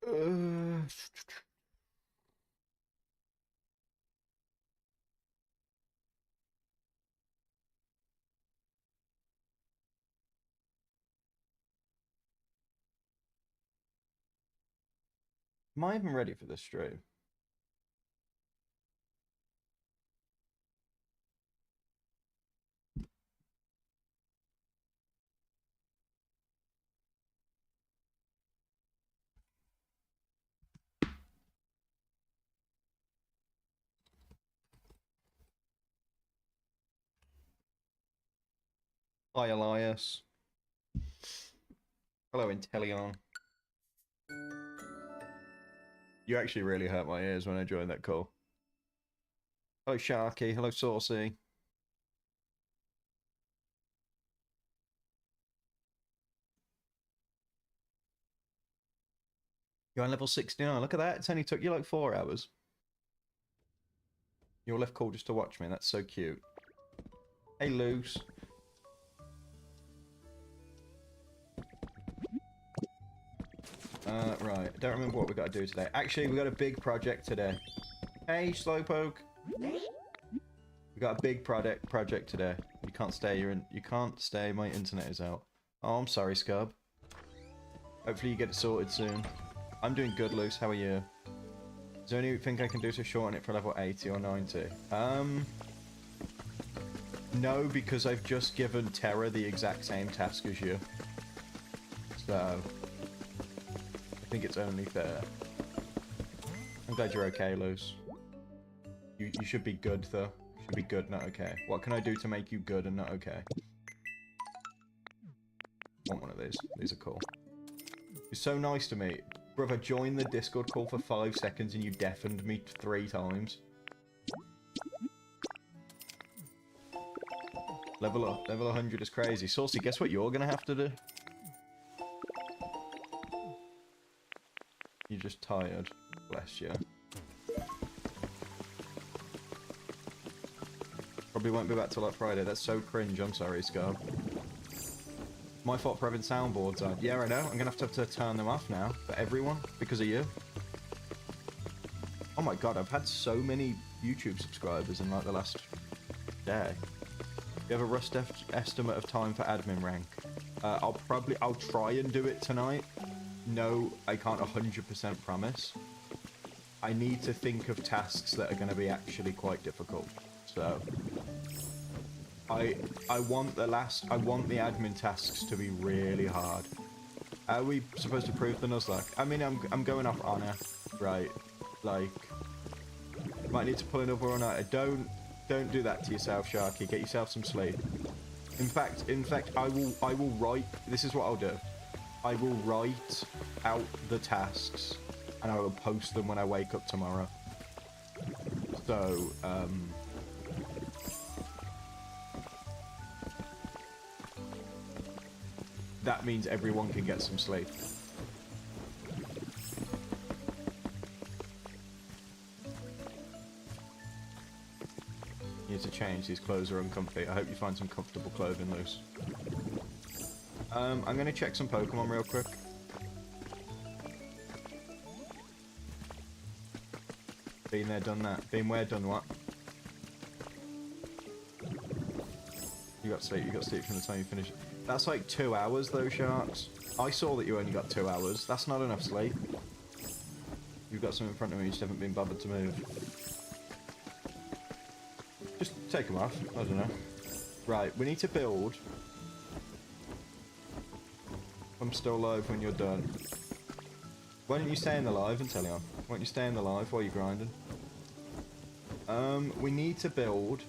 Am I even ready for this stream? Hi, Elias. Hello, Intellion. You actually really hurt my ears when I joined that call. Hello, Sharky. Hello, Saucy. You're on level 69. Look at that. It's only took you like 4 hours. You're left call just to watch me. That's so cute. Hey, Luce. Right. I don't remember what we got to do today. Actually, we got a big project today. Hey, Slowpoke. We got a big project today. You can't stay. You can't stay. My internet is out. Oh, I'm sorry, Scub. Hopefully you get it sorted soon. I'm doing good, Luce. How are you? Is there anything I can do to shorten it for level 80 or 90? No, because I've just given Terra the exact same task as you. So, I think it's only fair. I'm glad you're okay, Luce. You should be good, though. You should be good, not okay. What can I do to make you good and not okay? I want one of these. These are cool. You're so nice to me. Brother, join the Discord call for 5 seconds and you deafened me 3 times. Level 100 is crazy. Saucy, guess what you're gonna have to do? You're just tired. Bless you. Probably won't be back till like Friday. That's so cringe. I'm sorry, Scar. My fault for having soundboards on. Yeah, I know. I'm gonna have to turn them off now for everyone because of you. Oh my god, I've had so many YouTube subscribers in like the last day. You have a rough estimate of time for admin rank? I'll try and do it tonight. No, I can't 100% promise. I need to think of tasks that are going to be actually quite difficult. So, I want the admin tasks to be really hard. Are we supposed to prove the Nuzlocke? I mean, I'm going off honor, right? Like, might need to pull another one out. Don't do that to yourself, Sharky. Get yourself some sleep. In fact, I will write. This is what I'll do. I will write out the tasks, and I will post them when I wake up tomorrow. So, that means everyone can get some sleep. You need to change. These clothes are uncomfy. I hope you find some comfortable clothing, Luce. I'm gonna check some Pokemon real quick. Been there, done that. Been where, done what? You got sleep from the time you finish. That's like 2 hours though, Sharks. I saw that you only got 2 hours. That's not enough sleep. You've got some in front of me, you just haven't been bothered to move. Just take them off. I don't know. Right, we need to build. I'm still live when you're done. Why don't you stay in the live and tell you? Why don't you stay in the live while you're grinding? We need to build,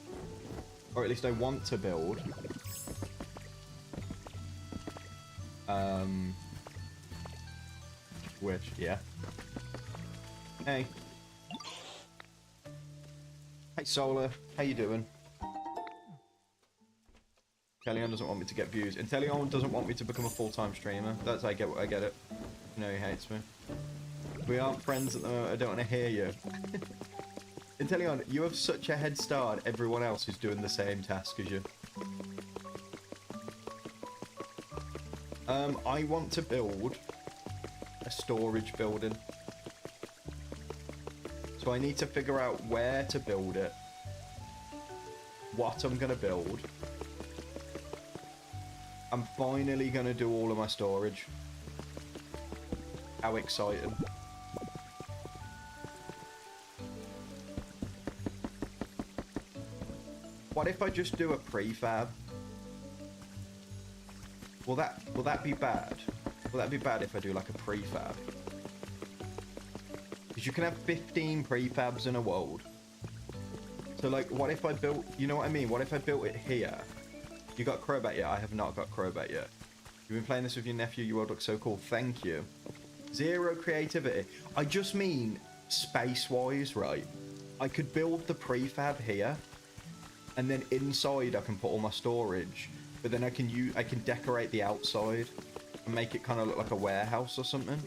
or at least I want to build. Which, yeah. Hey. Hey, Solar. How you doing? Intellion doesn't want me to get views. Intellion doesn't want me to become a full-time streamer. That's I get it. You know he hates me. We aren't friends at the moment. I don't want to hear you. Intellion, you have such a head start. Everyone else is doing the same task as you. I want to build a storage building. So I need to figure out where to build it, what I'm going to build. I'm finally going to do all of my storage. How exciting. What if I just do a prefab? Will that be bad? Will that be bad if I do like a prefab? Because you can have 15 prefabs in a world. So like, what if I built, you know what I mean? What if I built it here? You got Crobat yet? I have not got Crobat yet. You've been playing this with your nephew. Your world looks so cool. Thank you. Zero creativity. I just mean space-wise, right? I could build the prefab here, and then inside I can put all my storage. But then I can decorate the outside and make it kind of look like a warehouse or something.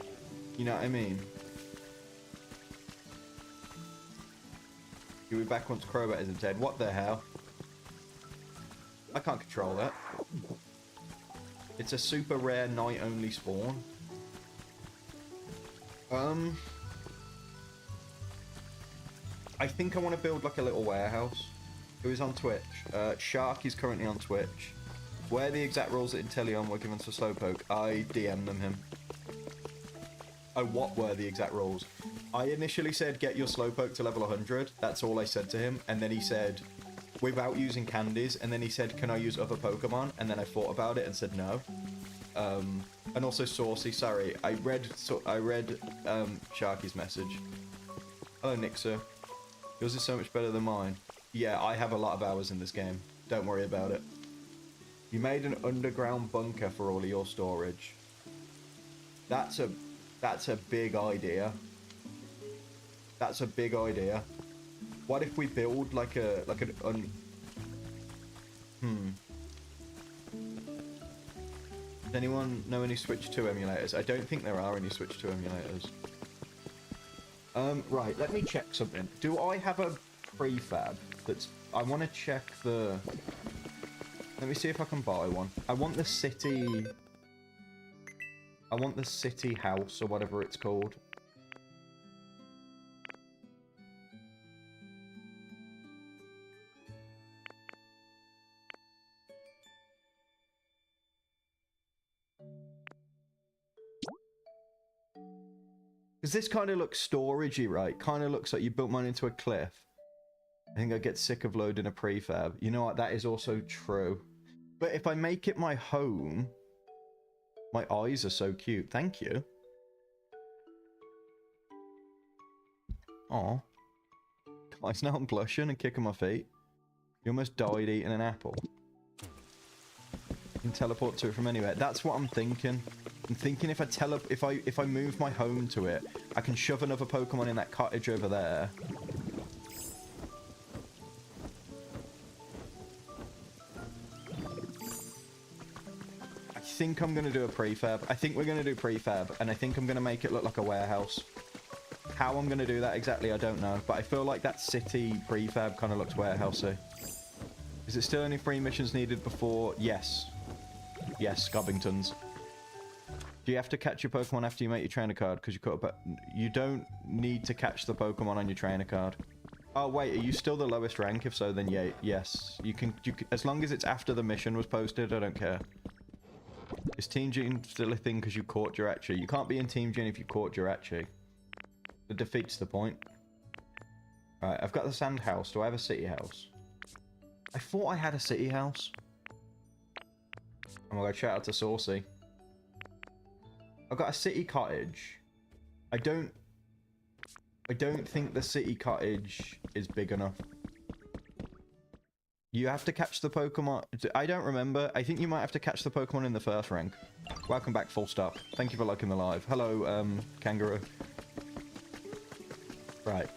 You know what I mean? You'll be back once Crobat isn't dead. What the hell? I can't control that. It's a super rare night-only spawn. I think I want to build like a little warehouse. Who's on Twitch? Shark is currently on Twitch. Where the exact rules that Inteleon were given to Slowpoke, I DM'd him. Oh, what were the exact rules? I initially said get your Slowpoke to level 100. That's all I said to him. And then he said, without using candies. And then he said, can I use other Pokemon? And then I thought about it and said no. And also Saucy, sorry. I read Sharky's message. Hello, Nixer. Yours is so much better than mine. Yeah, I have a lot of hours in this game. Don't worry about it. You made an underground bunker for all of your storage. That's a big idea. That's a big idea. What if we build like Does anyone know any Switch 2 emulators? I don't think there are any Switch 2 emulators. Right, let me check something. Do I have a prefab that's... I want to check the... Let me see if I can buy one. I want the city... I want the city house, or whatever it's called. Because this kind of looks storagey, right? Kind of looks like you built mine into a cliff. I think I get sick of loading a prefab. You know what? That is also true. But if I make it my home... My eyes are so cute. Thank you. Aw. Guys, now I'm blushing and kicking my feet. You almost died eating an apple. You can teleport to it from anywhere. That's what I'm thinking. I'm thinking if I move my home to it, I can shove another Pokemon in that cottage over there. I think I'm going to do a prefab. I think we're going to do prefab, and I think I'm going to make it look like a warehouse. How I'm going to do that exactly, I don't know. But I feel like that city prefab kind of looks warehousey. Is it still only 3 missions needed before? Yes. Yes, Scobbingtons. Do you have to catch your Pokemon after you make your trainer card? Because you caught up. You don't need to catch the Pokemon on your trainer card. Oh wait, are you still the lowest rank? If so, then yeah, yes. You can, as long as it's after the mission was posted, I don't care. Is Team Djinn still a thing because you caught Jirachi? You can't be in Team Djinn if you caught Jirachi. It defeats the point. Alright, I've got the sand house. Do I have a city house? I thought I had a city house. I'm gonna go shout out to Saucy. I've got a city cottage. I don't think the city cottage is big enough. You have to catch the Pokemon. I don't remember. I think you might have to catch the Pokemon in the first rank. Welcome back, full stop. Thank you for liking the live. Hello, Kangaroo. Right.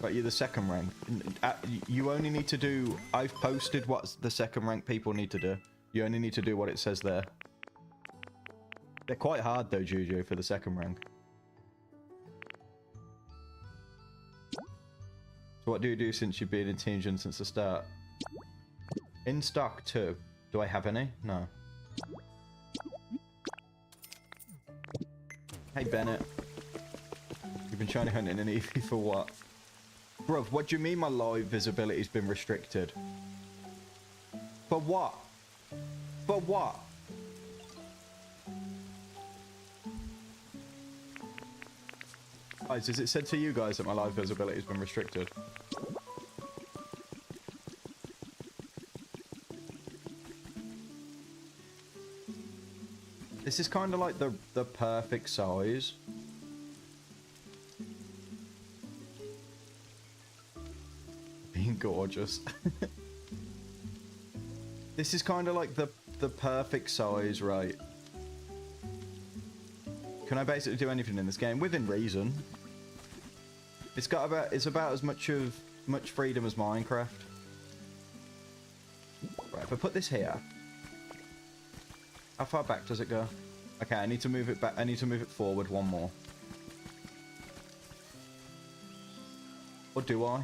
Right, you're the second rank. You only need to do... I've posted what the second rank people need to do. You only need to do what it says there. They're quite hard though, Juju, for the second rank. So what do you do since you've been in Team Djinn since the start? In stock 2. Do I have any? No. Hey, Bennett. You've been trying to hunt in an Eevee for what? Bruv, what do you mean my live visibility's been restricted? For what? For what? Guys, has it said to you guys that my live visibility's been restricted? This is kind of like the perfect size. Being gorgeous. This is kind of like the perfect size, right? Can I basically do anything in this game within reason? It's about as much freedom as Minecraft. Right, if I put this here, how far back does it go? Okay, I need to move it back. I need to move it forward one more. Or do I?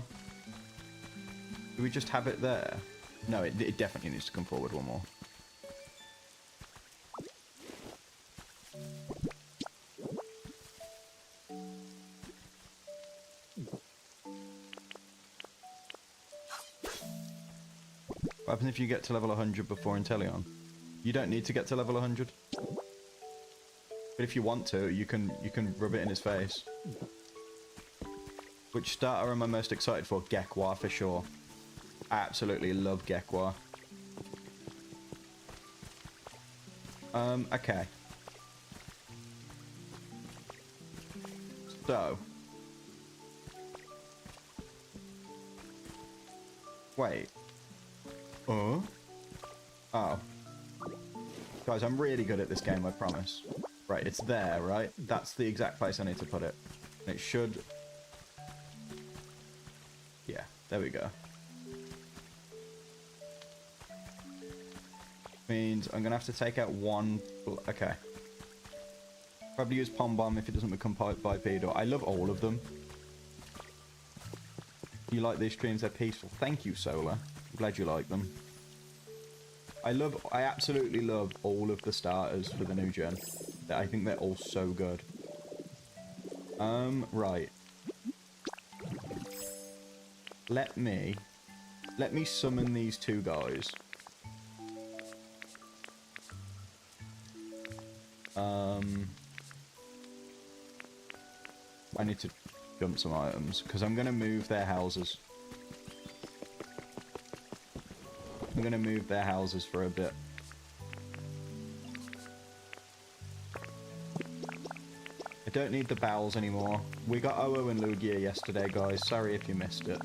Do we just have it there? No, it definitely needs to come forward one more. What happens if you get to level 100 before Inteleon? You don't need to get to level 100. But if you want to, you can rub it in his face. Which starter am I most excited for? Gekwa, for sure. I absolutely love Gekwa. Okay. So. Wait. Oh. Guys, I'm really good at this game, I promise. Right, it's there, right? That's the exact place I need to put it. And it should... Yeah, there we go. Means I'm going to have to take out one... Okay. Probably use Pom Bomb if it doesn't become bipedal. I love all of them. You like these streams? They're peaceful. Thank you, Solar. I'm glad you like them. I absolutely love all of the starters for the new gen. I think they're all so good. Right. Let me summon these two guys. I need to jump some items because I'm going to move their houses. I'm going to move their houses for a bit. I don't need the bowels anymore. We got Oo and Lugia yesterday, guys. Sorry if you missed it.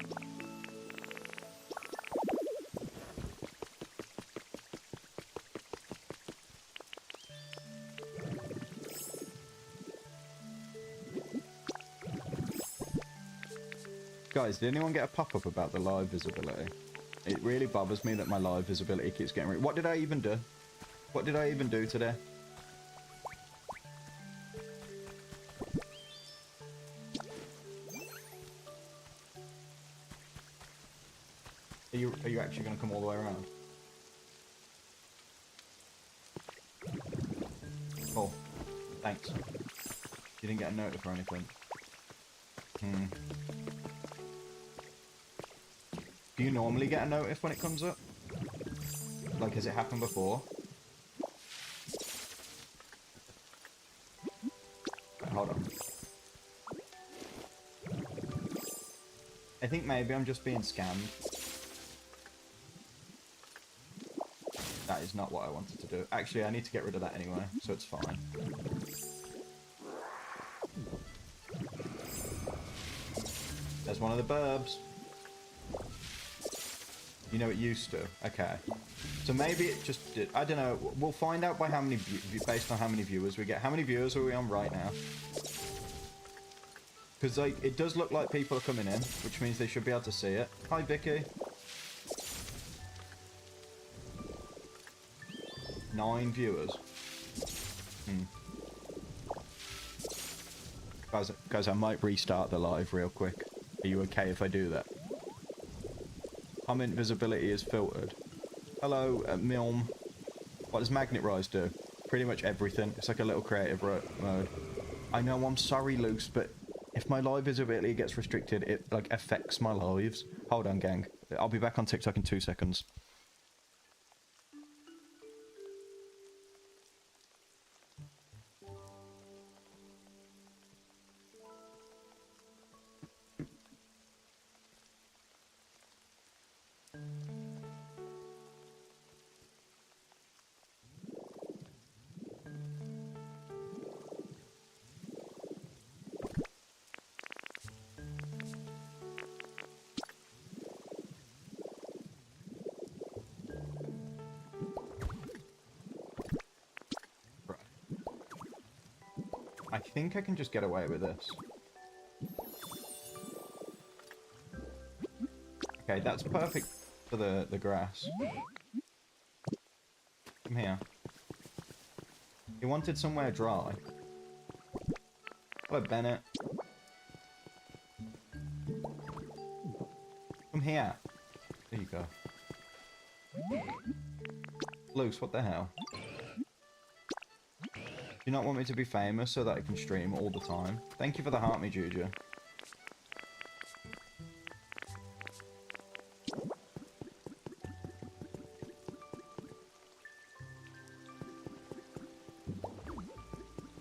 Guys, did anyone get a pop-up about the live visibility? It really bothers me that my live visibility keeps getting... What did I even do? What did I even do today? Are you actually going to come all the way around? Cool. Thanks. You didn't get a notice or anything. Do you normally get a notice when it comes up? Like, has it happened before? Wait, hold on. I think maybe I'm just being scammed. That is not what I wanted to do. Actually, I need to get rid of that anyway, so it's fine. There's one of the burbs. You know, it used to. Okay. So maybe it just did. I don't know. We'll find out by how many, based on how many viewers we get. How many viewers are we on right now? Because like, it does look like people are coming in, which means they should be able to see it. Hi, Vicky. 9 viewers. Guys, I might restart the live real quick. Are you okay if I do that? Comment visibility is filtered. Hello, Milm. What does Magnet Rise do? Pretty much everything. It's like a little creative mode. I know, I'm sorry, Luce, but if my live visibility gets restricted, it, like, affects my lives. Hold on, gang. I'll be back on TikTok in 2 seconds. I think I can just get away with this. Okay, that's perfect for the grass. Come here. He wanted somewhere dry. Hello, Bennett. Come here. There you go. Luce, what the hell? Do you not want me to be famous so that I can stream all the time? Thank you for the heart me, Juju.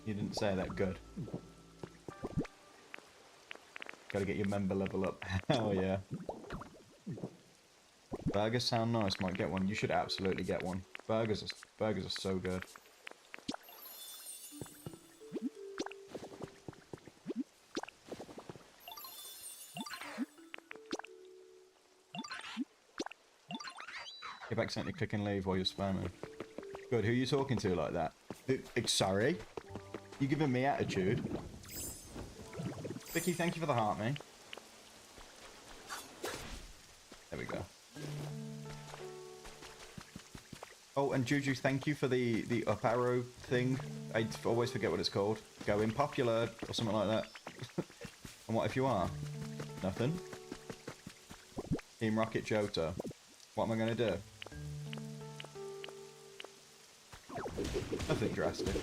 You didn't say that. Good. Gotta get your member level up. Hell yeah. Burgers sound nice. Might get one. You should absolutely get one. Burgers are so good. Keep accidentally clicking leave while you're spamming. Good. Who are you talking to like that? Sorry? You giving me attitude? Vicky, thank you for the heart, mate. There we go. Oh, and Juju, thank you for the up arrow thing. I always forget what it's called. Going popular or something like that. And what if you are? Nothing. Team Rocket Johto. What am I going to do? Nothing drastic.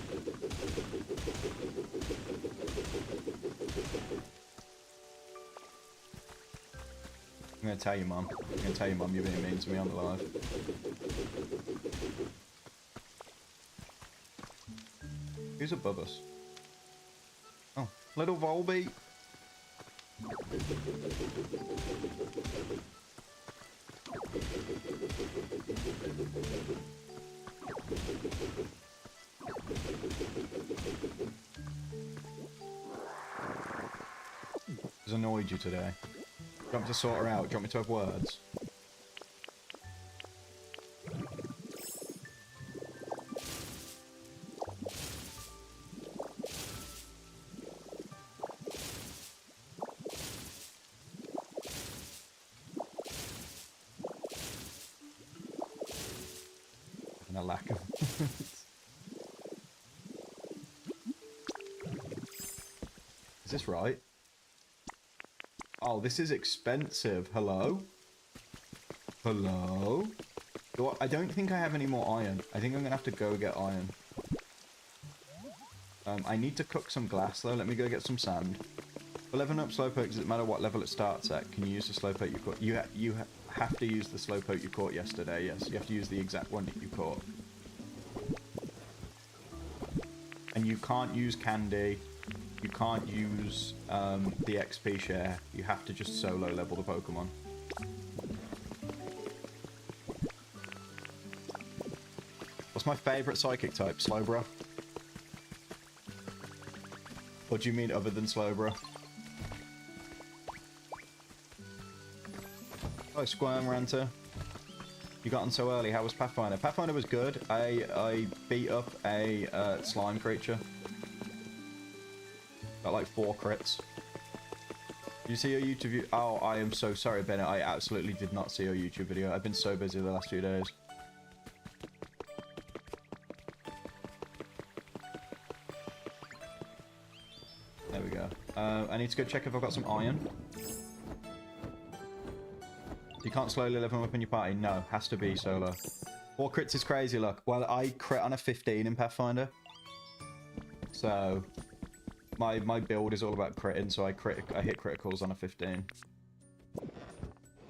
I'm going to tell you, Mum. I'm going to tell you, Mum, you're being mean to me on the live. Who's above us? Oh, little Volbeat. Has annoyed you today? Do you want me to sort her out? Do you want me to have words? And a lack of Is this right? Oh, this is expensive. Hello? Hello? I don't think I have any more iron. I think I'm gonna have to go get iron. I need to cook some glass though. Let me go get some sand. For leveling up Slowpoke, does it matter what level it starts at? Can you use the Slowpoke you caught? You have to use the Slowpoke you caught yesterday, yes. You have to use the exact one that you caught. And you can't use candy. You can't use the XP share. You have to just solo level the Pokemon. What's my favourite psychic type? Slowbro? What do you mean other than Slowbro? Oh, Squirm Ranter. You got on so early. How was Pathfinder? Pathfinder was good. I beat up a slime creature. Got like 4 crits. Did you see your YouTube video? Oh, I am so sorry, Bennett. I absolutely did not see your YouTube video. I've been so busy the last few days. There we go. I need to go check if I've got some iron. You can't slowly level them up in your party? No, has to be solo. 4 crits is crazy luck. Well, I crit on a 15 in Pathfinder. So, my build is all about critting, so I hit criticals on a 15.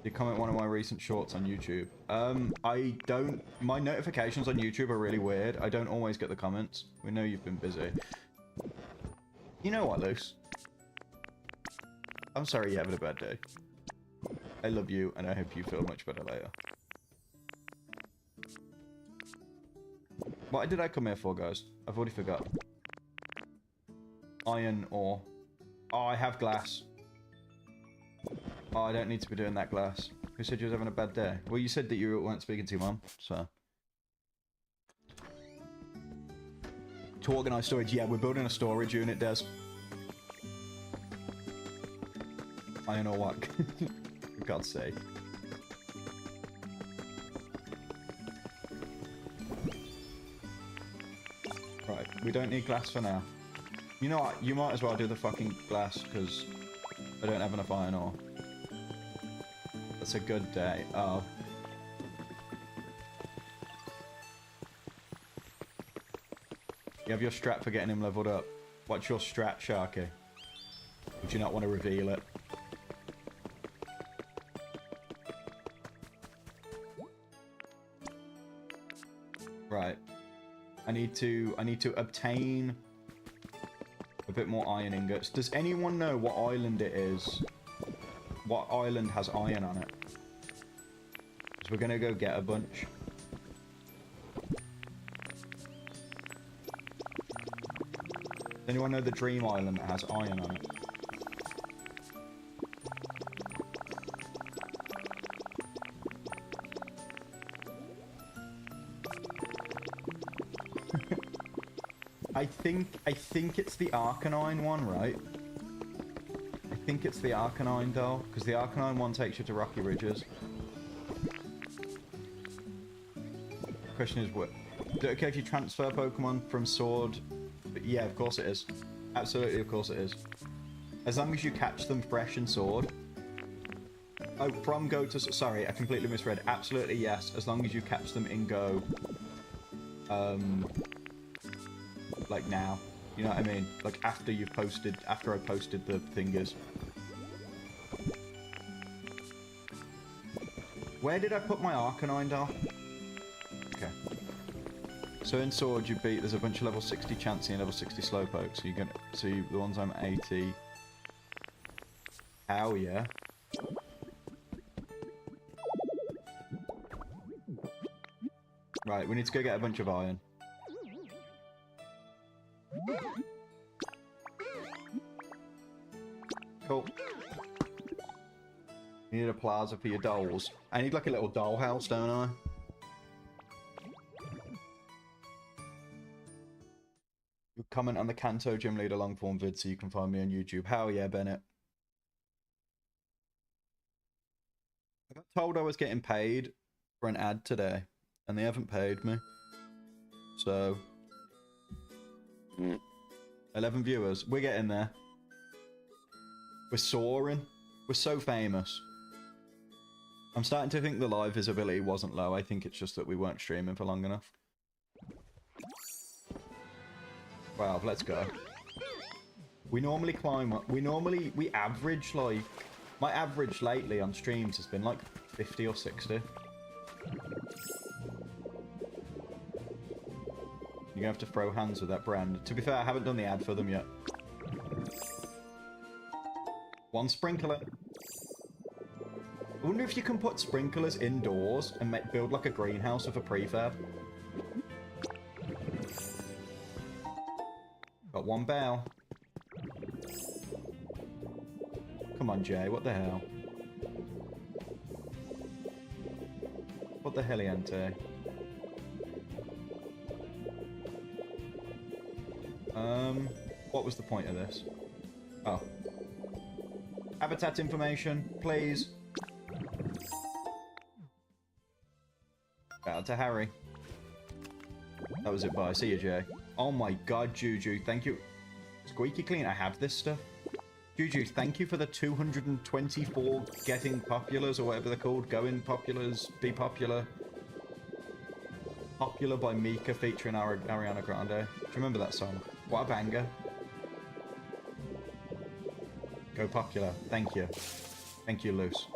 You comment one of my recent shorts on YouTube. I don't... My notifications on YouTube are really weird. I don't always get the comments. We know you've been busy. You know what, Luce? I'm sorry you're having a bad day. I love you, and I hope you feel much better later. What did I come here for, guys? I've already forgot. Iron ore. Oh, I have glass. Oh, I don't need to be doing that glass. Who said you was having a bad day? Well, you said that you weren't speaking to your mum, so... To organise storage. Yeah, we're building a storage unit, Des. Iron ore what? For God's sake. Right, we don't need glass for now. You know what? You might as well do the fucking glass, because I don't have enough iron ore. That's a good day. Oh. You have your strat for getting him leveled up. What's your strat, Sharky? Would you not want to reveal it? Right. I need to obtain a bit more iron ingots. Does anyone know what island it is? What island has iron on it? So we're gonna go get a bunch. Does anyone know the dream island that has iron on it? I think it's the Arcanine one, right? I think it's the Arcanine though, because the Arcanine one takes you to Rocky Ridges. The question is, what? Is it okay if you transfer Pokemon from Sword? But yeah, of course it is. Absolutely, of course it is. As long as you catch them fresh in Sword. Oh, from Go to... Sorry, I completely misread. Absolutely, yes. As long as you catch them in Go. Like now. You know what I mean? Like after you've posted... After I posted the thingies. Where did I put my Arcanine doll? Okay. So in Sword you beat... There's a bunch of level 60 Chansey and level 60 Slowpoke. So you're gonna... So the ones I'm 80... Hell yeah. Right, we need to go get a bunch of iron. Cool. You need a plaza for your dolls. I need like a little doll house, don't I? You comment on the Kanto Gym Leader long form vid so you can find me on YouTube. Hell yeah, Bennett. I got told I was getting paid for an ad today, and they haven't paid me. So, 11 viewers. We're getting there. We're soaring. We're so famous. I'm starting to think the live visibility wasn't low. I think it's just that we weren't streaming for long enough. 12, let's go. We normally climb up. We average like... My average lately on streams has been like 50 or 60. You're gonna have to throw hands with that brand. To be fair, I haven't done the ad for them yet. One sprinkler. I wonder if you can put sprinklers indoors and build like a greenhouse with a prefab. Got one bell. Come on, Jay, what the hell? What the heliante? What was the point of this? Oh. Habitat information, please. Shout out to Harry. That was it, bye. See you, Jay. Oh my god, Juju, thank you. Squeaky clean, I have this stuff. Juju, thank you for the 224 getting populars, or whatever they're called. Going populars, be popular. Popular by Mika featuring Ariana Grande. Do you remember that song? What a banger. Go Popular. Thank you. Thank you, Luce.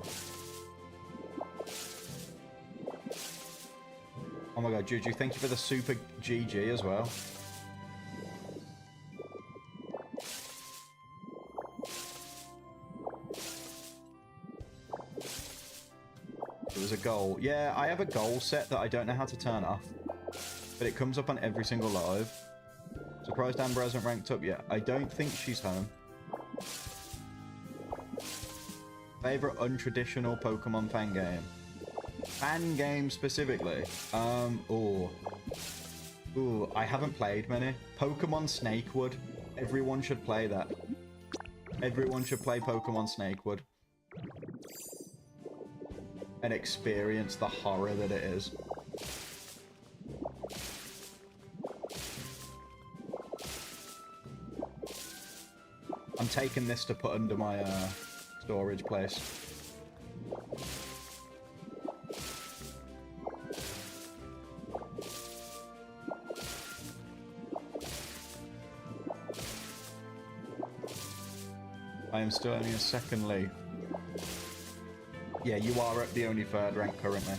Oh my god, Juju, thank you for the super GG as well. It was a goal. Yeah, I have a goal set that I don't know how to turn off. But it comes up on every single live. Surprised Amber hasn't ranked up yet. I don't think she's home. Favorite untraditional Pokemon fan game? Fan game specifically? Ooh, I haven't played many. Pokemon Snakewood. Everyone should play that. Everyone should play Pokemon Snakewood. And experience the horror that it is. I'm taking this to put under my storage place. I am still only a second leaf. Yeah, you are at the only third rank currently.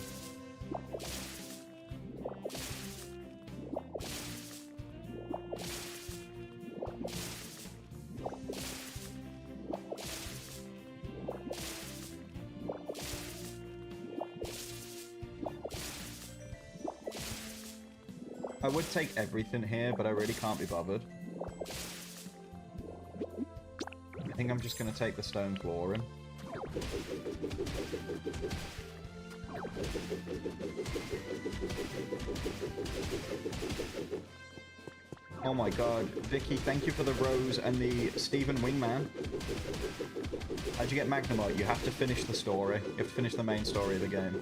I would take everything here, but I really can't be bothered. I think I'm just going to take the stone flooring. Oh my god, Vicky, thank you for the rose and the Stephen Wingman. How'd you get Magnemite? You have to finish the story. You have to finish the main story of the game.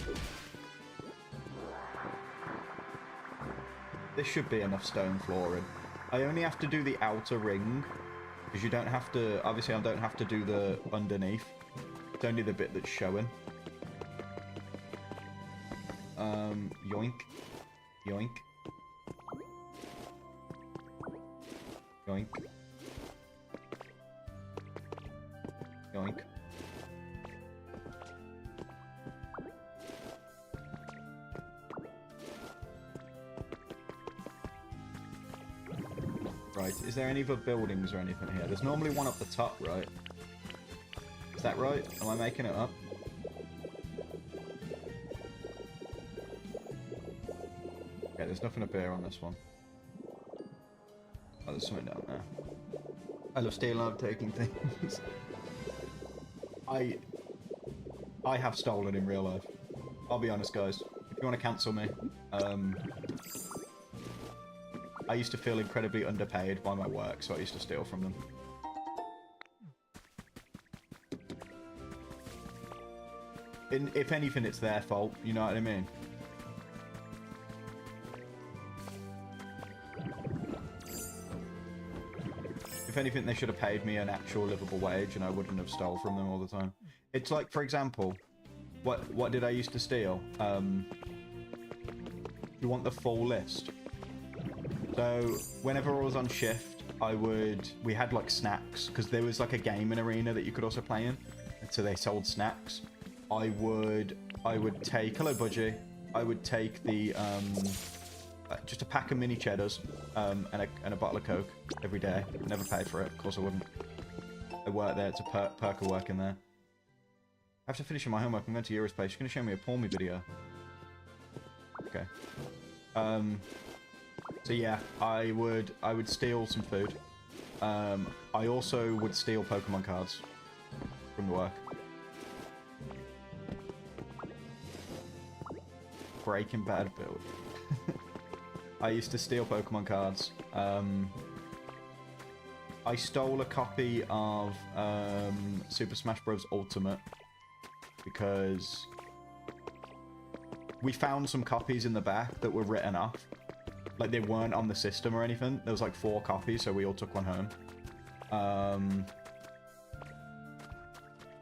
This should be enough stone flooring. I only have to do the outer ring, because you don't have to, obviously I don't have to do the underneath. It's only the bit that's showing. Yoink. Yoink. Yoink. Yoink. Right, is there any other buildings or anything here? There's normally one up the top, right? Is that right? Am I making it up? Okay, there's nothing up here on this one. Oh, there's something down there. I love stealing, I love taking things. I have stolen in real life. I'll be honest, guys. If you want to cancel me, I used to feel incredibly underpaid by my work, so I used to steal from them. If anything, it's their fault, you know what I mean? If anything, they should have paid me an actual livable wage and I wouldn't have stole from them all the time. It's like, for example, what did I used to steal? You want the full list? So, whenever I was on shift, we had like snacks, because there was like a gaming arena that you could also play in, so they sold snacks. I would take, hello Budgie, I would take the, just a pack of mini cheddars, and a bottle of Coke every day. I never paid for it, of course I wouldn't. I work there, it's a perk of working there. After finishing my homework, I'm going to Eurospace. You're going to show me a porn video. Okay. So yeah, I would steal some food. I also would steal Pokemon cards from the work. Breaking Bad build. I used to steal Pokemon cards. I stole a copy of Super Smash Bros. Ultimate because we found some copies in the back that were written off. Like, they weren't on the system or anything. There was like 4 copies, so we all took one home.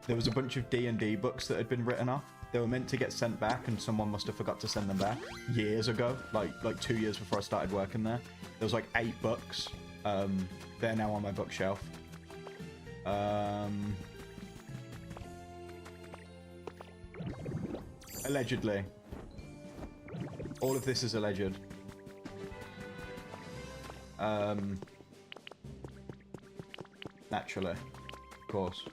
There was a bunch of D&D books that had been written off. They were meant to get sent back, and someone must have forgot to send them back years ago, like 2 years before I started working there. There was like 8 books. They're now on my bookshelf. Allegedly. All of this is alleged. Naturally. Of course.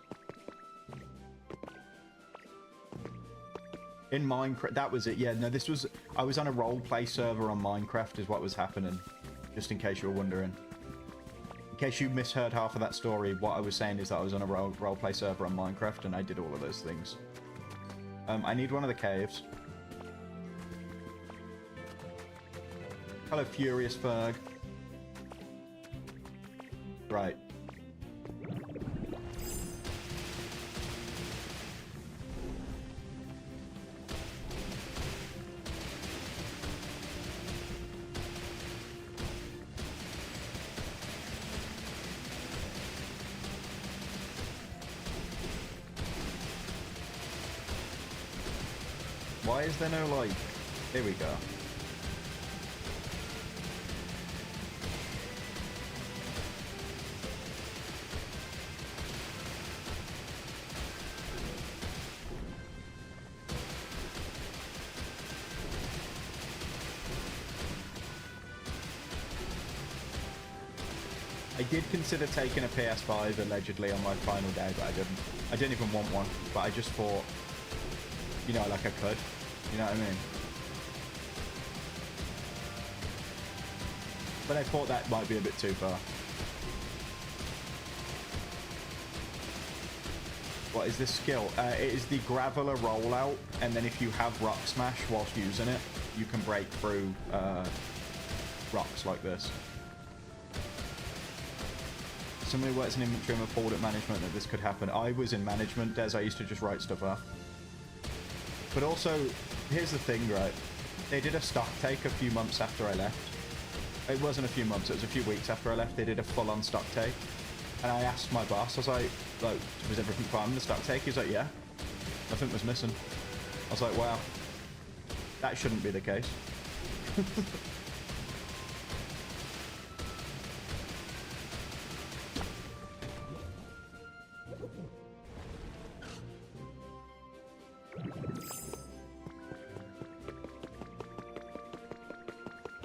In Minecraft, that was it. Yeah, no, this was... I was on a roleplay server on Minecraft is what was happening. Just in case you were wondering. In case you misheard half of that story, what I was saying is that I was on a roleplay server on Minecraft and I did all of those things. I need one of the caves. Hello, Furious Ferg. Right. Why is there no, like... Here we go. I did consider taking a PS5 allegedly on my final day, but I didn't. I didn't even want one, but I just thought, you know, like I could. You know what I mean? But I thought that might be a bit too far. What is this skill? It is the Graveler rollout, and then if you have Rock Smash whilst using it, you can break through rocks like this. Somebody who works in inventory and report at management that this could happen. I was in management, Des. I used to just write stuff up. But also, here's the thing, right? They did a stock take a few months after I left. It wasn't a few months, it was a few weeks after I left. They did a full-on stock take. And I asked my boss, I was like, was everything fine in the stock take? He was like, yeah. Nothing was missing. I was like, wow. That shouldn't be the case.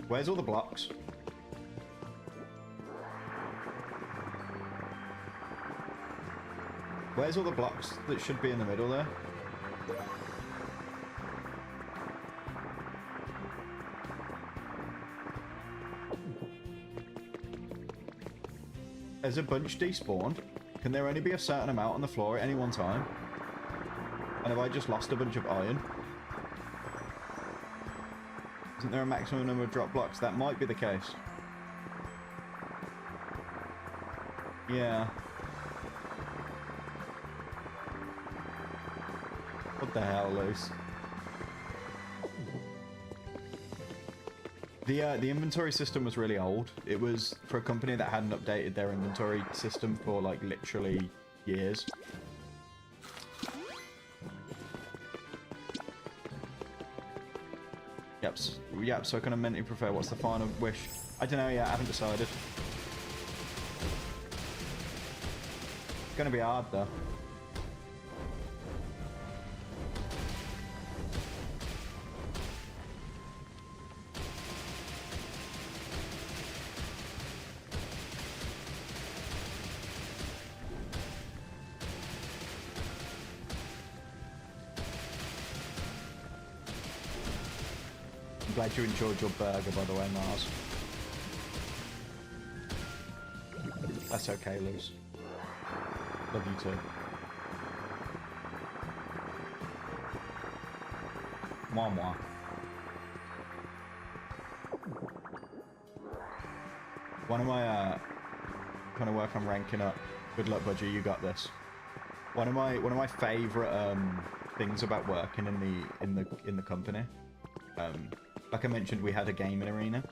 Where's all the blocks? Where's all the blocks that should be in the middle there? Has a bunch despawned? Can there only be a certain amount on the floor at any one time? And have I just lost a bunch of iron? Isn't there a maximum number of drop blocks? That might be the case. Yeah. What the hell, Luce? The inventory system was really old. It was for a company that hadn't updated their inventory system for like literally years. Yep, so I kind of mentally prefer. What's the final wish? I don't know yet, I haven't decided. It's gonna be hard though. I'm glad you enjoyed your burger, by the way, Mars. That's okay, Luz. Love you too. Mwah mwah. One of my kind of work on ranking up. Good luck, Budgie. You got this. One of my favorite things about working in the company. Like I mentioned, we had a gaming arena.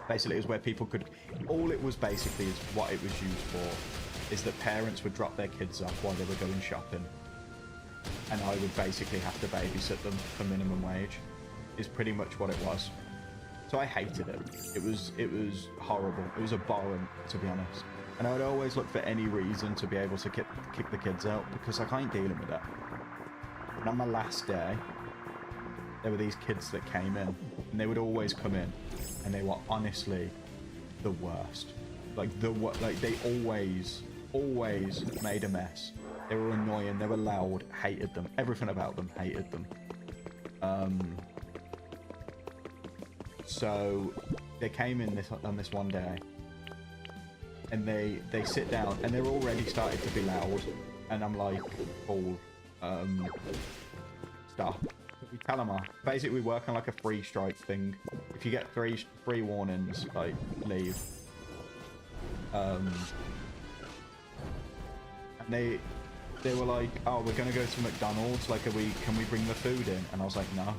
Basically, it was where people could... All it was basically is what it was used for, is that parents would drop their kids off while they were going shopping. and I would basically have to babysit them for minimum wage, is pretty much what it was. So I hated it. It was horrible. It was abhorrent, to be honest. And I would always look for any reason to be able to kick the kids out, because I ain't dealing with that. And on my last day, there were these kids that came in, and they would always come in, and they were honestly the worst. Like they always made a mess. They were annoying. They were loud. Hated them. Everything about them. Hated them. So they came in on this one day, and they sit down, and they're already starting to be loud, and I'm like, Paul, stop. We tell them off. Basically, we work on like a 3-strike thing. If you get three warnings, like, leave. And they were like, oh, we're gonna go to McDonald's. Like, can we bring the food in? And I was like, no.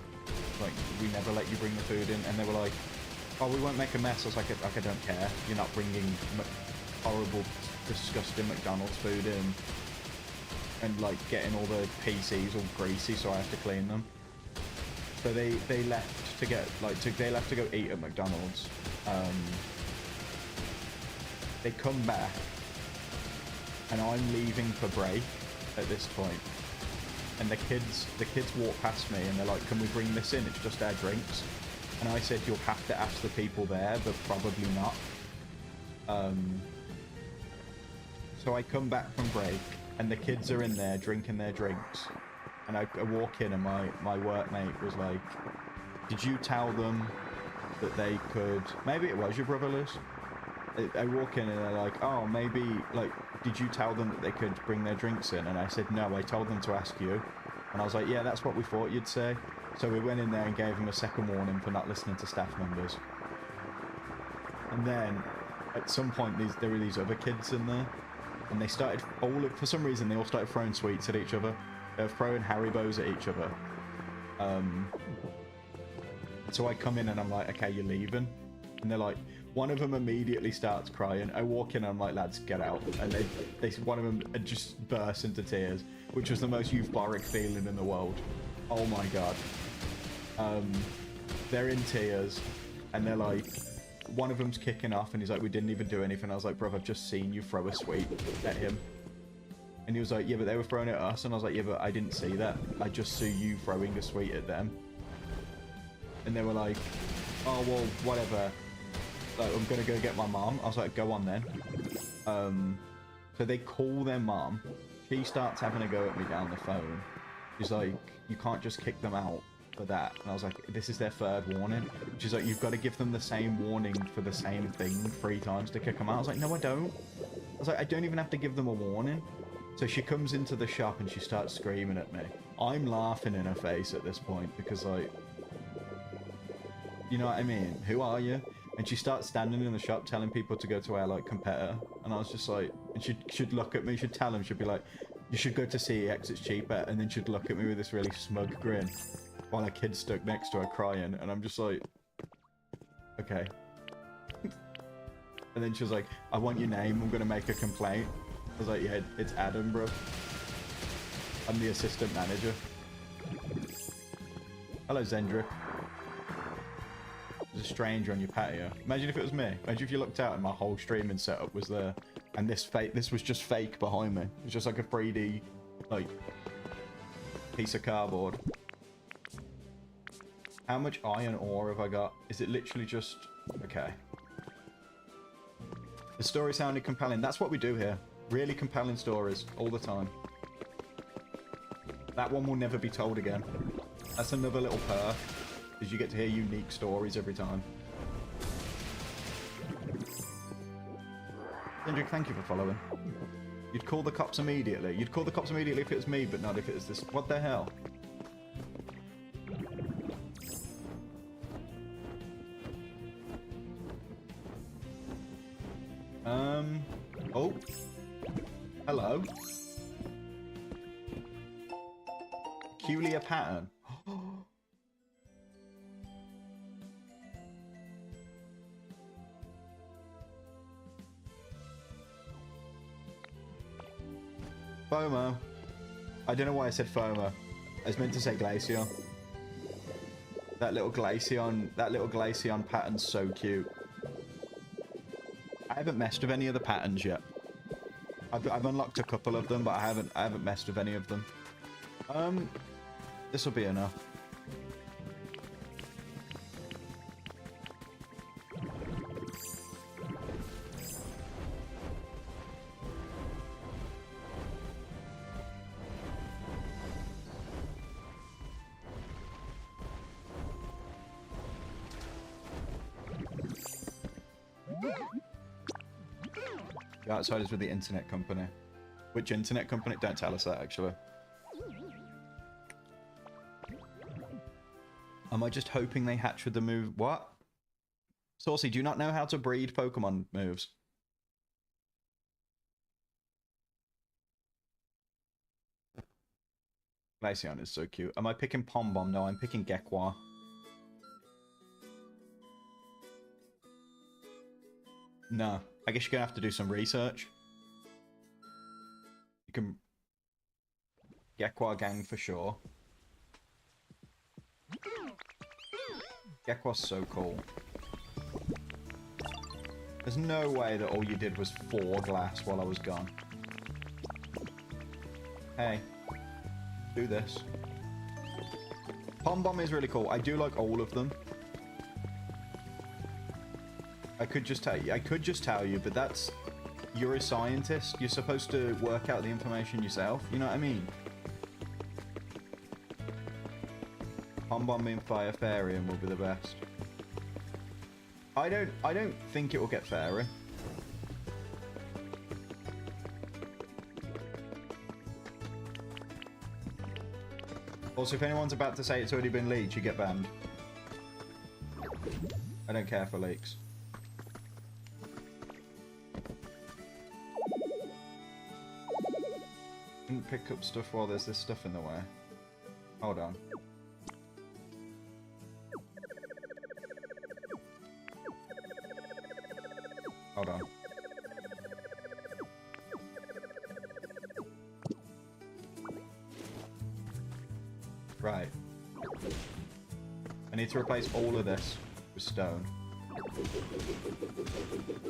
Like, we never let you bring the food in. And they were like, oh, we won't make a mess. I was like, I don't care. You're not bringing horrible, disgusting McDonald's food in. And like getting all the PCs all greasy, so I have to clean them. So they left to get they left to go eat at McDonald's. They come back, and I'm leaving for break at this point. And the kids walk past me, and they're like, "Can we bring this in? It's just our drinks." And I said, "You'll have to ask the people there, but probably not." So I come back from break, and the kids are in there drinking their drinks. And I walk in, and my workmate was like, "Did you tell them that they could..." Maybe it was your brother, Liz. I walk in, and they're like, "Oh, maybe, like, did you tell them that they could bring their drinks in?" And I said, "No, I told them to ask you." And I was like, "Yeah, that's what we thought you'd say." So we went in there and gave them a second warning for not listening to staff members. And then, at some point, there were these other kids in there. And they started, for some reason, they all started throwing sweets at each other. They were throwing Haribos at each other. So I come in and I'm like, "Okay, you're leaving." And they're like, one of them immediately starts crying. I walk in and I'm like, "Lads, get out." And one of them just burst into tears, which was the most euphoric feeling in the world. Oh my God. They're in tears, and they're like, one of them's kicking off, and he's like, "We didn't even do anything." I was like, "Bro, I've just seen you throw a sweet at him." And he was like, "Yeah, but they were throwing it at us." And I was like, "Yeah, but I didn't see that. I just saw you throwing a sweet at them." And they were like, "Oh, well, whatever. Like, I'm gonna go get my mom." I was like, "Go on then." So they call their mom. She starts having a go at me down the phone. She's like, "You can't just kick them out for that." And I was like, "This is their third warning." She's like, "You've got to give them the same warning for the same thing 3 times to kick them out." I was like, "No, I don't." I was like, "I don't even have to give them a warning." So she comes into the shop and she starts screaming at me. I'm laughing in her face at this point because, like, you know what I mean? Who are you? And she starts standing in the shop telling people to go to our, like, competitor. And I was just like, and she'd look at me, she'd tell them, she'd be like, "You should go to CEX, it's cheaper." And then she'd look at me with this really smug grin while a kid stuck next to her crying. And I'm just like, okay. And then she was like, "I want your name, I'm gonna make a complaint." I was like, "Yeah, it's Adam, bro. I'm the assistant manager." Hello, Zendrick. There's a stranger on your patio. Imagine if it was me. Imagine if you looked out and my whole streaming setup was there, and this was just fake behind me. It's just like a 3D, like, piece of cardboard. How much iron ore have I got? Is it literally just... Okay. The story sounded compelling. That's what we do here. Really compelling stories all the time. That one will never be told again. That's another little perk, is you get to hear unique stories every time. Hendrik, thank you for following. You'd call the cops immediately. You'd call the cops immediately if it was me, but not if it was this. What the hell? Oh. Hello. Peculiar pattern. FOMO. I don't know why I said Foamer. I was meant to say Glaceon. That little Glaceon pattern's so cute. I haven't messed with any of the patterns yet. I've unlocked a couple of them, but I haven't messed with any of them. This will be enough. The outside is with the internet company. Which internet company? Don't tell us that, actually. Am I just hoping they hatch with the move? What? Saucy, do you not know how to breed Pokemon moves? Glaceon is so cute. Am I picking Pom Bomb? No, I'm picking Gekwa. No. I guess you're going to have to do some research. You can... Gekwa gang for sure. Gekwa's so cool. There's no way that all you did was 4 glass while I was gone. Hey. Do this. Pom Bomb is really cool. I do like all of them. I could just tell you, but that's... You're a scientist. You're supposed to work out the information yourself. You know what I mean? Pom Bomb being Fire Fairy and will be the best. I don't think it will get Fairy. Also, if anyone's about to say it's already been leaked, you get banned. I don't care for leaks. Didn't pick up stuff while there's this stuff in the way. Hold on. Hold on. Right. I need to replace all of this with stone.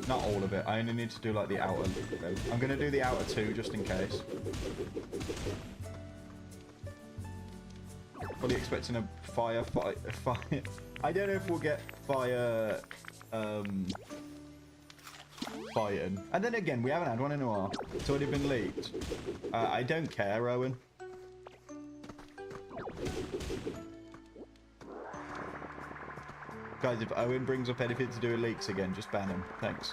Not all of it. I only need to do like the outer. I'm going to do the outer 2 just in case. Fully expecting a fire. I don't know if we'll get fire fighting. And then again, we haven't had one in a while. It's already been leaked. I don't care, Owen. Guys, if Owen brings up anything to do with leaks again, just ban him. Thanks.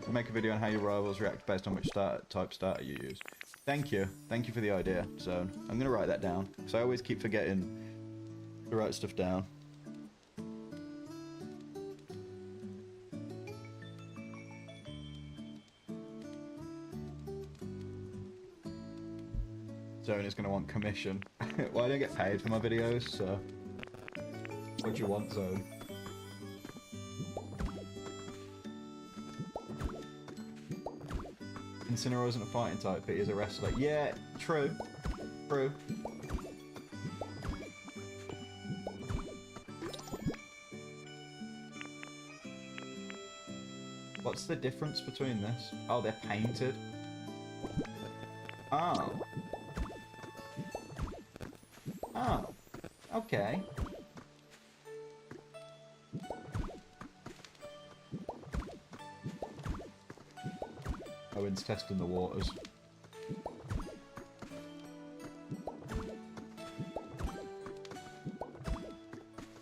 We'll make a video on how your rivals react based on which type starter you use. Thank you. Thank you for the idea, Zone. I'm going to write that down, because I always keep forgetting to write stuff down. Zone is going to want commission. Well, I don't get paid for my videos, so... What do you want, Zone? Incineroar isn't a fighting type, but he is a wrestler. Yeah, true. True. What's the difference between this? Oh, they're painted. Oh. Oh. Okay. Owen's testing the waters.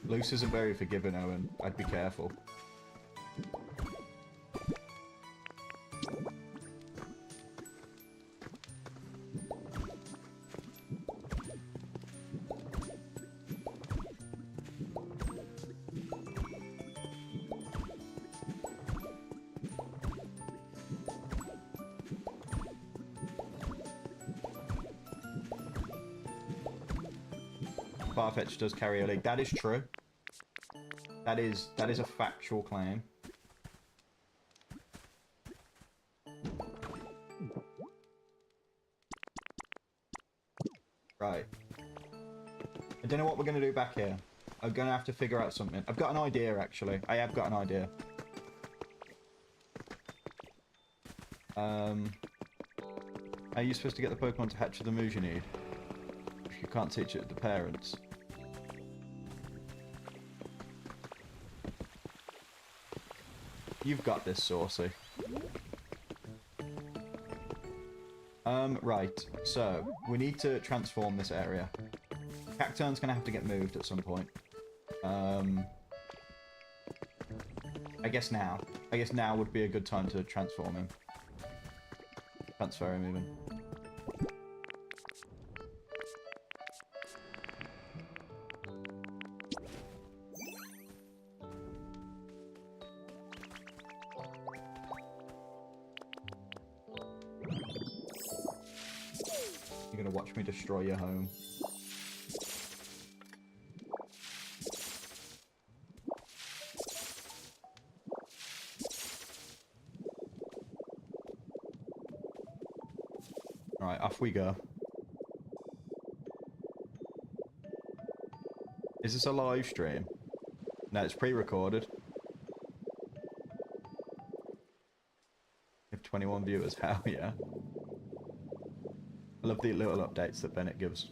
Loose isn't very forgiving, Owen. I'd be careful. Farfetch does carry a league. That is true. That is a factual claim. Right. I don't know what we're going to do back here. I'm going to have to figure out something. I've got an idea, actually. I have got an idea. How are you supposed to get the Pokemon to hatch the moves you need? If you can't teach it to the parents. You've got this, Saucy. Right. So, we need to transform this area. Cacturn's gonna have to get moved at some point. I guess now. I guess now would be a good time to transform him. Transfer him even. You're gonna watch me destroy your home. Alright, off we go. Is this a live stream? No, it's pre-recorded. We have 21 viewers, hell yeah. I love the little updates that Bennett gives.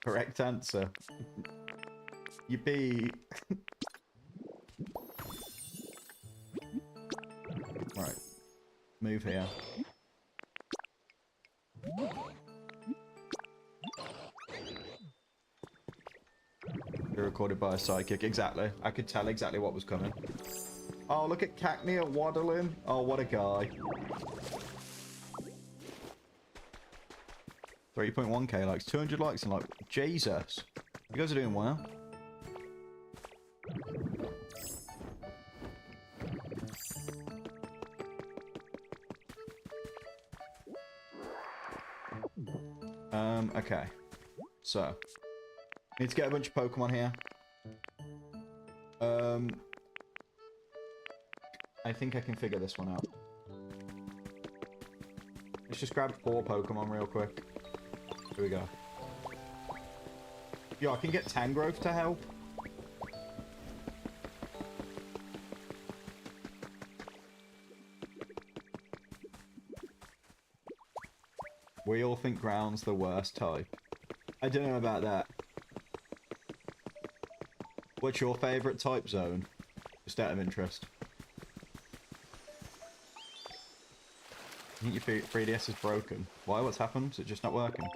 Correct answer. Yippee. Right. Move here. You're recorded by a psychic. Exactly. I could tell exactly what was coming. Oh, look at Cacnea waddling. Oh, what a guy. 3.1k likes, 200 likes, and like, Jesus. You guys are doing well. Okay. So. Need to get a bunch of Pokemon here. I think I can figure this one out. Let's just grab 4 Pokemon real quick. Here we go. Yo, I can get Tangrowth to help. We all think ground's the worst type. I don't know about that. What's your favourite type zone? Just out of interest. I think your 3DS is broken. Why? What's happened? Is it just not working?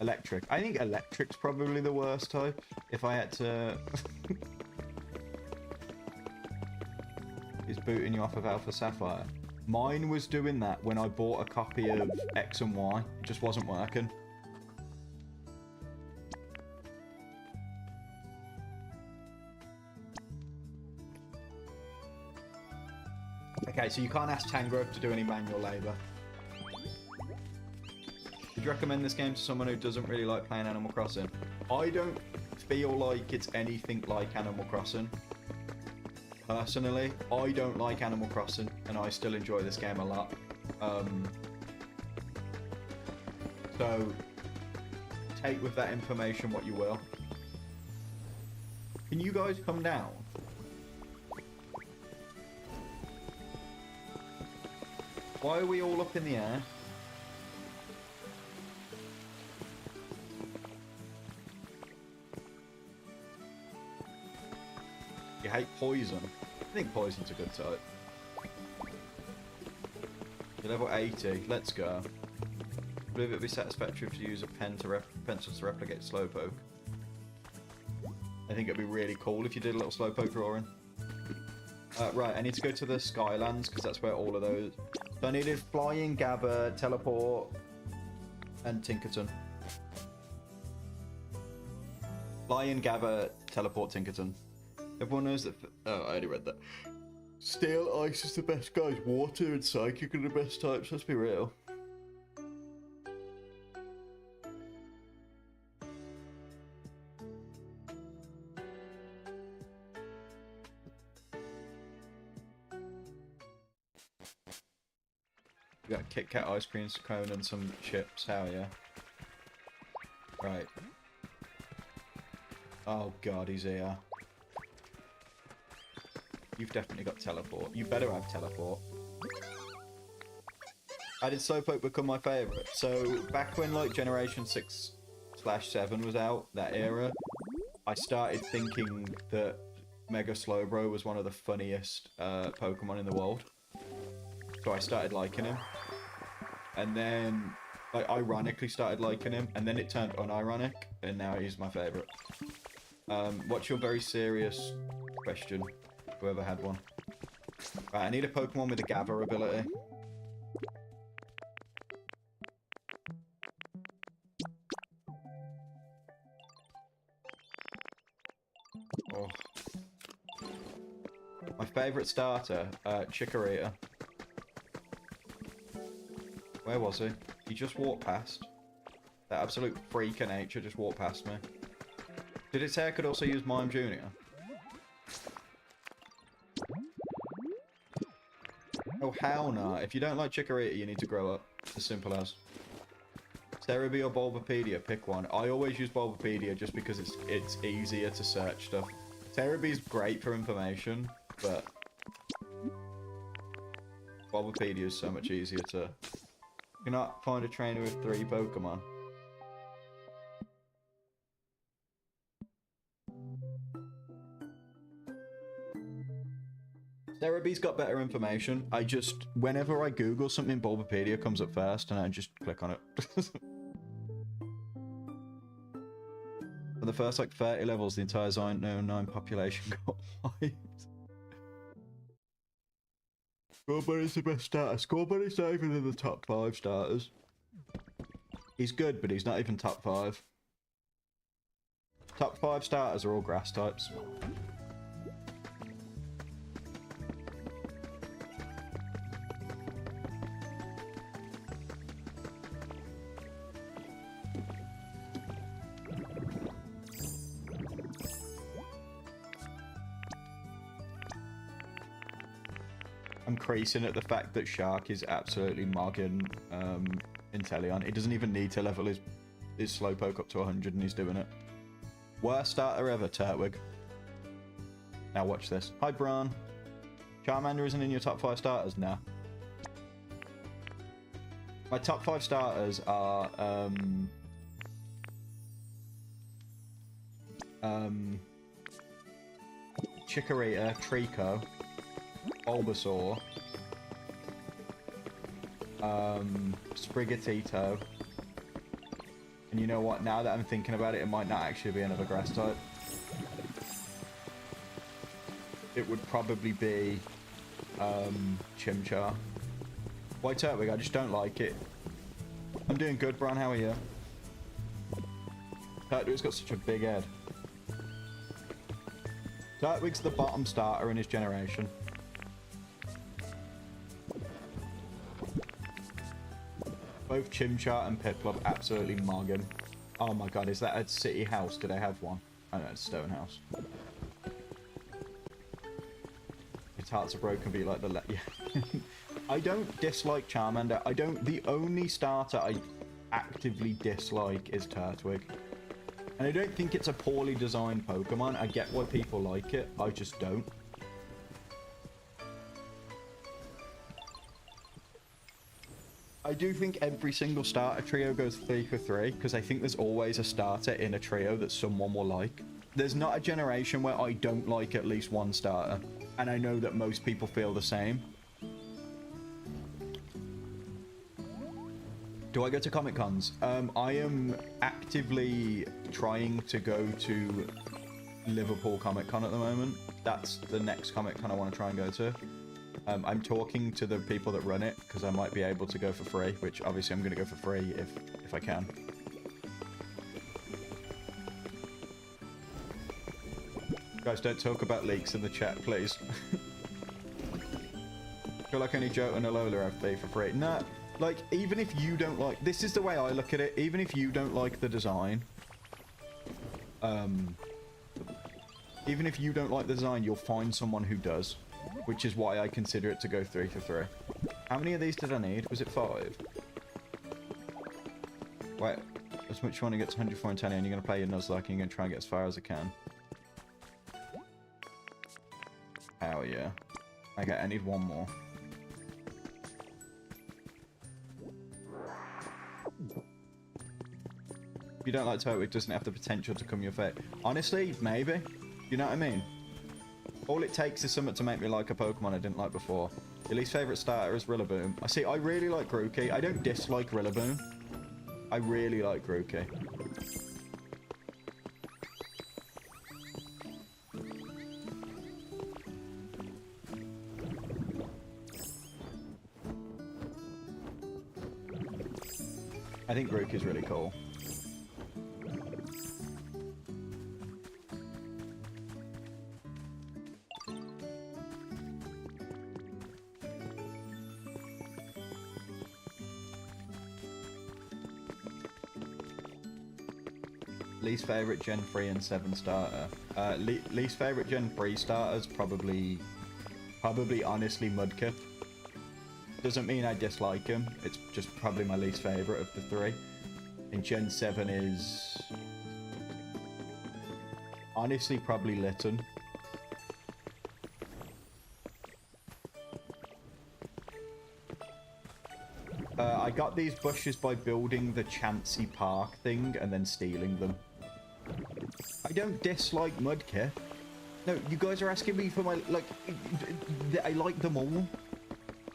Electric. I think electric's probably the worst type. If I had to... It's booting you off of Alpha Sapphire. Mine was doing that when I bought a copy of X and Y. It just wasn't working. Okay, so you can't ask Tangrowth to do any manual labour. Would you recommend this game to someone who doesn't really like playing Animal Crossing? I don't feel like it's anything like Animal Crossing. Personally, I don't like Animal Crossing, and I still enjoy this game a lot. So, take with that information what you will. Can you guys come down? Why are we all up in the air? You hate poison. I think poison's a good type. You're level 80. Let's go. I believe it would be satisfactory if you use a pencil to replicate Slowpoke. I think it'd be really cool if you did a little Slowpoke drawing. Right, I need to go to the Skylands because that's where all of those... So I needed Flying, Gabba, Teleport, and Tinkerton. Flying, Gabba, Teleport, Tinkerton. Everyone knows that... Oh, I already read that. Steel, Ice is the best, guys. Water and Psychic are the best types, let's be real. We got a Kit Kat ice cream cone and some chips. Hell yeah. Right. Oh god, he's here. You've definitely got teleport. You better have teleport. How did Slowpoke become my favourite? So, back when, like, Generation 6/7 was out, that era, I started thinking that Mega Slowbro was one of the funniest Pokemon in the world. So I started liking him. And then, like, ironically started liking him. And then it turned unironic, and now he's my favourite. What's your very serious question? Whoever had one. Right, I need a Pokemon with a Gather ability. Oh. My favourite starter, Chikorita. Where was he? He just walked past. That absolute freak of nature just walked past me. Did it say I could also use Mime Jr.? Oh, hell no. If you don't like Chikorita, you need to grow up. As simple as. Cerebi or Bulbapedia, pick one. I always use Bulbapedia just because it's easier to search stuff. Cerebi's great for information, but Bulbapedia is so much easier to... You cannot find a trainer with 3 Pokemon. Cerebi's got better information. I just... Whenever I Google something, Bulbapedia comes up first, and I just click on it. For the first, like, 30 levels, the entire Zone 9 population got wiped. Scorbunny's the best starter. Scorbunny's not even in the top 5 starters. He's good, but he's not even top 5. Top 5 starters are all grass types. I'm creasing at the fact that Shark is absolutely mogging Inteleon. He doesn't even need to level his Slowpoke up to 100 and he's doing it. Worst starter ever, Turtwig. Now watch this. Hi, Bron. Charmander isn't in your top 5 starters? Nah. My top 5 starters are... Chikorita, Trico, Bulbasaur, Sprigatito, and you know what, now that I'm thinking about it, it might not actually be another grass type. It would probably be Chimchar. Why Turtwig? I just don't like it. I'm doing good, Bron, how are you? Turtwig's got such a big head. Turtwig's the bottom starter in his generation. Both Chimchar and Piplup absolutely mogging. Oh my god, is that a city house? Do they have one? Oh no, it's a stone house. Its hearts are broken, be like the yeah. I don't dislike Charmander. The only starter I actively dislike is Turtwig. And I don't think it's a poorly designed Pokemon. I get why people like it. I just don't. I do think every single starter trio goes 3 for 3, because I think there's always a starter in a trio that someone will like. There's not a generation where I don't like at least one starter. And I know that most people feel the same. Do I go to Comic Cons? I am actively trying to go to Liverpool Comic Con at the moment. That's the next Comic Con I want to try and go to. I'm talking to the people that run it, because I might be able to go for free, which obviously I'm going to go for free if I can. Guys, don't talk about leaks in the chat, please. I feel like only Joe and Alola have pay for free. Nah, like, even if you don't like... This is the way I look at it. Even if you don't like the design... Even if you don't like the design, you'll find someone who does. Which is why I consider it to go 3 for 3. How many of these did I need? Was it 5? Wait, as much as you want to get to 104 and 10, and you're going to play your Nuzlocke and you're going to try and get as far as I can. Hell yeah. Okay, I need one more. If you don't like Turtwig, doesn't it have the potential to come your fate? Honestly, maybe. You know what I mean? All it takes is something to make me like a Pokemon I didn't like before. Your least favourite starter is Rillaboom. I see, I really like Grookey. I don't dislike Rillaboom. I really like Grookey. I think Grookey's really cool. Least favorite Gen 3 and 7 starter. Least favorite Gen 3 starters probably honestly Mudkip. Doesn't mean I dislike him. It's just probably my least favorite of the 3. And Gen 7 is honestly probably Litten. I got these bushes by building the Chansey Park thing and then stealing them. I don't dislike Mudkip. No, you guys are asking me for my, like, I like them all.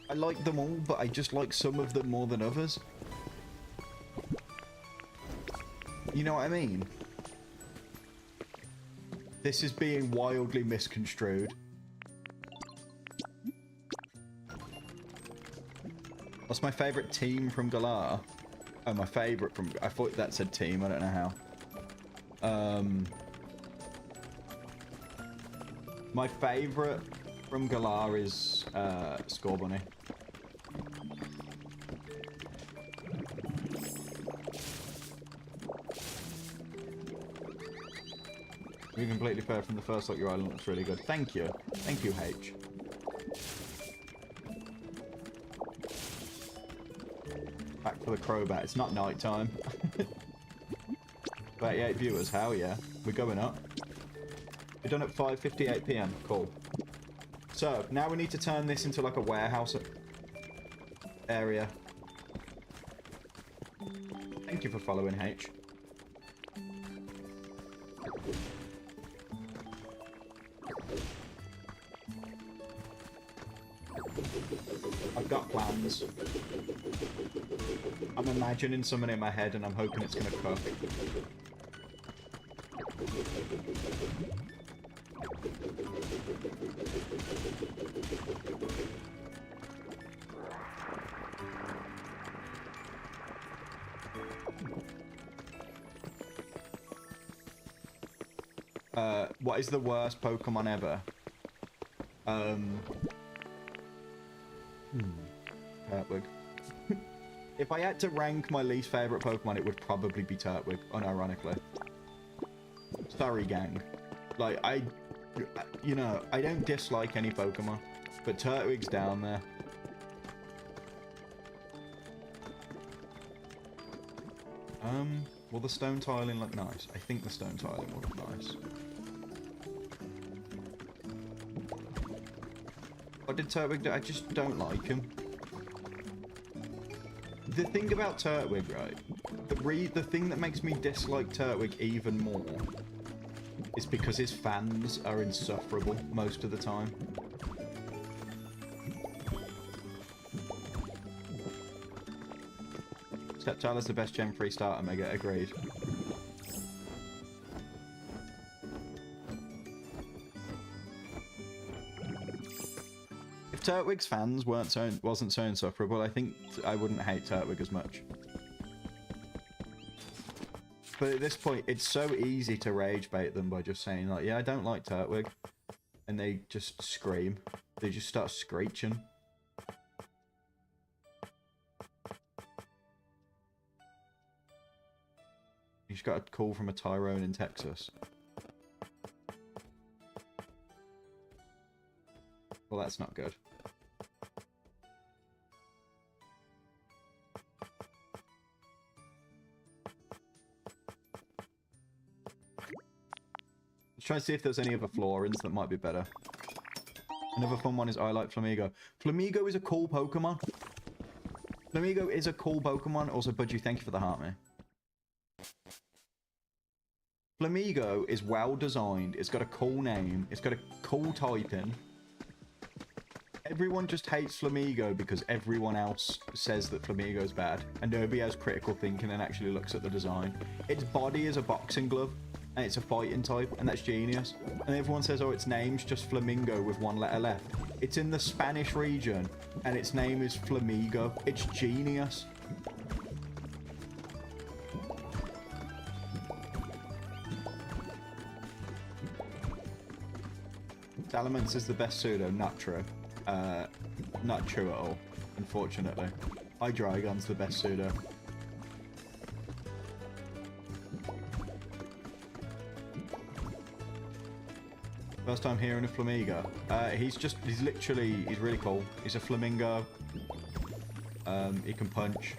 I like them all, but I just like some of them more than others. You know what I mean? This is being wildly misconstrued. What's my favourite team from Galar? Oh, my favourite from... I thought that said team. I don't know how. My favourite from Galar is Scorbunny. You completely fair from the first look. Your island looks really good. Thank you. Thank you, H. Back for the Crobat. It's not night time. 38 viewers. Hell yeah. We're going up. We're done at 5:58 PM. Cool. So, now we need to turn this into like a warehouse area. Thank you for following, H. I've got plans. I'm imagining someone in my head and I'm hoping it's gonna cook. What is the worst Pokemon ever? Turtwig. If I had to rank my least favorite Pokemon, it would probably be Turtwig, unironically. Sorry, gang. Like, you know, I don't dislike any Pokemon, but Turtwig's down there. Will the stone tiling look nice? I think the stone tiling will look nice. What did Turtwig do? I just don't like him. The thing about Turtwig, right? The thing that makes me dislike Turtwig even more is because his fans are insufferable most of the time. Sceptile is the best Gen 3 starter, Mega. Agreed. If Turtwig's fans wasn't so insufferable, I think I wouldn't hate Turtwig as much. But at this point, it's so easy to rage bait them by just saying, like, yeah, I don't like Turtwig. And they just scream. They just start screeching. You just got a call from a Tyrone in Texas. Well, that's not good. trying to see if there's any other Florins that might be better. Another fun one is I like Flamigo. Flamigo is a cool Pokemon. Flamigo is a cool Pokemon. Also, Budgie, thank you for the heart, man. Flamigo is well designed. It's got a cool name. It's got a cool typing. Everyone just hates Flamigo because everyone else says that Flamigo is bad. And nobody has critical thinking and actually looks at the design. Its body is a boxing glove. And it's a fighting type. And that's genius. And everyone says, oh, its name's just Flamingo with one letter left. It's in the Spanish region. And its name is Flamigo. It's genius. Salamence is the best pseudo. Not true. Not true at all, unfortunately. Hydreigon's the best pseudo. First time hearing of Flamigo. He's really cool. He's a flamingo. He can punch.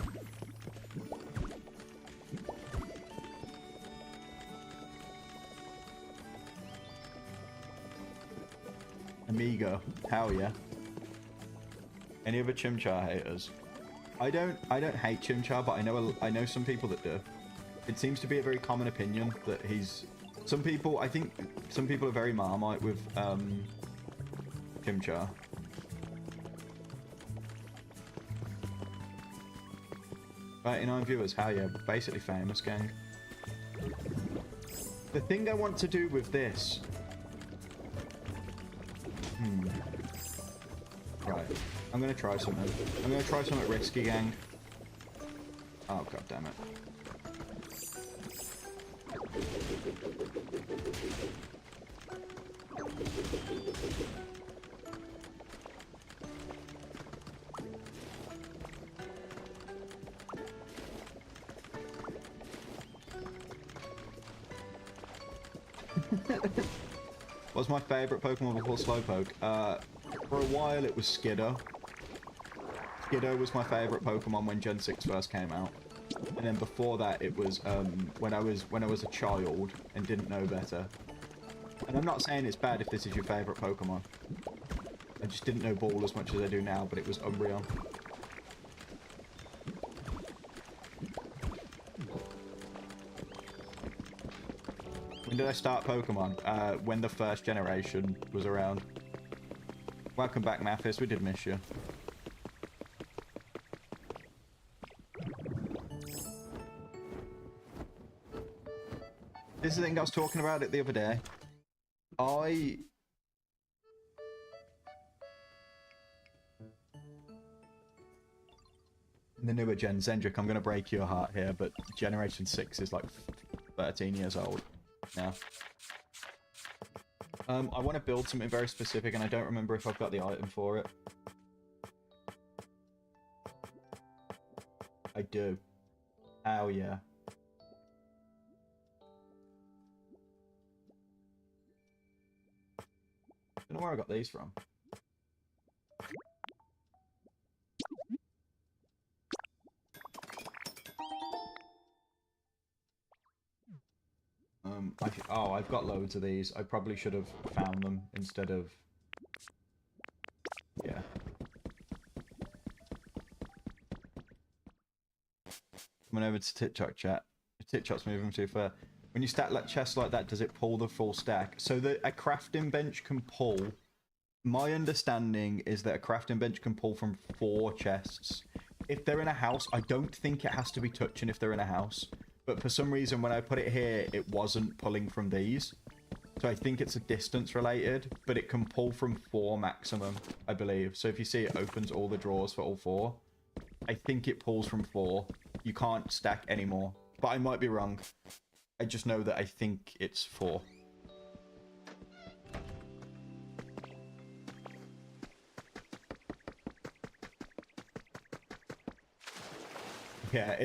Amigo. Hell yeah. Any other Chimchar haters? I don't hate Chimchar, but I know some people that do. It seems to be a very common opinion that he's... I think some people are very Marmite with Chimchar. Right, 9 viewers, hell yeah, basically famous, gang. The thing I want to do with this... Right. I'm gonna try something. I'm gonna try something risky, gang. Oh, god damn it. What's my favourite Pokemon before Slowpoke? For a while it was Skiddo. Skiddo was my favourite Pokemon when Gen 6 first came out. And then before that it was when I was a child and didn't know better. And I'm not saying it's bad if this is your favourite Pokemon. I just didn't know Ball as much as I do now, but it was Umbreon. When did I start Pokemon? When the first generation was around. Welcome back, Mathis. We did miss you. This is the thing I was talking about it the other day. The newer Gen Zendrick, I'm going to break your heart here, but Generation 6 is like 13 years old now. I want to build something very specific, and I don't remember if I've got the item for it. I do. Oh, yeah. I don't know where I got these from. I've got loads of these. I probably should have found them instead of... Yeah. Coming over to TikTok chat. TikTok's moving too far. When you stack like chests like that, does it pull the full stack? So a crafting bench can pull... My understanding is that a crafting bench can pull from 4 chests. If they're in a house, I don't think it has to be touching if they're in a house. But for some reason, when I put it here, it wasn't pulling from these. So I think it's a distance related, but it can pull from 4 maximum, I believe. So if you see, it opens all the drawers for all 4. I think it pulls from 4. You can't stack anymore, but I might be wrong. I just know that I think it's 4. Yeah,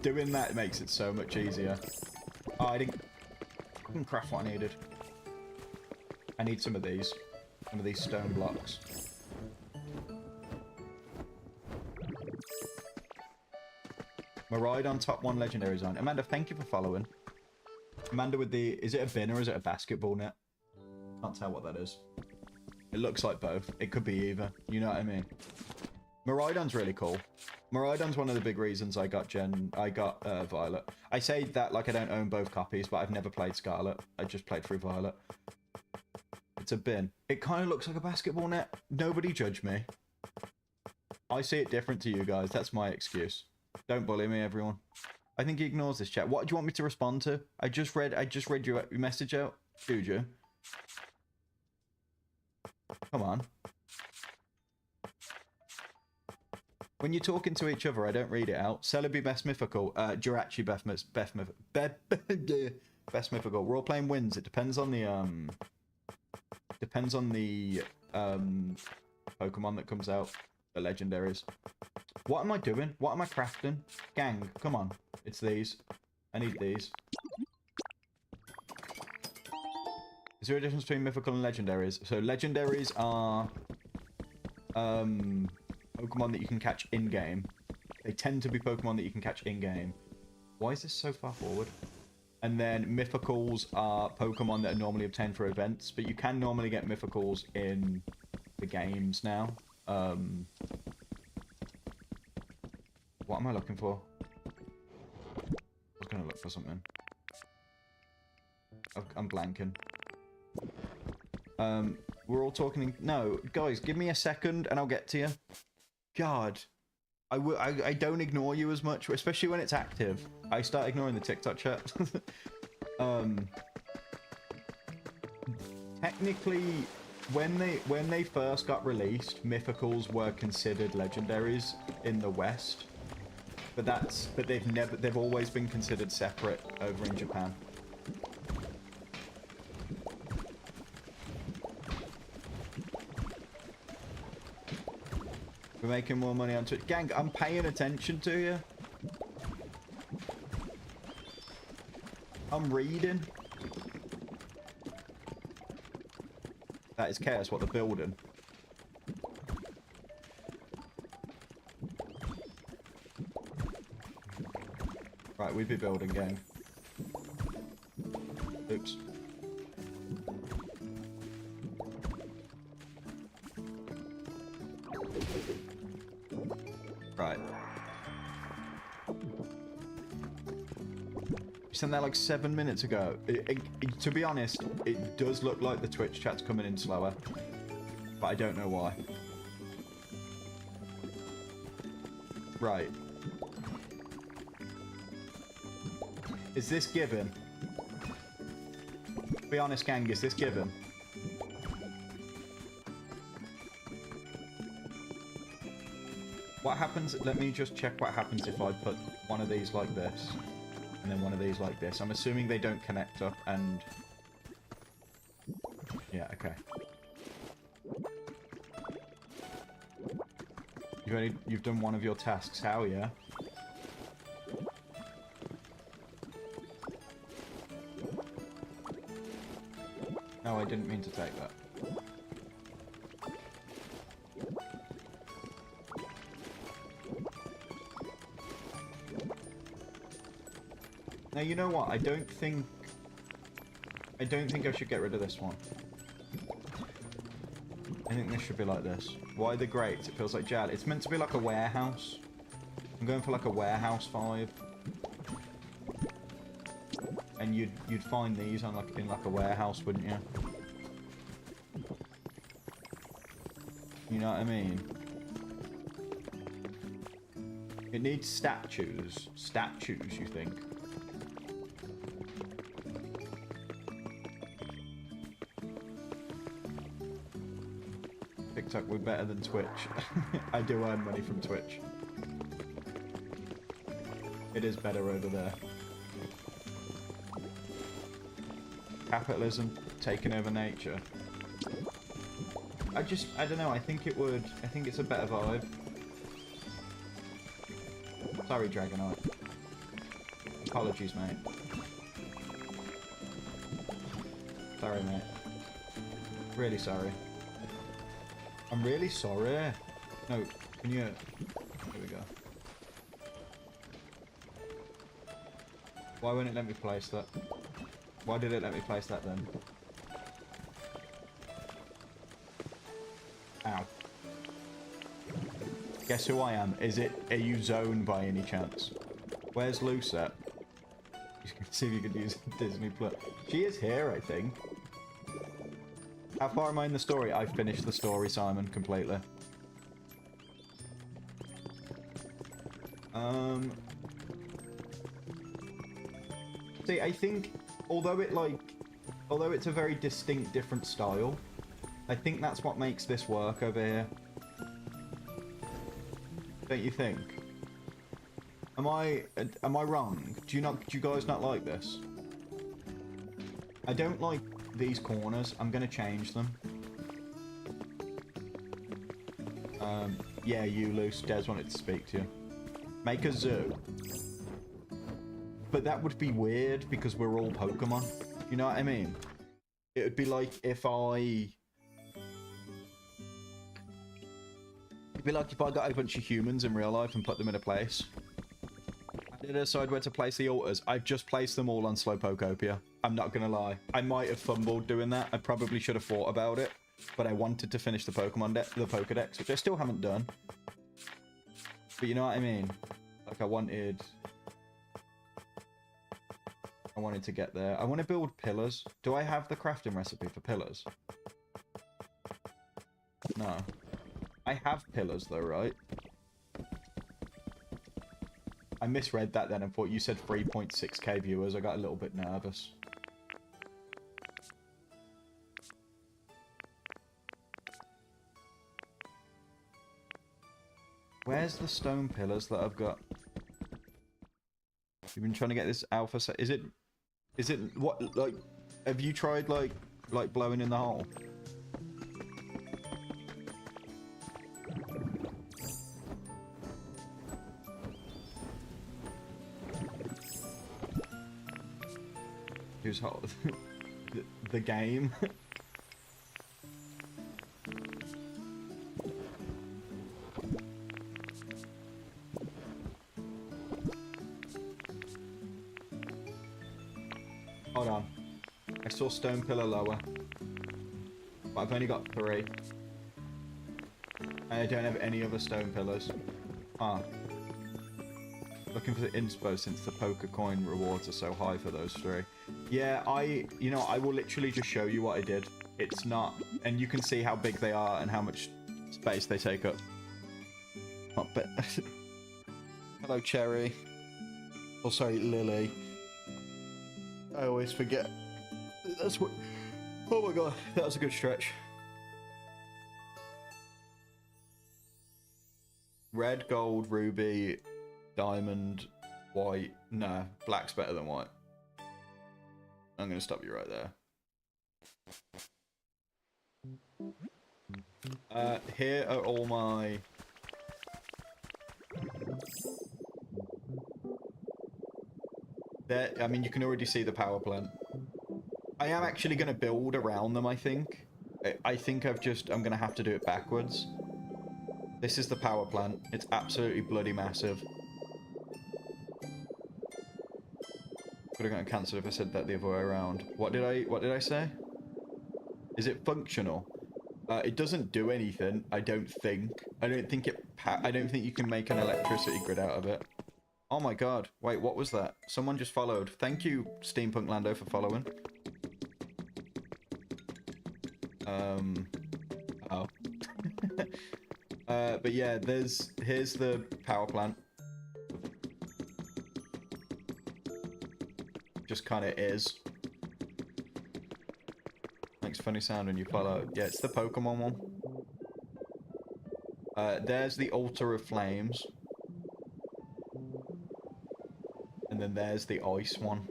doing that makes it so much easier. Oh, I didn't craft what I needed. I need some of these stone blocks. Miraidon top 1 legendary zone. Amanda, thank you for following. Amanda with the... Is it a bin or is it a basketball net? Can't tell what that is. It looks like both. It could be either. You know what I mean? Miraidon's really cool. Miraidon's one of the big reasons I got Violet. I say that like I don't own both copies, but I've never played Scarlet. I just played through Violet. It's a bin. It kind of looks like a basketball net. Nobody judge me. I see it different to you guys. That's my excuse. Don't bully me, everyone. I think he ignores this chat. What do you want me to respond to? I just read your message out. Did you? Come on. When you're talking to each other, I don't read it out. Celebi best mythical. Jirachi best mythical. Role-playing wins. It depends on the Pokemon that comes out. The legendaries. What am I doing? What am I crafting? Gang, come on. It's these. I need these. Is there a difference between mythical and legendaries? So legendaries are Pokemon that you can catch in-game. They tend to be Pokemon that you can catch in-game. Why is this so far forward? And then mythicals are Pokemon that are normally obtained for events, but you can normally get mythicals in the games now. What am I looking for? I was going to look for something. I'm blanking. We're all talking... No, guys, give me a second and I'll get to you. God. I don't ignore you as much, especially when it's active. I start ignoring the TikTok chat. Technically, when they first got released, mythicals were considered legendaries in the West. But they've always been considered separate over in Japan. We're making more money on Twitch. Gang, I'm paying attention to you. I'm reading. That is chaos, what they're building. Right, we'd be building, gang. Oops. Right. You sent that like 7 minutes ago. To be honest, it does look like the Twitch chat's coming in slower. But I don't know why. Right. Is this given? Be honest, gang, is this given? What happens? Let me just check what happens if I put one of these like this and then one of these like this. I'm assuming they don't connect up and... Yeah, okay. You've done one of your tasks. How, yeah? No, I didn't mean to take that. Now, you know what? I don't think I should get rid of this one. I think this should be like this. Why the grates? It feels like Jad. It's meant to be like a warehouse. I'm going for like a warehouse vibe. And you'd find these on like in like a warehouse, wouldn't you? You know what I mean? It needs statues. Statues, you think? TikTok, we're better than Twitch. I do earn money from Twitch. It is better over there. Capitalism taking over nature. I don't know, I think it's a better vibe. Sorry, Dragonite. Apologies, mate. Sorry, mate. Really sorry. I'm really sorry. No, can you... Here we go. Why won't it let me place that? Why did it let me place that then? Ow. Guess who I am? Are you zoned by any chance? Where's Luce at? See if you could use Disney Plus. She is here, I think. How far am I in the story? I've finished the story, Simon, completely. See, I think, although it's a very distinct, different style, I think that's what makes this work over here. Don't you think? Am I wrong? Do you guys not like this? I don't like these corners. I'm gonna change them. Yeah, you, Luce. Des wanted to speak to you. Make a zoo. But that would be weird because we're all Pokemon. You know what I mean? It would be like if I... It'd be like if I got a bunch of humans in real life and put them in a place. I did decide where to place the altars. I've just placed them all on Slowpokopia. I'm not gonna lie. I might have fumbled doing that. I probably should have thought about it. But I wanted to finish the Pokedex, which I still haven't done. But you know what I mean? Like I wanted to get there. I want to build pillars. Do I have the crafting recipe for pillars? No. I have pillars though, right? I misread that then and thought you said 3.6k viewers. I got a little bit nervous. Where's the stone pillars that I've got? You've been trying to get this alpha set. Is it what, like, have you tried like blowing in the hole? Who's hot? the game? Hold on. I saw stone pillar lower. But I've only got 3. And I don't have any other stone pillars. Ah. Looking for the inspo since the poker coin rewards are so high for those 3. Yeah, I will literally just show you what I did. It's not, and you can see how big they are and how much space they take up. Not bad. Hello, Cherry. Oh, sorry, Lily. I always forget. That's what... Oh my god, that was a good stretch. Red, gold, ruby, diamond, white. Nah, black's better than white. I'm going to stop you right there. Here are all my... There, I mean, you can already see the power plant. I am actually going to build around them, I think. I think I'm going to have to do it backwards. This is the power plant. It's absolutely bloody massive. Could have gotten cancelled if I said that the other way around. What did I say? Is it functional? It doesn't do anything, I don't think. I don't think you can make an electricity grid out of it. Oh my god. Wait, what was that? Someone just followed. Thank you, Steampunk Lando, for following. Oh. But yeah, here's the power plant. Just kind of is. Makes funny sound when you follow. Yeah, it's the Pokemon one. There's the Altar of Flames. And then there's the Ice one.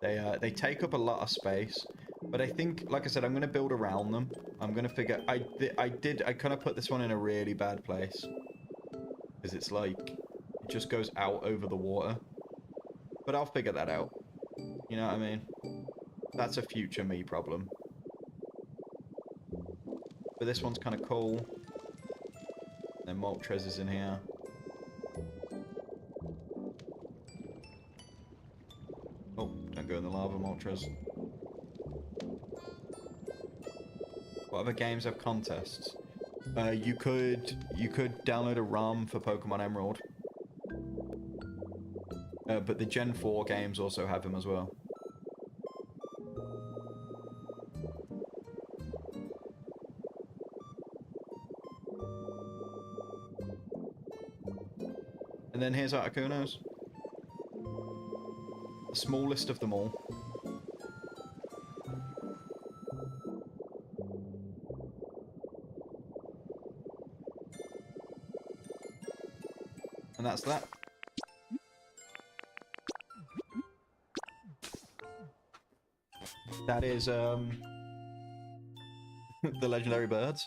They take up a lot of space. But I think, like I said, I'm going to build around them. I'm going to figure... I kind of put this one in a really bad place. Because it's like... It just goes out over the water. But I'll figure that out. You know what I mean? That's a future me problem. But this one's kind of cool. Then Moltres is in here. go in the lava moltres. What other games have contests? You could download a ROM for Pokemon Emerald. But the Gen 4 games also have them as well. And then here's Articuno's. The smallest of them all. And that's that. That is, the legendary birds.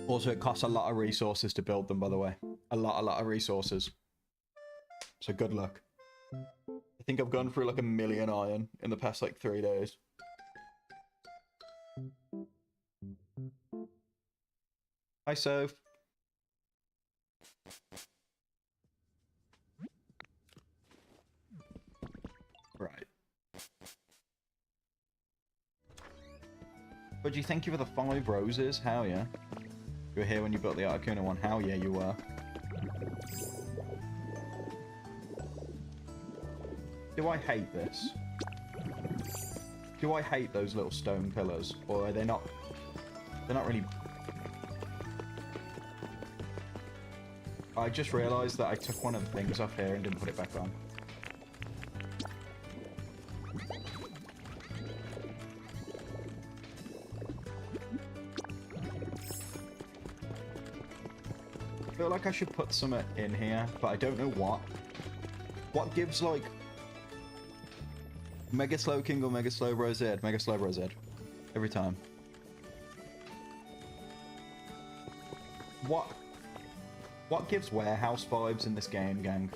Also, it costs a lot of resources to build them, by the way. A lot of resources. So good luck. I think I've gone through like 1 million iron in the past like 3 days. Hi, Soph. Right. But you thank you for the 5 roses. Hell yeah. You were here when you built the Articuno one. Hell yeah, you were. Do I hate this? Do I hate those little stone pillars? Or are they not... They're not really... I just realised that I took one of the things off here and didn't put it back on. I feel like I should put some in here, but I don't know what. What gives, like... Mega Slow King or Mega Slow Rosette? Mega Slow Rosette. Every time. What gives warehouse vibes in this game, gang?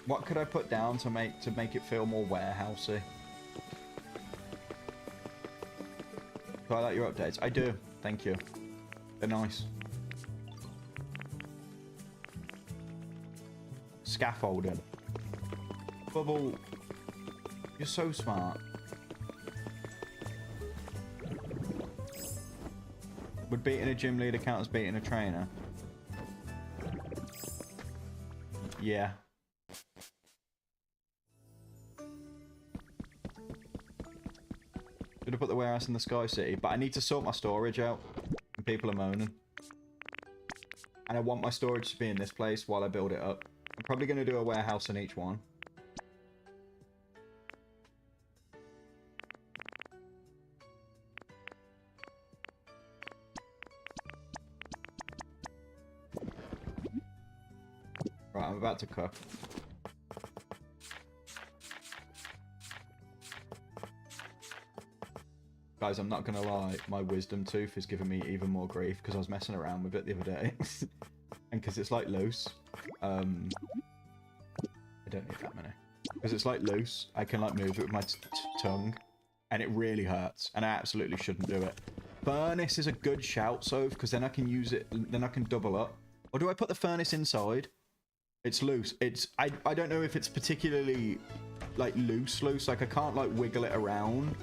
What could I put down to make it feel more warehousey? Do I like your updates? I do. Thank you. They're nice. Scaffolding. Bubble. You're so smart. Would beating a gym leader count as beating a trainer? Yeah. Should have put the warehouse in the Sky City, but I need to sort my storage out. And people are moaning. And I want my storage to be in this place while I build it up. I'm probably going to do a warehouse in each one. Right, I'm about to cook. Guys, I'm not gonna lie, my wisdom tooth is giving me even more grief because I was messing around with it the other day. And because it's like loose. I don't need that many. Because it's like loose, I can like move it with my tongue. And it really hurts. And I absolutely shouldn't do it. Furnace is a good shout, so because then I can use it, then I can double up. Or do I put the furnace inside? It's loose. I don't know if it's particularly like loose, like I can't like wiggle it around.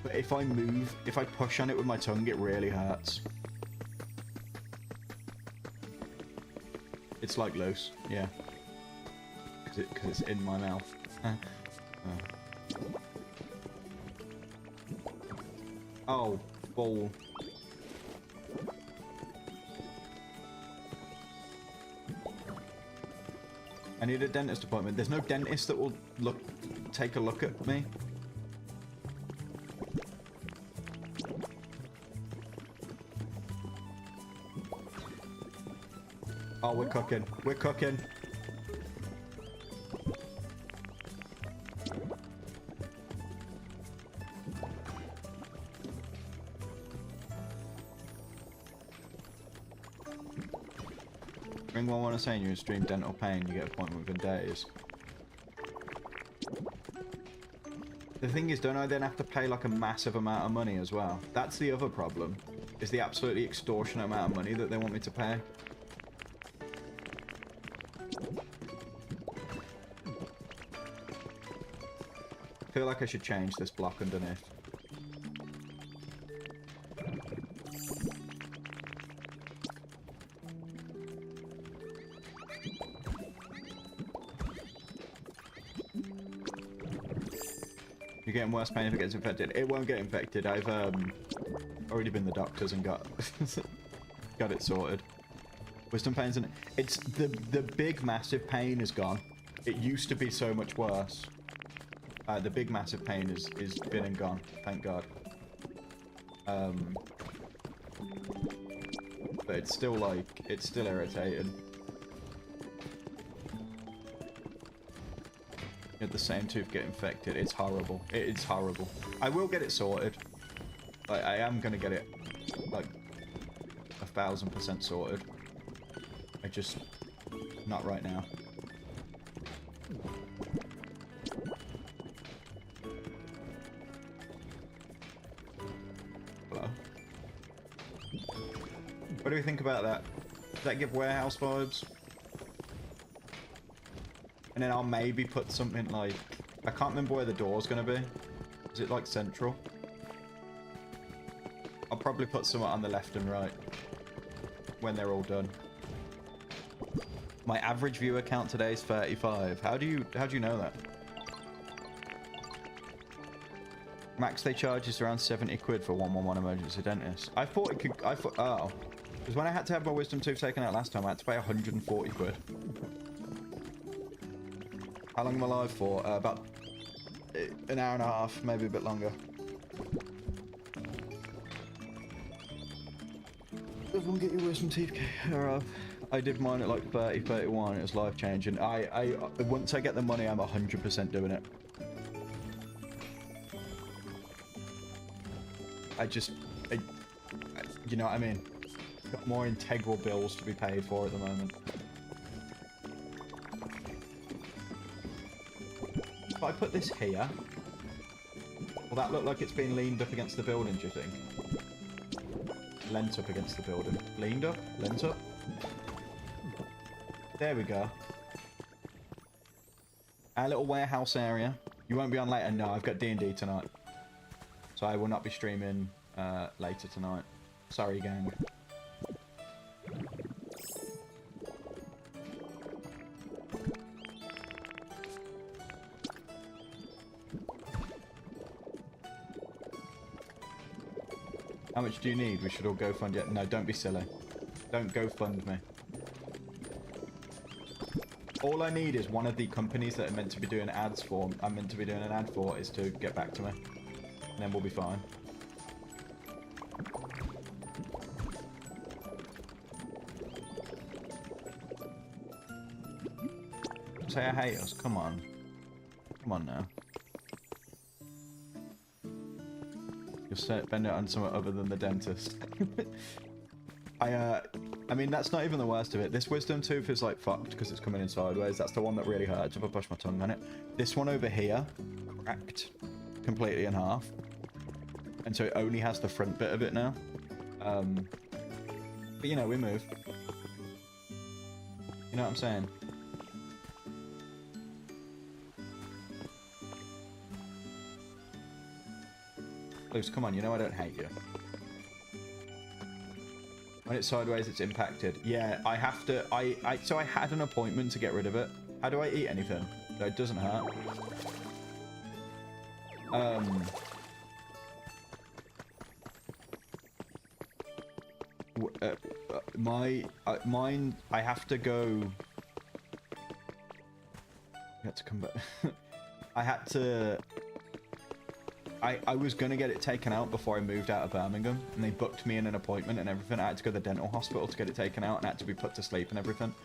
But if I move, if I push on it with my tongue, it really hurts. It's like loose, yeah. Because it's in my mouth. Oh, ball. I need a dentist appointment. There's no dentist that will take a look at me. Oh, we're cooking. We're cooking. Ring 111 saying you're in extreme dental pain, you get an appointment within days. The thing is, don't I then have to pay like a massive amount of money as well? That's the other problem, is the absolutely extortionate amount of money that they want me to pay. feel like I should change this block underneath. You're getting worse pain if it gets infected. It won't get infected. I've already been to the doctors and got got it sorted. Wisdom pains, and it's the big massive pain is gone. It used to be so much worse. The big massive pain is been and gone. Thank God. But it's still like it's still irritating. You had the same tooth get infected. It's horrible. It's horrible. I will get it sorted. Like, I am gonna get it like 1000% sorted. I just not right now. Hello. What do we think about that? Does that give warehouse vibes? And then I'll maybe put something like... I can't remember where the door's going to be. Is it like central? I'll probably put something on the left and right. When they're all done. My average viewer count today is 35. How do you know that? Max they charge is around 70 quid for 111 emergency dentist. I thought it could... Oh. Because when I had to have my wisdom tooth taken out last time, I had to pay 140 quid. How long am I live for? About an hour and a half, maybe a bit longer. Everyone get your wisdom teeth care. I did mine at like 30, 31. It was life changing. Once I get the money, I'm 100% doing it. You know what I mean? Got more integral bills to be paid for at the moment. If I put this here, will that look like it's been leaned up against the building, do you think? Leant up against the building. Leaned up? Leant up? There we go. Our little warehouse area. You won't be on later? No, I've got D&D tonight. So I will not be streaming later tonight. Sorry, gang. How much do you need? We should all go fund it. No, don't be silly. Don't go fund me. All I need is one of the companies that are meant to be doing ads for. I'm meant to be doing an ad for is to get back to me. And then we'll be fine. Say I hate us. Come on. Come on now. You'll spend it on something other than the dentist. I mean, that's not even the worst of it. This wisdom tooth is like fucked because it's coming in sideways. That's the one that really hurts if I push my tongue on it. This one over here, cracked completely in half. And so it only has the front bit of it now. But you know, we move. You know what I'm saying? Luce, come on, you know I don't hate you. When it's sideways, it's impacted. Yeah, I have to... So I had an appointment to get rid of it. How do I eat anything? No, it doesn't hurt. Mine, I have to go... You had to come back. I had to... I was going to get it taken out before I moved out of Birmingham, and they booked me in an appointment and everything. I had to go to the dental hospital to get it taken out and I had to be put to sleep and everything.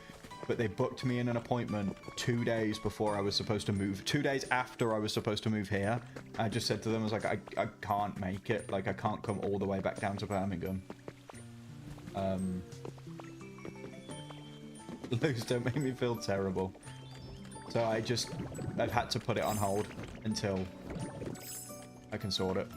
But they booked me in an appointment 2 days before I was supposed to move. 2 days after I was supposed to move here. I just said to them, I was like, I can't make it. Like, I can't come all the way back down to Birmingham. Luce, don't make me feel terrible. So I've had to put it on hold until I can sort it.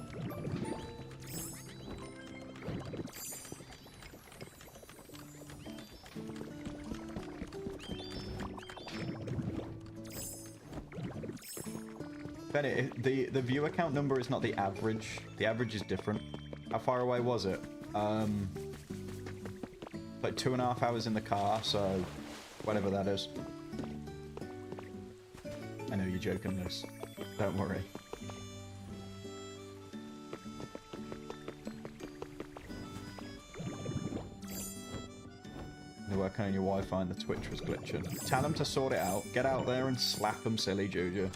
Bennett, the viewer count number is not the average. The average is different. How far away was it? Like 2.5 hours in the car, so whatever that is. I know you're joking, Liz. Don't worry. They're working on your Wi-Fi and the Twitch was glitching. Tell them to sort it out. Get out there and slap them, silly Juju.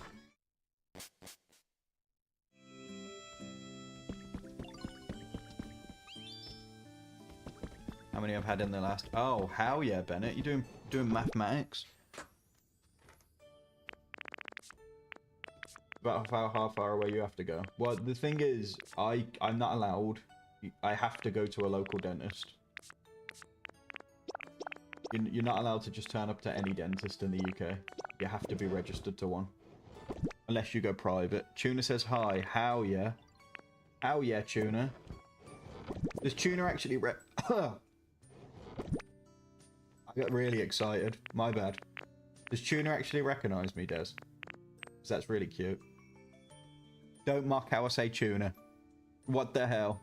How many I've had in the last... Oh, hell yeah, Bennett. You doing mathematics? About how far away you have to go. Well, the thing is, I'm not allowed. I have to go to a local dentist. You're not allowed to just turn up to any dentist in the UK. You have to be registered to one. Unless you go private. Tuna says hi. How yeah? How yeah, Tuna? Does Tuna actually I got really excited. My bad. Does Tuna actually recognise me, Des? Because that's really cute. Don't mock how I say Tuna. What the hell?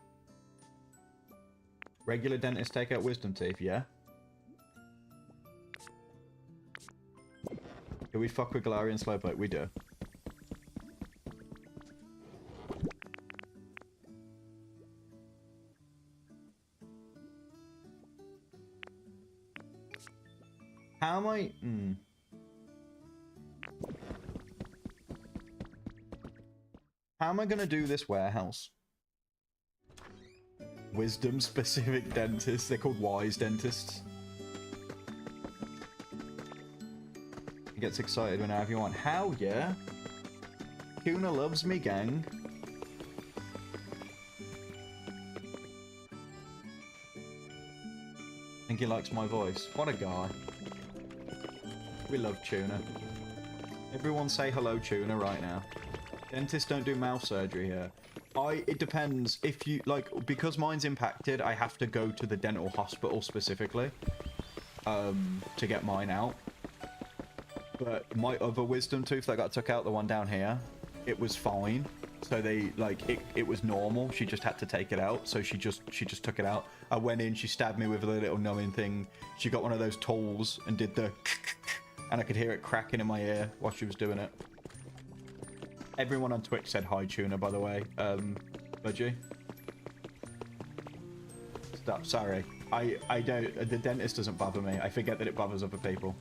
Regular dentists take out wisdom teeth, yeah? Do we fuck with Galarian Slowpoke? We do. How am I... How am I going to do this warehouse? Wisdom-specific dentists. They're called wise dentists. He gets excited whenever you want. How yeah? Tuna loves me, gang. I think he likes my voice. What a guy. We love Tuna. Everyone say hello, Tuna, right now. Dentists don't do mouth surgery here. It depends. If you, like, because mine's impacted, I have to go to the dental hospital specifically to get mine out. But my other wisdom tooth that got took out, the one down here, it was fine. So they, like, it was normal. She just had to take it out. So she just took it out. I went in, she stabbed me with a little numbing thing. She got one of those tools and did the and I could hear it cracking in my ear while she was doing it. Everyone on Twitch said hi, Tuna, by the way. Budgie. Stop, sorry. I don't, the dentist doesn't bother me. I forget that it bothers other people.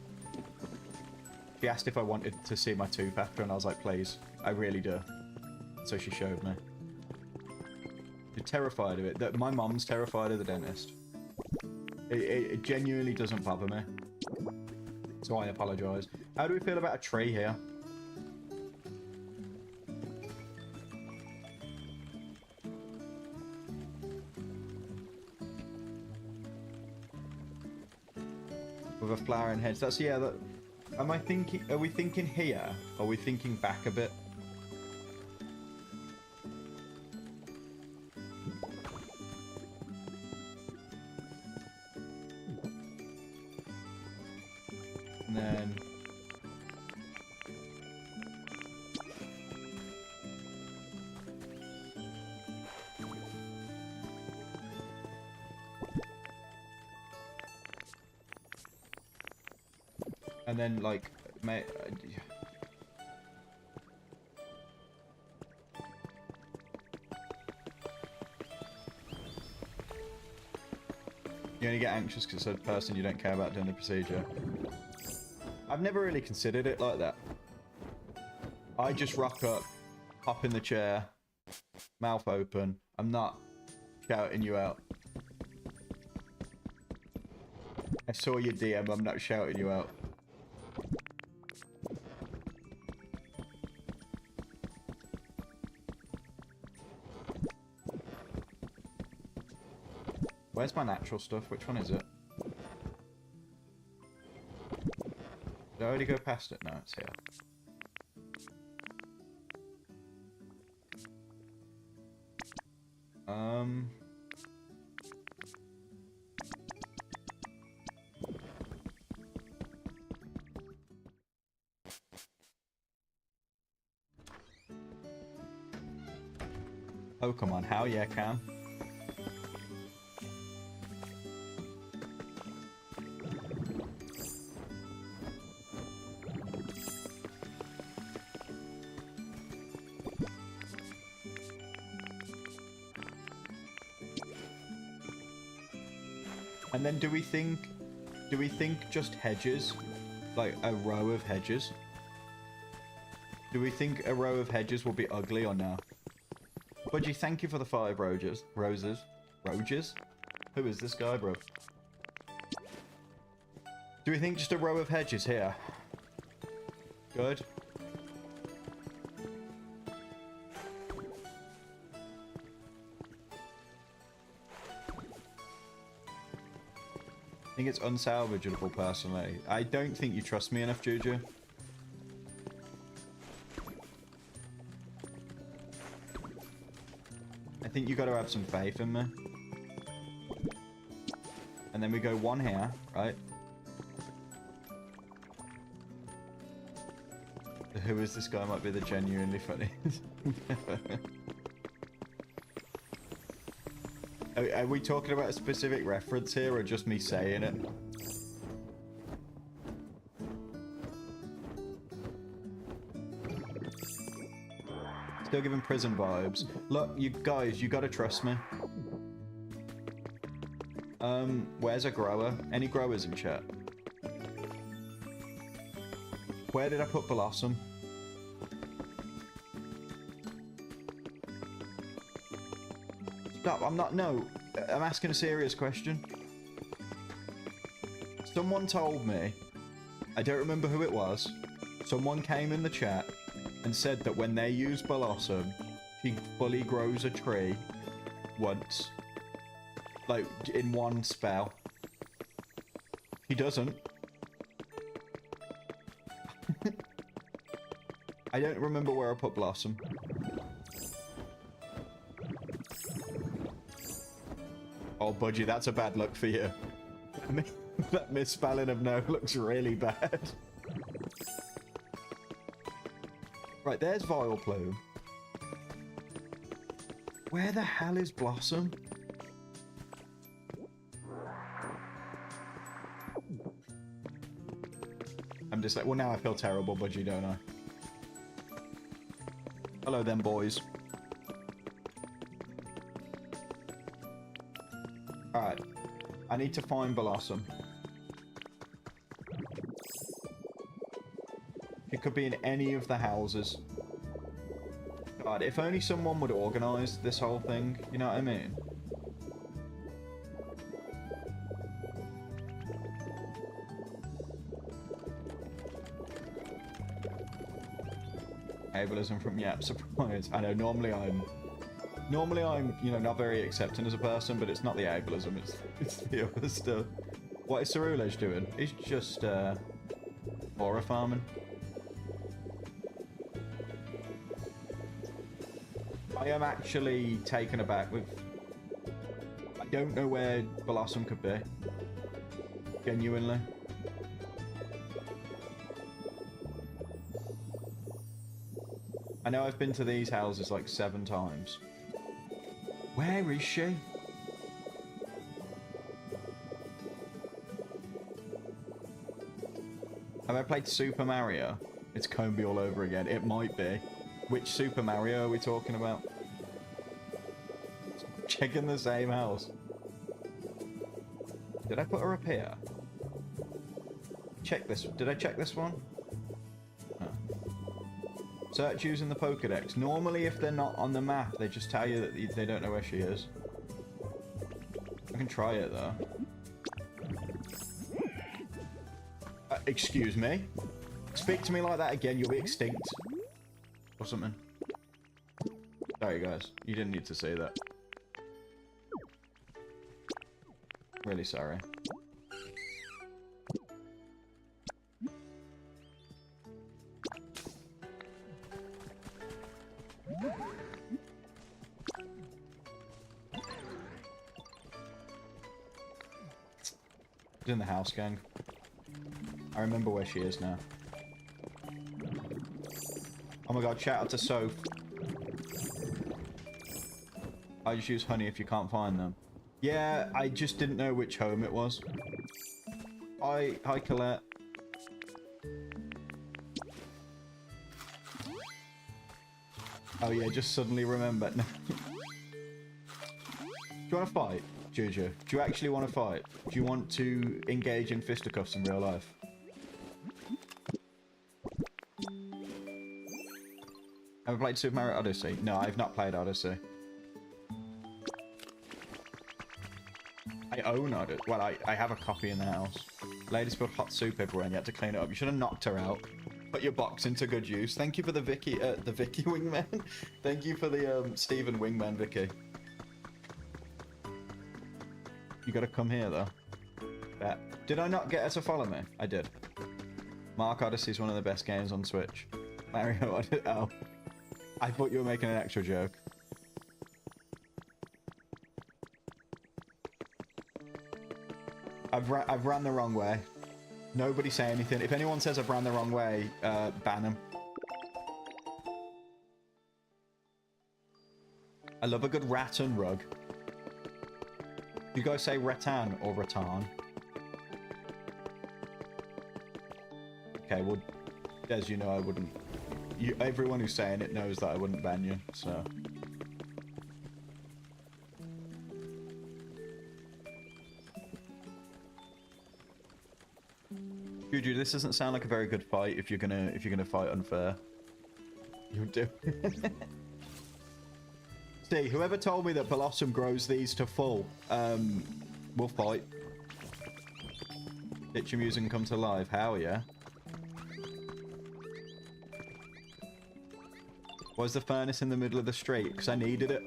She asked if I wanted to see my tooth after, and I was like, please. I really do. So she showed me. You're terrified of it. My mom's terrified of the dentist. It genuinely doesn't bother me. So I apologise. How do we feel about a tree here? With a flower and heads. That's, yeah, that... Am I thinking... Are we thinking here? Or are we thinking back a bit? And then... And then, like, you only get anxious because it's a person you don't care about doing the procedure. I've never really considered it like that. I just rock up, hop in the chair, mouth open. I'm not shouting you out. I saw your DM, I'm not shouting you out. Where's my natural stuff? Which one is it? Did I already go past it? No, it's here. Oh, come on. Hell yeah, can. And then do we think just hedges? Like a row of hedges? Do we think a row of hedges will be ugly or no? Budgie, thank you for the 5 roses. Roses? Who is this guy, bro? Do we think just a row of hedges here? Good. I think it's unsalvageable, personally. I don't think you trust me enough, Juju. I think you got to have some faith in me. And then we go 1 here, right? Who is this guy? Might be the genuinely funny. Are we talking about a specific reference here, or just me saying it? Still giving prison vibes. Look, you guys, you gotta trust me. Where's a grower? Any growers in chat? Where did I put Blossom? Stop, I'm not, no. I'm asking a serious question. Someone told me, I don't remember who it was, someone came in the chat and said that when they use Blossom, she fully grows a tree once. Like, in one spell. He doesn't. I don't remember where I put Blossom. Oh, Budgie, that's a bad look for you. That misspelling of no looks really bad. Right, there's Vileplume. Where the hell is Blossom? I'm just like, well, now I feel terrible, Budgie, don't I? Hello, then, boys. Alright. I need to find Blossom. It could be in any of the houses. God, if only someone would organize this whole thing, you know what I mean? Ableism from Yap, surprise. I know, normally I'm, you know, not very accepting as a person, but it's not the ableism, it's the other stuff. What is Cerulege doing? He's just, horror farming. I am actually taken aback with... I don't know where Blossom could be. Genuinely. I know I've been to these houses like 7 times. Where is she? Have I played Super Mario? It's Comby all over again. It might be. Which Super Mario are we talking about? Checking the same house. Did I put her up here? Check this. Did I check this one? No. Search using the Pokedex. Normally, if they're not on the map, they just tell you that they don't know where she is. I can try it, though. Excuse me? Speak to me like that again, you'll be extinct. Or something. Sorry, guys. You didn't need to say that. Really sorry. She's in the house, gang. I remember where she is now. Oh my god, shout out to Soph. I just use honey if you can't find them. Yeah, I just didn't know which home it was. Hi, Colette. Oh yeah, just suddenly remember. No. Do you want to fight, Juju? Do you actually want to fight? Do you want to engage in fisticuffs in real life? Have I played Super Mario Odyssey? No, I've not played Odyssey. I own Odyssey. Well, I have a copy in the house. Lady spilled hot soup everywhere and you had to clean it up. You should have knocked her out. Put your box into good use. Thank you for the Vicky Wingman. Thank you for the Stephen Wingman, Vicky. You gotta come here though. Bet. Did I not get her to follow me? I did. Mark Odyssey is one of the best games on Switch. Mario Odyssey. Oh. I thought you were making an extra joke. I've ran the wrong way. Nobody say anything. If anyone says I've ran the wrong way, ban them. I love a good rattan rug. You guys say rattan or rattan? Okay, well, as you know, I wouldn't. Everyone who's saying it knows that I wouldn't ban you, so. Juju, this doesn't sound like a very good fight if you're gonna fight unfair. You do. See, whoever told me that Blossom grows these to full, we'll fight. Ditch your music and come to life. Hell yeah. Why's the furnace in the middle of the street? Because I needed it.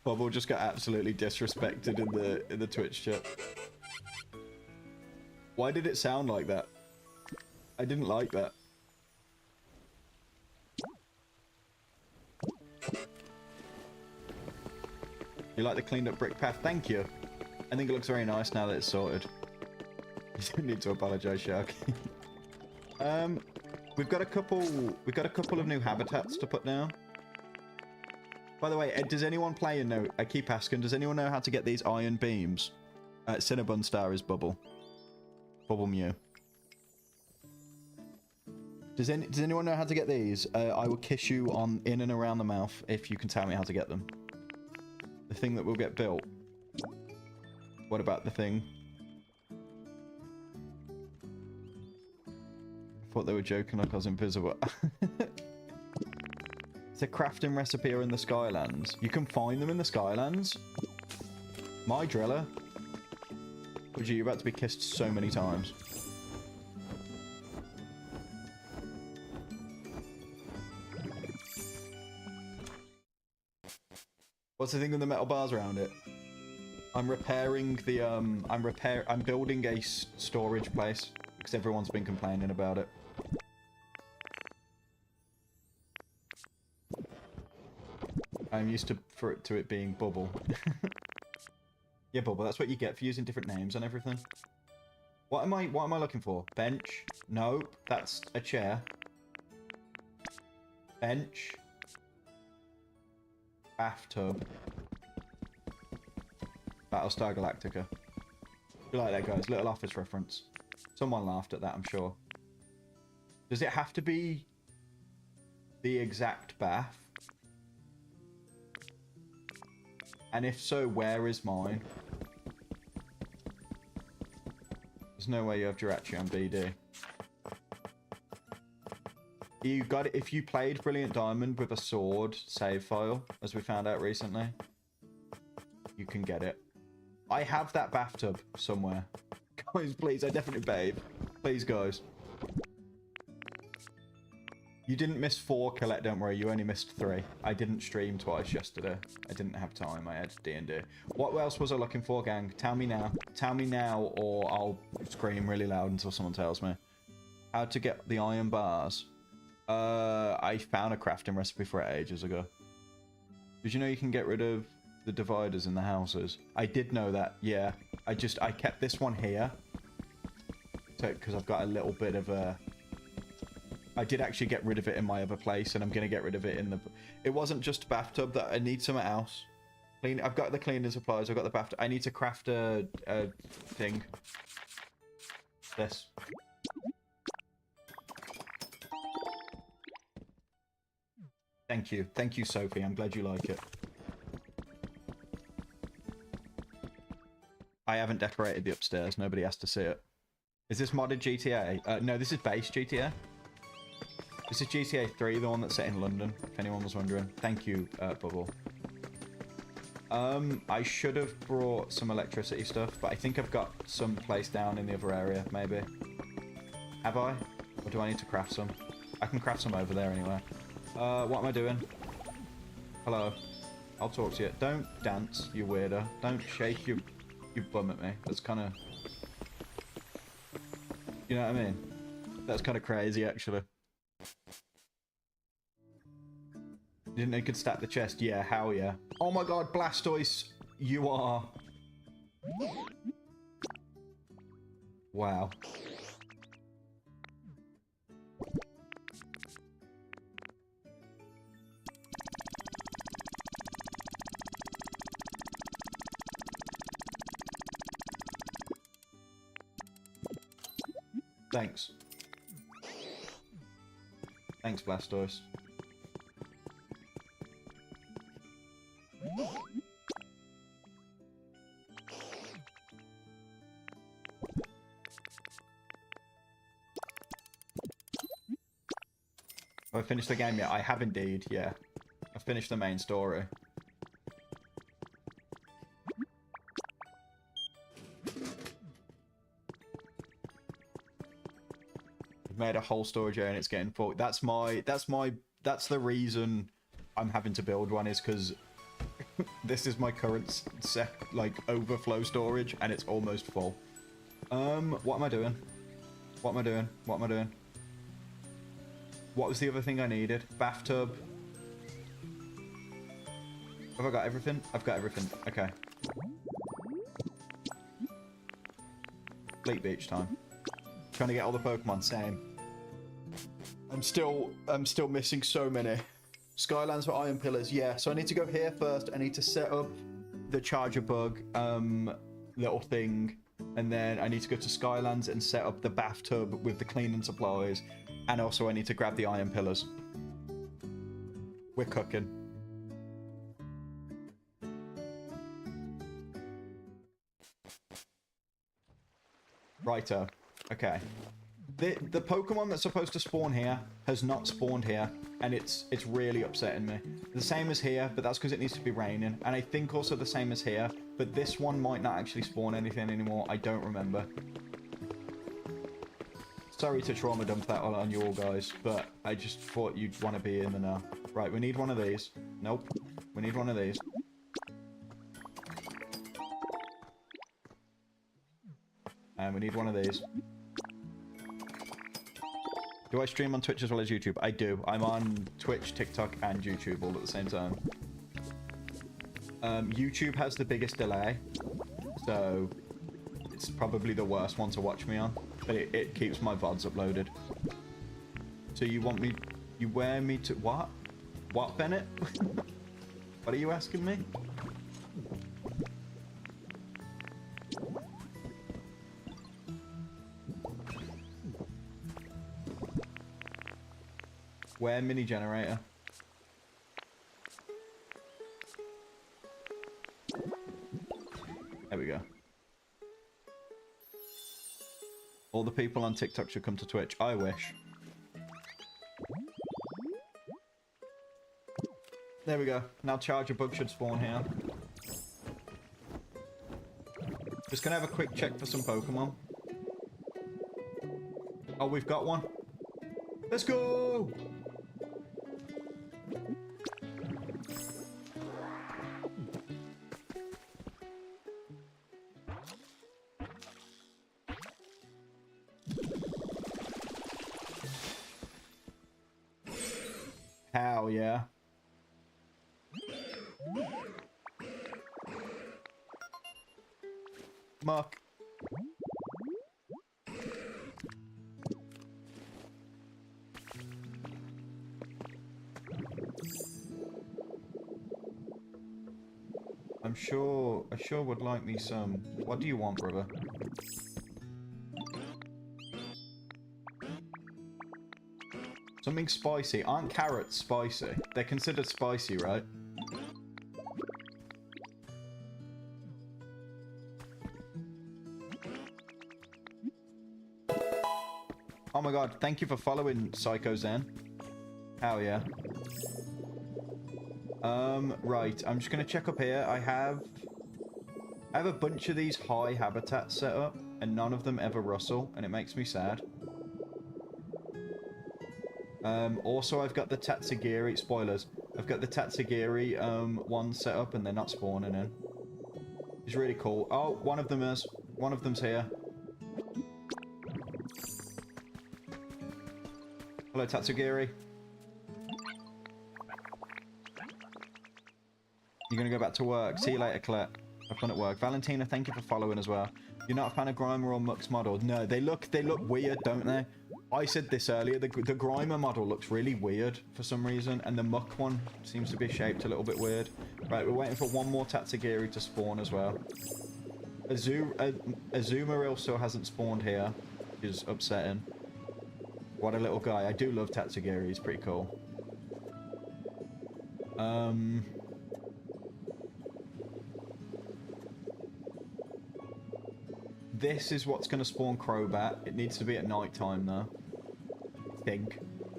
Bubble just got absolutely disrespected in the Twitch chat. Why did it sound like that? I didn't like that. You like the cleaned up brick path? Thank you. I think it looks very nice now that it's sorted. You don't need to apologize, Sharky. We've got a couple of new habitats to put down. By the way, does anyone play and know? I keep asking. Does anyone know how to get these iron beams? Cinnabon Star is Bubble. Bubble Mew. Does anyone know how to get these? I will kiss you in and around the mouth if you can tell me how to get them. The thing that will get built. What about the thing? I thought they were joking like I was invisible. It's a crafting recipe are in the Skylands. You can find them in the Skylands. My driller. Would you're about to be kissed so many times. What's the thing with the metal bars around it? I'm repairing the I'm building a storage place because everyone's been complaining about it. I'm used to it being Bubble. Yeah, Bubble, that's what you get for using different names and everything. What am I looking for? Bench? No, that's a chair. Bench. Bathtub. Battlestar Galactica. You like that, guys? Little Office reference. Someone laughed at that, I'm sure. Does it have to be the exact bath? And if so, where is mine? There's no way you have Jirachi on BD. You got it if you played Brilliant Diamond with a sword save file, as we found out recently. You can get it. I have that bathtub somewhere. Guys, please, I definitely bathe. Please, guys. You didn't miss 4, Colette, don't worry. You only missed 3. I didn't stream twice yesterday. I didn't have time. I had D&D. What else was I looking for, gang? Tell me now. Tell me now, or I'll scream really loud until someone tells me. How to get the iron bars? I found a crafting recipe for it ages ago. Did you know you can get rid of the dividers in the houses? I did know that, yeah. I kept this one here. Because I've got a little bit of a... I did actually get rid of it in my other place, and I'm going to get rid of it in the... It wasn't just bathtub that I need something else. I've got the cleaning supplies, I've got the bathtub. I need to craft a thing. This. Thank you. Thank you, Sophie. I'm glad you like it. I haven't decorated the upstairs. Nobody has to see it. Is this modded GTA? No, this is base GTA. This is GTA 3, the one that's set in London, if anyone was wondering. Thank you, Bubble. I should have brought some electricity stuff, but I think I've got some place down in the other area, maybe. Have I? Or do I need to craft some? I can craft some over there anyway. What am I doing? Hello. I'll talk to you. Don't dance, you weirdo. Don't shake your bum at me. That's kind of... You know what I mean? That's kind of crazy, actually. You didn't know you could stack the chest? Yeah, hell yeah. Oh my god, Blastoise, you are... Wow. Thanks. Thanks, Blastoise. Have I finished the game yet? I have indeed, yeah. I've finished the main story. I've made a whole storage area and it's getting full. That's the reason I'm having to build one, is because this is my current overflow storage and it's almost full. What am I doing? What am I doing? What am I doing? What was the other thing I needed? Bathtub. Have I got everything? I've got everything. Okay. Fleet Beach time. Trying to get all the Pokemon. Same. I'm still missing so many. Skylands for Iron Pillars. Yeah, so I need to go here first. I need to set up the charger bug little thing. And then I need to go to Skylands and set up the bathtub with the cleaning supplies. And also I need to grab the iron pillars. We're cooking. Righto. Okay. The Pokemon that's supposed to spawn here has not spawned here. And it's really upsetting me. The same as here, but that's because it needs to be raining. And I think also the same as here. But this one might not actually spawn anything anymore. I don't remember. Sorry to trauma dump that on you all, guys, but I just thought you'd want to be in the know. Right, we need one of these. Nope. We need one of these. And we need one of these. Do I stream on Twitch as well as YouTube? I do. I'm on Twitch, TikTok, and YouTube all at the same time. YouTube has the biggest delay, so it's probably the worst one to watch me on. But it keeps my VODs uploaded. So you want me... You wear me to... What? What, Bennett? What are you asking me? Where mini generator? There we go. All the people on TikTok should come to Twitch. I wish. There we go. Now charger bug should spawn here. Just gonna have a quick check for some Pokemon. Oh, we've got one. Let's go! Hell yeah. Muck. I sure would like me some. What do you want, brother? Something spicy. Aren't carrots spicy? They're considered spicy, right? Oh my god, thank you for following Psycho Zen. Hell yeah. Right, I'm just gonna check up here. I have a bunch of these high habitats set up, and none of them ever rustle, and it makes me sad. Also, I've got the Tatsugiri, spoilers, I've got the Tatsugiri, ones set up, and they're not spawning in. It's really cool. Oh, one of them is. One of them's here. Hello, Tatsugiri. You're gonna go back to work. See you later, Claire. Have fun at work. Valentina, thank you for following as well. You're not a fan of Grimer or Muck's model? No, they look weird, don't they? I said this earlier. The Grimer model looks really weird for some reason, and the Muck one seems to be shaped a little bit weird. Right, we're waiting for one more Tatsugiri to spawn as well. Azumarill still hasn't spawned here, which is upsetting. What a little guy. I do love Tatsugiri. He's pretty cool. This is what's going to spawn Crobat. It needs to be at night time, though. I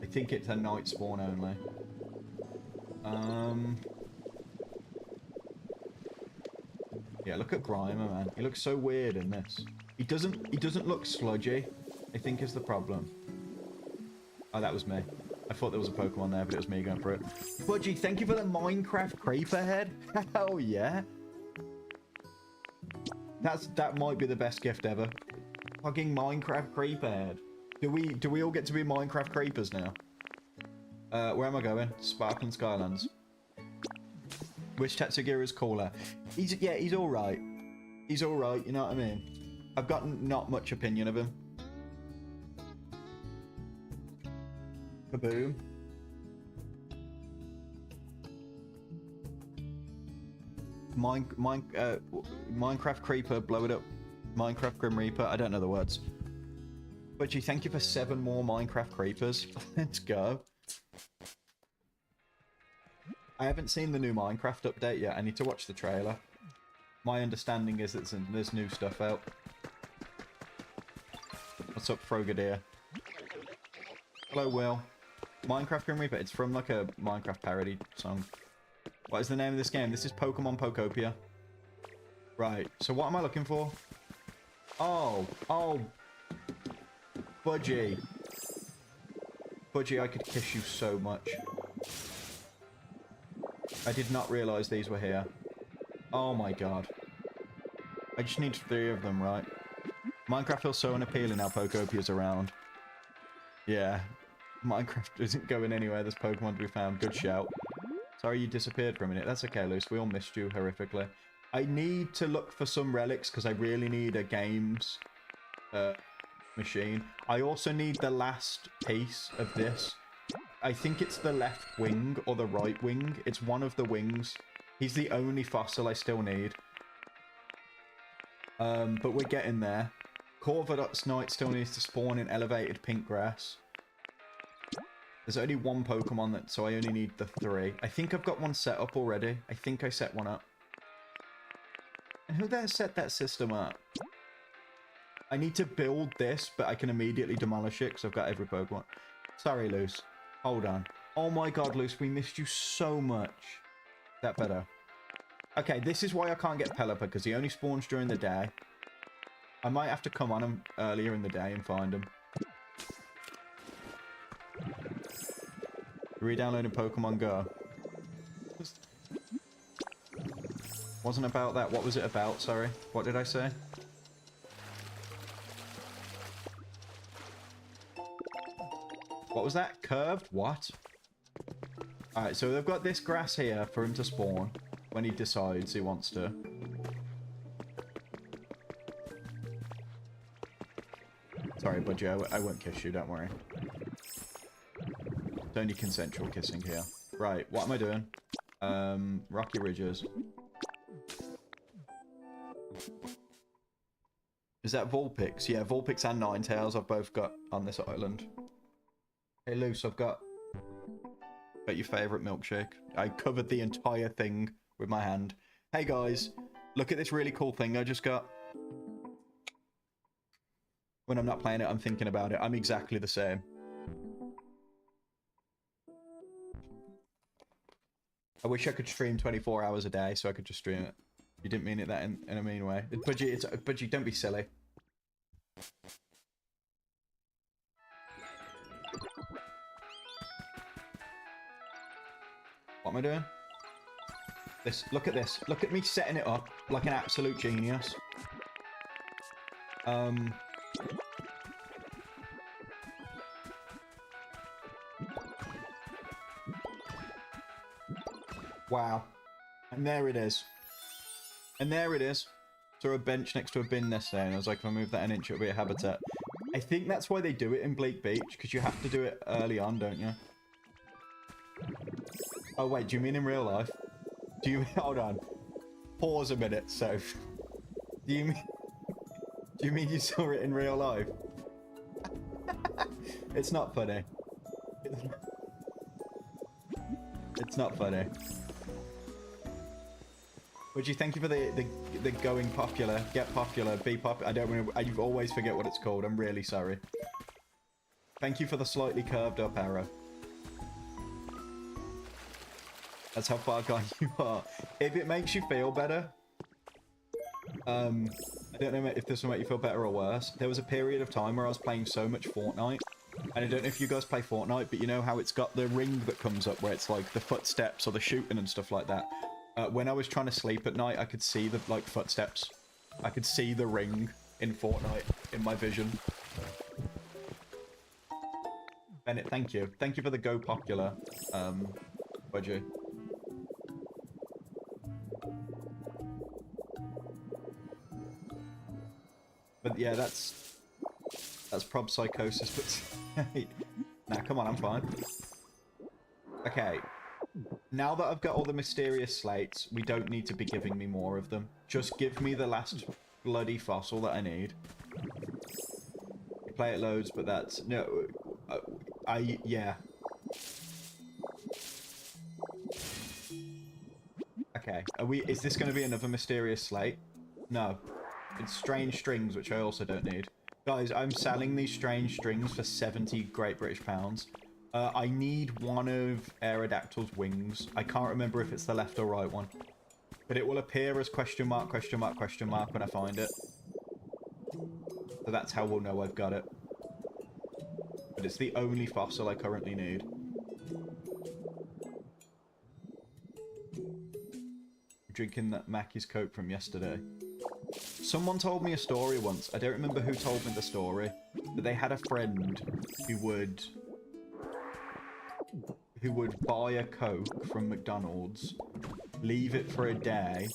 think it's a night spawn only. Yeah, look at Grimer, man. He looks so weird in this. He doesn't look sludgy, I think is the problem. Oh, that was me. I thought there was a Pokemon there, but it was me going for it. Budgie, thank you for the Minecraft Creeper head. Hell yeah. That might be the best gift ever. Fucking Minecraft Creeper head. Do we all get to be Minecraft Creepers now? Where am I going? Sparkling Skylands. Which Tatsugiri is cooler? He's alright. He's alright, you know what I mean? I've got not much opinion of him. Kaboom. Minecraft Creeper, blow it up. Minecraft Grim Reaper, I don't know the words. But gee, thank you for 7 more Minecraft Creepers. Let's go. I haven't seen the new Minecraft update yet. I need to watch the trailer. My understanding is that there's new stuff out. What's up, Frogadier? Hello, Will. Minecraft Grim Reaper, it's from like a Minecraft parody song. What is the name of this game? This is Pokemon Pokopia. Right, so what am I looking for? Oh, Budgie. Budgie, I could kiss you so much. I did not realize these were here. Oh my god. I just need 3 of them, right? Minecraft feels so unappealing now Pokopia's around. Yeah. Minecraft isn't going anywhere. There's Pokemon to be found. Good shout. Sorry you disappeared for a minute. That's okay, Luce. We all missed you horrifically. I need to look for some relics because I really need a games machine. I also need the last piece of this. I think it's the left wing or the right wing. It's one of the wings. He's the only fossil I still need. But we're getting there. Corvidot's Knight still needs to spawn in elevated pink grass. There's only 1 Pokemon, so I only need the 3. I think I've got one set up already. I think I set one up. And who there set that system up? I need to build this, but I can immediately demolish it because I've got every Pokemon. Sorry, Luce. Hold on. Oh my god, Luce, we missed you so much. Is that better? Okay, this is why I can't get Pelipper, because he only spawns during the day. I might have to come on him earlier in the day and find him. Re-downloading Pokemon Go. Wasn't about that. What was it about? Sorry. What did I say? What was that? Curved? What? Alright, so they've got this grass here for him to spawn when he decides he wants to. Sorry, Budgie, I won't kiss you, don't worry. It's only consensual kissing here. Right, what am I doing? Rocky Ridges. Is that Vulpix? Yeah, Vulpix and Ninetales I've both got on this island. Hey, Luce, I've got your favourite milkshake. I covered the entire thing with my hand. Hey, guys, look at this really cool thing I just got. When I'm not playing it, I'm thinking about it. I'm exactly the same. I wish I could stream 24 hours a day so I could just stream it. You didn't mean it that in a mean way. Budgie, don't be silly. What am I doing? This. Look at this. Look at me setting it up like an absolute genius. Wow. And there it is. And there it is. So a bench next to a bin nest there, and I was like, if I move that an inch, it'll be a habitat. I think that's why they do it in Bleak Beach, because you have to do it early on, don't you? Oh, wait, do you mean in real life? Do you... Hold on. Pause a minute, Soph. Do you mean you saw it in real life? It's not funny. It's not funny. Would you thank you for the going popular, get popular, be popular? I don't remember. I always forget what it's called. I'm really sorry. Thank you for the slightly curved up arrow. That's how far gone you are. If it makes you feel better, I don't know if this will make you feel better or worse. There was a period of time where I was playing so much Fortnite, and I don't know if you guys play Fortnite, but you know how it's got the ring that comes up where it's like the footsteps or the shooting and stuff like that. When I was trying to sleep at night, I could see the like footsteps. I could see the ring in Fortnite in my vision. Bennett, thank you. Thank you for the go popular, budgie. But yeah, that's prob psychosis, but nah, come on, I'm fine. Okay. Now that I've got all the mysterious slates, we don't need to be giving me more of them. Just give me the last bloody fossil that I need. I play it loads, but that's... No, yeah. Okay, is this going to be another mysterious slate? No. It's strange strings, which I also don't need. Guys, I'm selling these strange strings for 70 Great British pounds. I need one of Aerodactyl's wings. I can't remember if it's the left or right one. But it will appear as question mark, question mark, question mark when I find it. So that's how we'll know I've got it. But it's the only fossil I currently need. Drinking that Mackey's Coke from yesterday. Someone told me a story once. I don't remember who told me the story. But they had a friend who would buy a Coke from McDonald's, leave it for a day,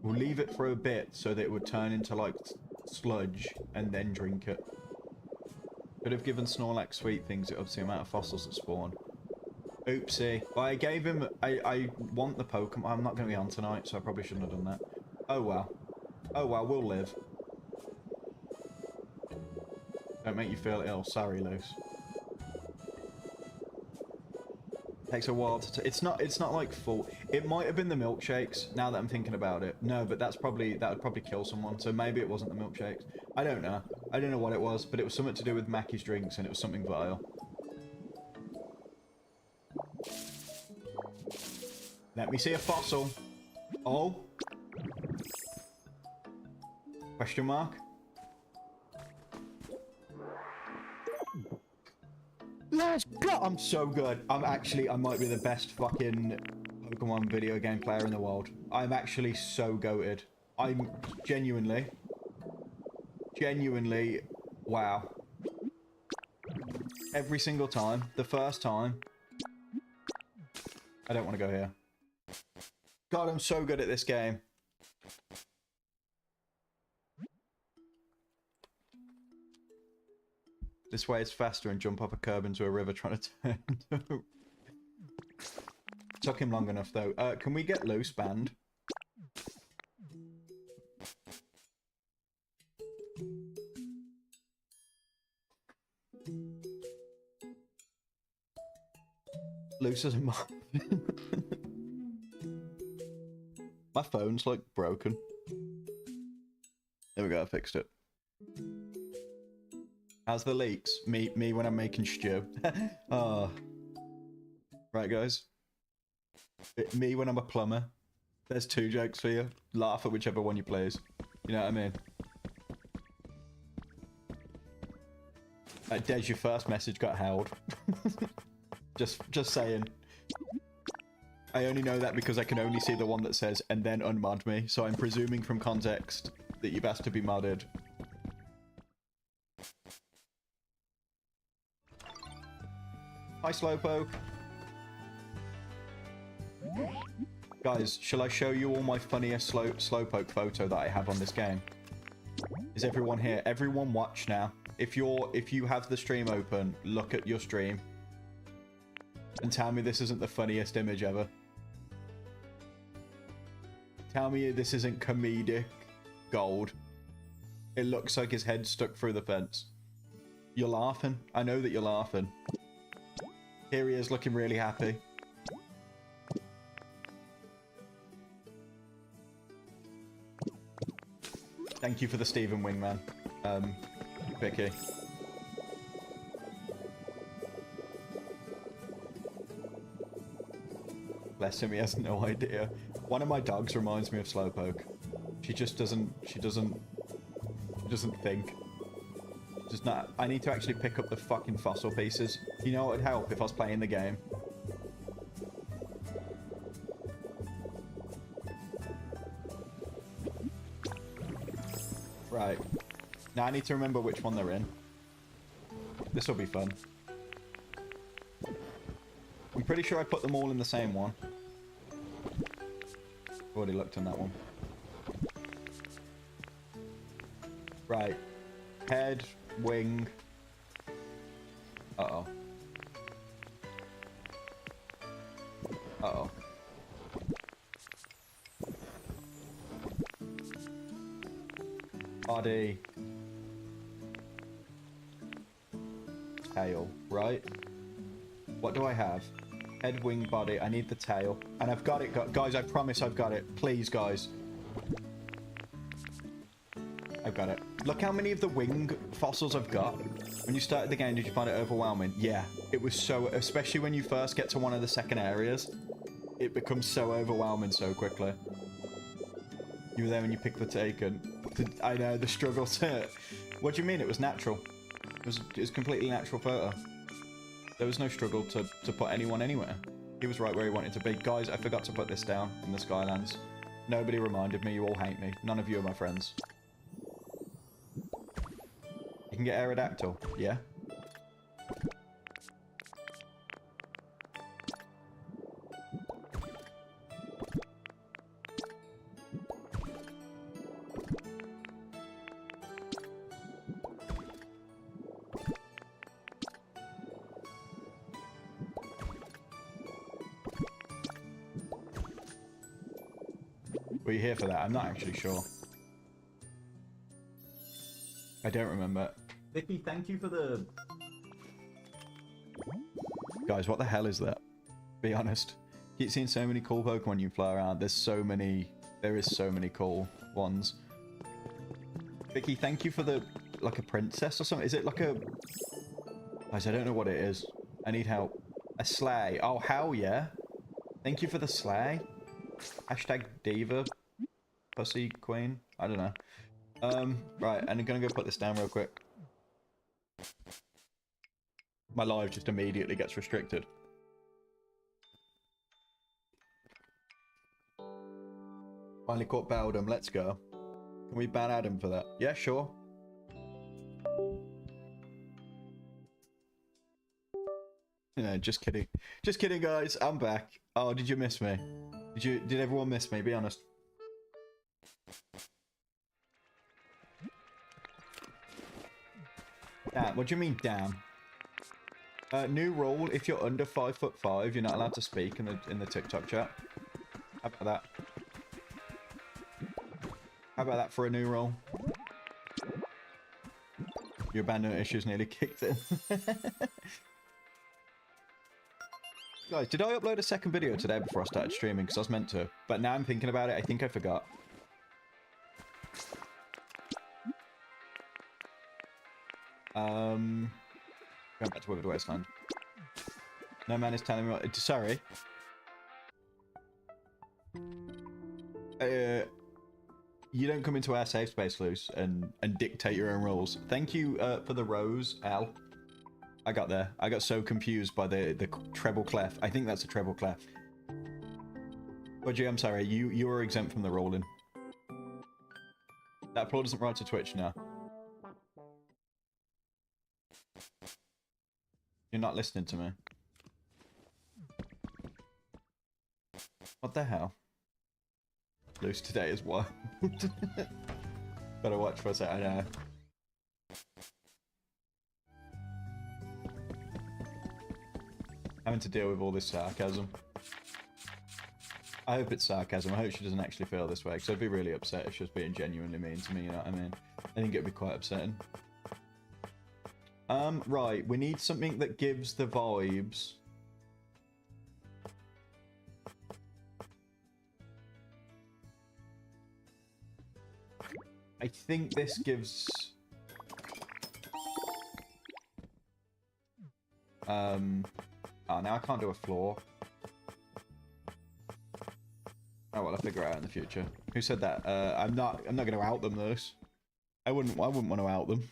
or leave it for a bit so that it would turn into like sludge, and then drink it. Could have given Snorlax sweet things, it ups the amount of fossils that spawn. Oopsie. Well, I gave him... I want the Pokemon. I'm not going to be on tonight, so I probably shouldn't have done that. Oh well. Oh well, we'll live. Don't make you feel ill. Sorry, Luce. Takes a while to... It's not like full... It might have been the milkshakes, now that I'm thinking about it. No, but that would probably kill someone, so maybe it wasn't the milkshakes. I don't know. I don't know what it was, but it was something to do with Mackey's drinks, and it was something vile. Let me see a fossil. Oh. Question mark? Let's go! I'm so good. I might be the best fucking Pokemon video game player in the world. I'm actually so goated. I'm genuinely, wow. Every single time, the first time, I don't want to go here. God, I'm so good at this game. This way is faster and jump up a curb into a river trying to turn. Took him long enough though. Can we get loose band? Loose as a muffin. My phone's like broken. There we go, I fixed it. How's the leaks? Me when I'm making stew. Oh. Right, guys. Me when I'm a plumber. There's 2 jokes for you. Laugh at whichever one you please. You know what I mean? Des, your first message got held. just saying. I only know that because I can only see the one that says, and then unmod me. So I'm presuming from context that you've asked to be modded. Hi, Slowpoke. Guys, shall I show you all my funniest Slowpoke photo that I have on this game? Is everyone here? Everyone watch now. If you have the stream open, look at your stream. And tell me this isn't the funniest image ever. Tell me this isn't comedic gold. It looks like his head stuck through the fence. You're laughing. I know that you're laughing. Here he is looking really happy. Thank you for the Stephen Wingman, Vicky. Bless him, he has no idea. One of my dogs reminds me of Slowpoke. She doesn't think. Just not. I need to actually pick up the fucking fossil pieces. You know what would help if I was playing the game? Right. Now I need to remember which one they're in. This will be fun. I'm pretty sure I put them all in the same one. Already looked on that one. Right. Head, wing. Uh-oh. Uh-oh. Body. Tail, right? What do I have? Head, wing, body. I need the tail. And I've got it, guys. I promise I've got it. Please, guys. I've got it. Look how many of the wing fossils I've got. When you started the game, did you find it overwhelming? Yeah. It was so... Especially when you first get to one of the second areas. It becomes so overwhelming so quickly. You were there when you picked the taken. I know, the struggle to... What do you mean? It was natural. It was completely natural photo. There was no struggle to put anyone anywhere. He was right where he wanted to be. Guys, I forgot to put this down in the Skylands. Nobody reminded me. You all hate me. None of you are my friends. You can get Aerodactyl. Yeah? Were you here for that? I'm not actually sure. I don't remember. Vicky, thank you for the... Guys, what the hell is that? Be honest. Keep seeing so many cool Pokemon you fly around. There's so many... There is so many cool ones. Vicky, thank you for the... Like a princess or something? Is it like a... Guys, I don't know what it is. I need help. A sleigh. Oh, hell yeah. Thank you for the sleigh. Hashtag diva. Pussy queen. I don't know. Right, and I'm gonna go put this down real quick. My live just immediately gets restricted. Finally caught Beldum, let's go. Can we ban Adam for that? Yeah, sure. No, just kidding. Just kidding, guys. I'm back. Oh, did you miss me? Did everyone miss me? Be honest. Damn. What do you mean, damn? New rule: if you're under 5'5", you're not allowed to speak in the TikTok chat. How about that? How about that for a new rule? Your abandonment issues nearly kicked in. Guys, did I upload a second video today before I started streaming? Because I was meant to. But now I'm thinking about it, I think I forgot. Going back to Withered Wasteland. No man is telling me what... Sorry. You don't come into our safe space, Luce, and dictate your own rules. Thank you for the rose, Al. I got there. I got so confused by the treble clef. I think that's a treble clef. Budgie, I'm sorry. You are exempt from the rolling. That applause doesn't ride to Twitch now. You're not listening to me. What the hell? Loose today is wild. Better watch for a second. I know. Having to deal with all this sarcasm. I hope it's sarcasm. I hope she doesn't actually feel this way, because I'd be really upset if she was being genuinely mean to me, you know what I mean? I think it'd be quite upsetting. Right, we need something that gives the vibes. I think this gives... Oh, now I can't do a floor. Oh well, I'll figure it out in the future. Who said that? I'm not going to out them, though. I wouldn't want to out them.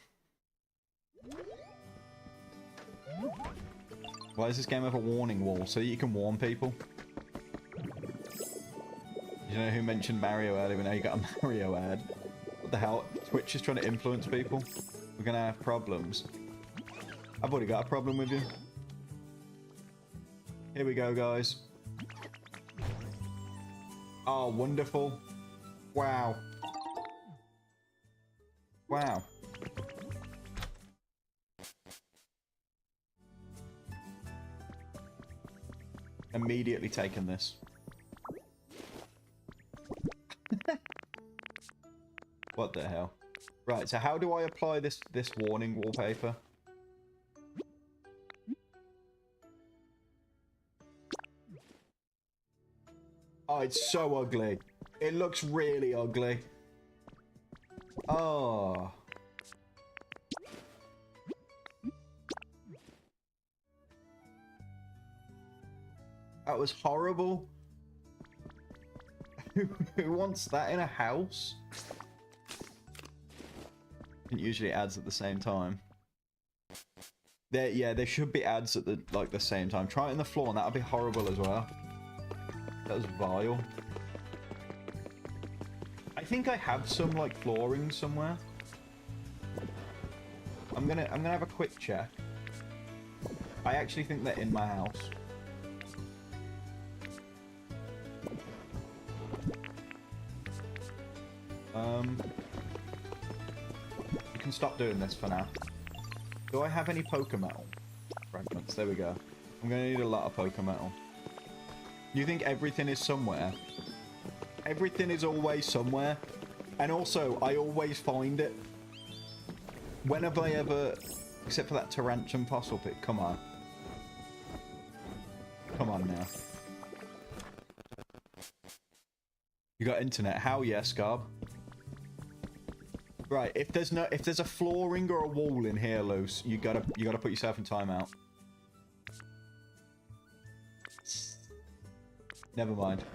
Why does this game have a warning wall? So that you can warn people? You know who mentioned Mario ad, even though you got a Mario ad? What the hell? Twitch is trying to influence people? We're gonna have problems. I've already got a problem with you. Here we go, guys. Oh, wonderful. Wow. Wow. Immediately taken this. What the hell? Right, so how do I apply this warning wallpaper? Oh, it's so ugly. It looks really ugly. Oh. That was horrible. Who wants that in a house? It usually ads at the same time. There should be ads at the same time. Try it on the floor and that'll be horrible as well. That was vile. I think I have some like flooring somewhere. I'm gonna have a quick check. I actually think they're in my house. You can stop doing this for now. Do I have any poker metal fragments? There we go. I'm gonna need a lot of poker metal. You think everything is somewhere? Everything is always somewhere. And also, I always find it. When have I ever... Except for that Tarantum fossil pit. Come on. Come on now. You got internet? How? Yes, Garb. Right, if there's a flooring or a wall in here loose, you gotta put yourself in timeout. Never mind.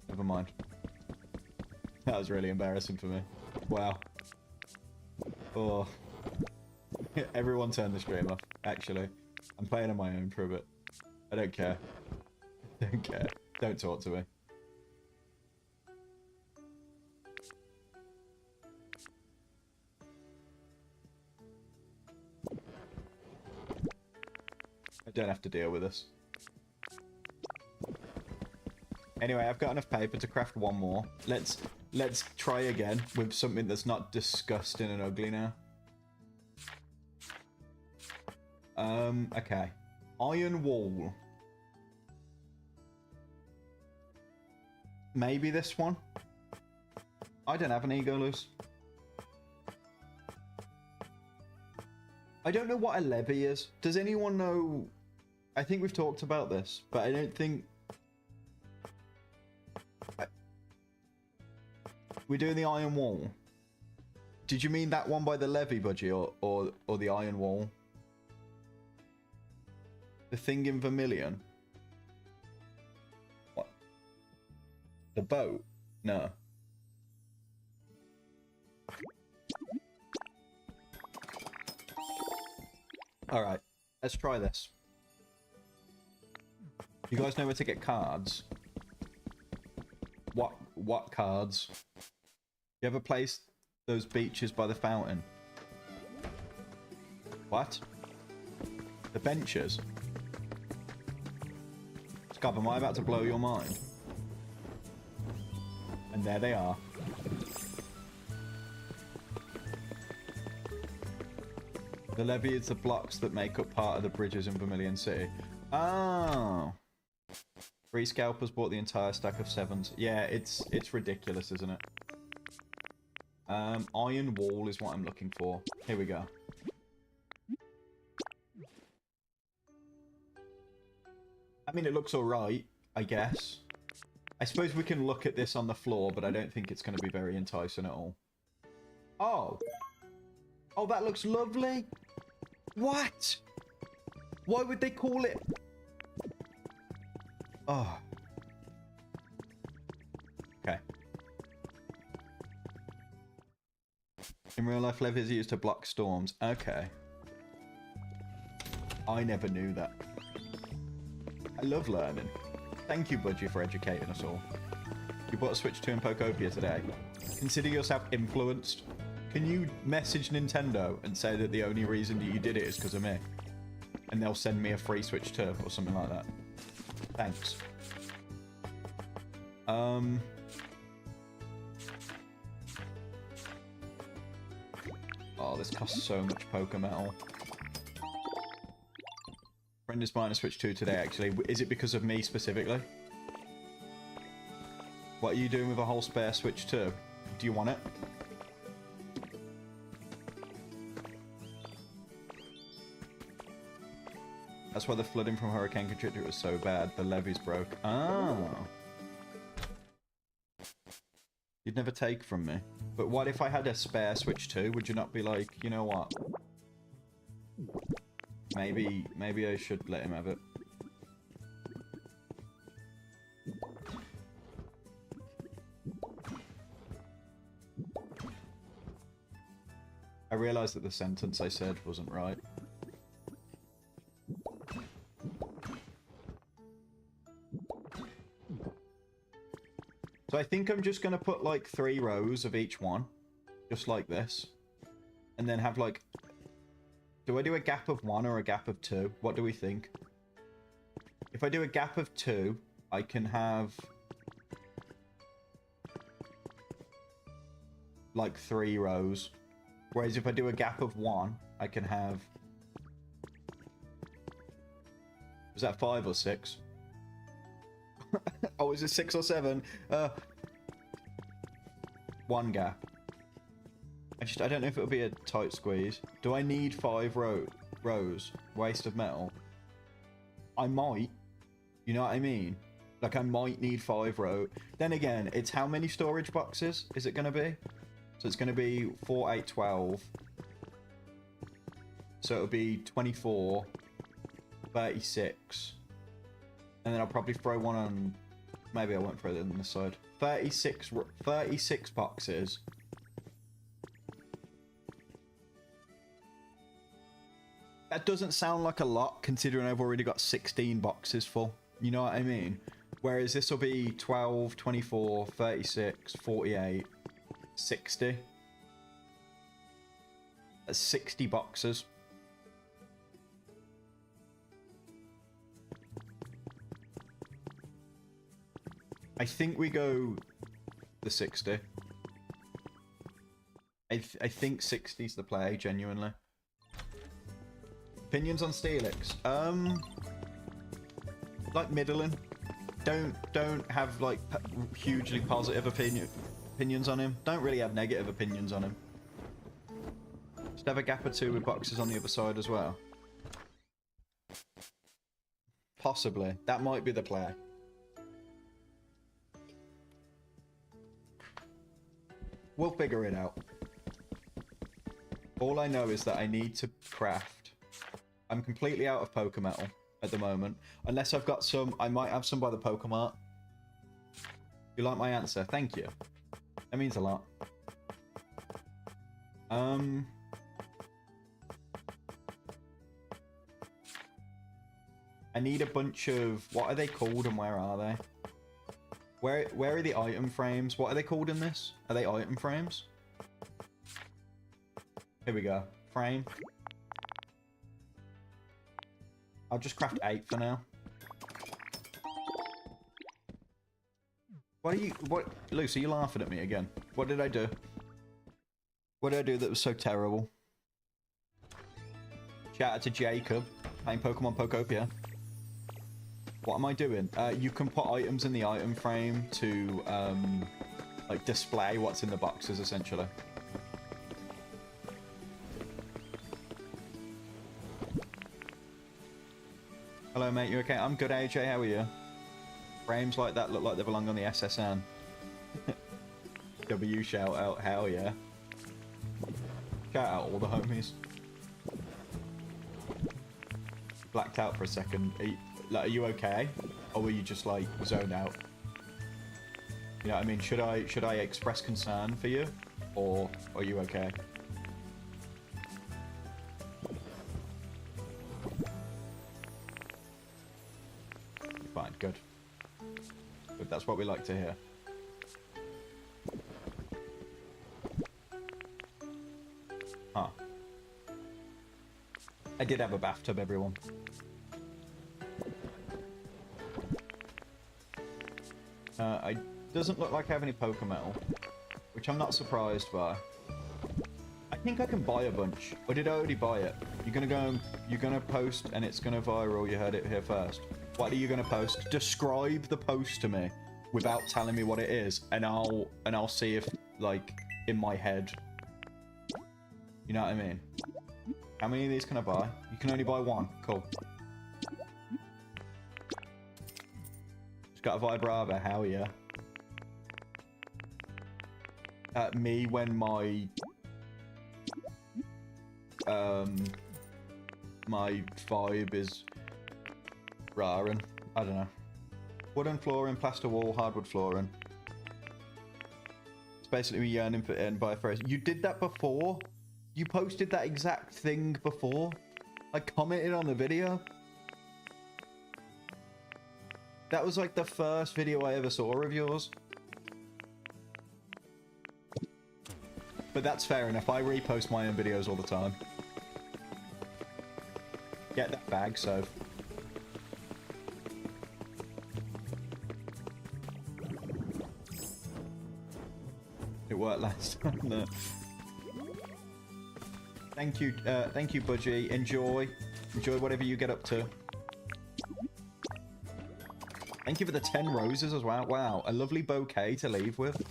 Never mind. That was really embarrassing for me. Wow. Oh. Everyone turn the stream off, actually. I'm playing on my own for a bit. I don't care. Don't care. Don't talk to me. I don't have to deal with this. Anyway, I've got enough paper to craft one more. Let's try again with something that's not disgusting and ugly now. Okay. Iron wall. Maybe this one? I don't have an ego loose. I don't know what a levy is. Does anyone know? I think we've talked about this, but I don't think... We're doing the iron wall. Did you mean that one by the levy, Budgie, or the iron wall? The thing in Vermilion? What? The boat? No. Alright, let's try this. You guys know where to get cards? What cards? You ever placed those beaches by the fountain? What? The benches? Scub, am I about to blow your mind? And there they are. The levy is the blocks that make up part of the bridges in Vermilion City. Oh. 3 scalpers bought the entire stack of 7s. Yeah, it's ridiculous, isn't it? Iron wall is what I'm looking for. Here we go. I mean, it looks alright, I guess. I suppose we can look at this on the floor, but I don't think it's going to be very enticing at all. Oh. Oh, that looks lovely. What? Why would they call it? Oh. Okay. In real life, levies are used to block storms. Okay. I never knew that. I love learning. Thank you, Budgie, for educating us all. You bought a Switch 2 in Pokopia today. Consider yourself influenced. Can you message Nintendo and say that the only reason that you did it is because of me? And they'll send me a free Switch 2 or something like that. Thanks. Oh, this costs so much poker metal. Friend is buying a Switch 2 today, actually. Is it because of me specifically? What are you doing with a whole spare Switch 2? Do you want it? That's why the flooding from Hurricane Katrina was so bad. The levees broke. Oh. You'd never take from me. But what if I had a spare Switch 2? Would you not be like, you know what? Maybe I should let him have it. I realised that the sentence I said wasn't right. So I think I'm just going to put like 3 rows of each one. Just like this. And then have like... Do I do a gap of 1 or a gap of 2? What do we think? If I do a gap of 2, I can have... like 3 rows. Whereas if I do a gap of 1, I can have... Was that 5 or 6? Oh, is it 6 or 7? 1 gap. I don't know if it'll be a tight squeeze. Do I need 5 rows? Waste of metal? I might. You know what I mean? Like, I might need 5 rows. Then again, it's how many storage boxes is it going to be? So it's going to be 4, 8, 12. So it'll be 24, 36. And then I'll probably throw one on... Maybe I won't throw it on this side. 36 boxes. That doesn't sound like a lot, considering I've already got 16 boxes full. You know what I mean? Whereas this will be 12, 24, 36, 48, 60. That's 60 boxes. I think we go the 60. I think 60's the play, genuinely. Opinions on Steelix? Like middling. Don't have like hugely positive opinions on him. Don't really have negative opinions on him. Just have a gap or two with boxes on the other side as well. Possibly. That might be the play. We'll figure it out. All I know is that I need to craft. I'm completely out of poker metal at the moment. Unless I've got some, I might have some by the Pokemart. You like my answer? Thank you. That means a lot. I need a bunch of, what are they called and where are they? Where are the item frames? What are they called in this? Are they item frames? Here we go. Frame. I'll just craft 8 for now. What, Lucy, you laughing at me again? What did I do? What did I do that was so terrible? Shout out to Jacob, playing Pokemon Pokopia. What am I doing? You can put items in the item frame to, like, display what's in the boxes, essentially. Hello, mate. You okay? I'm good, AJ. How are you? Frames like that look like they belong on the SSN. W shout out. Hell yeah. Shout out all the homies. Blacked out for a second. Are you okay? Or were you just like zoned out? You know what I mean? Should I express concern for you? Or are you okay? Fine, good. Good, that's what we like to hear. Huh. I did have a bathtub, everyone. It doesn't look like I have any Pokemetal, which I'm not surprised by. I think I can buy a bunch. Or did I already buy it? You're gonna post and it's gonna viral. You heard it here first. What are you gonna post? Describe the post to me without telling me what it is, and I'll see if, like, in my head. You know what I mean? How many of these can I buy? You can only buy one. Cool. Just got a Vibrava. Hell yeah. Me when my my vibe is raring. I don't know. Wooden flooring, plaster wall, hardwood flooring. It's basically me yearning for and by a phrase. You did that before? You posted that exact thing before? I commented on the video? That was like the first video I ever saw of yours. But that's fair enough. I repost my own videos all the time. Get that bag, so. It worked last time. No. Thank you, Budgie. Enjoy whatever you get up to. Thank you for the 10 roses as well. Wow, a lovely bouquet to leave with.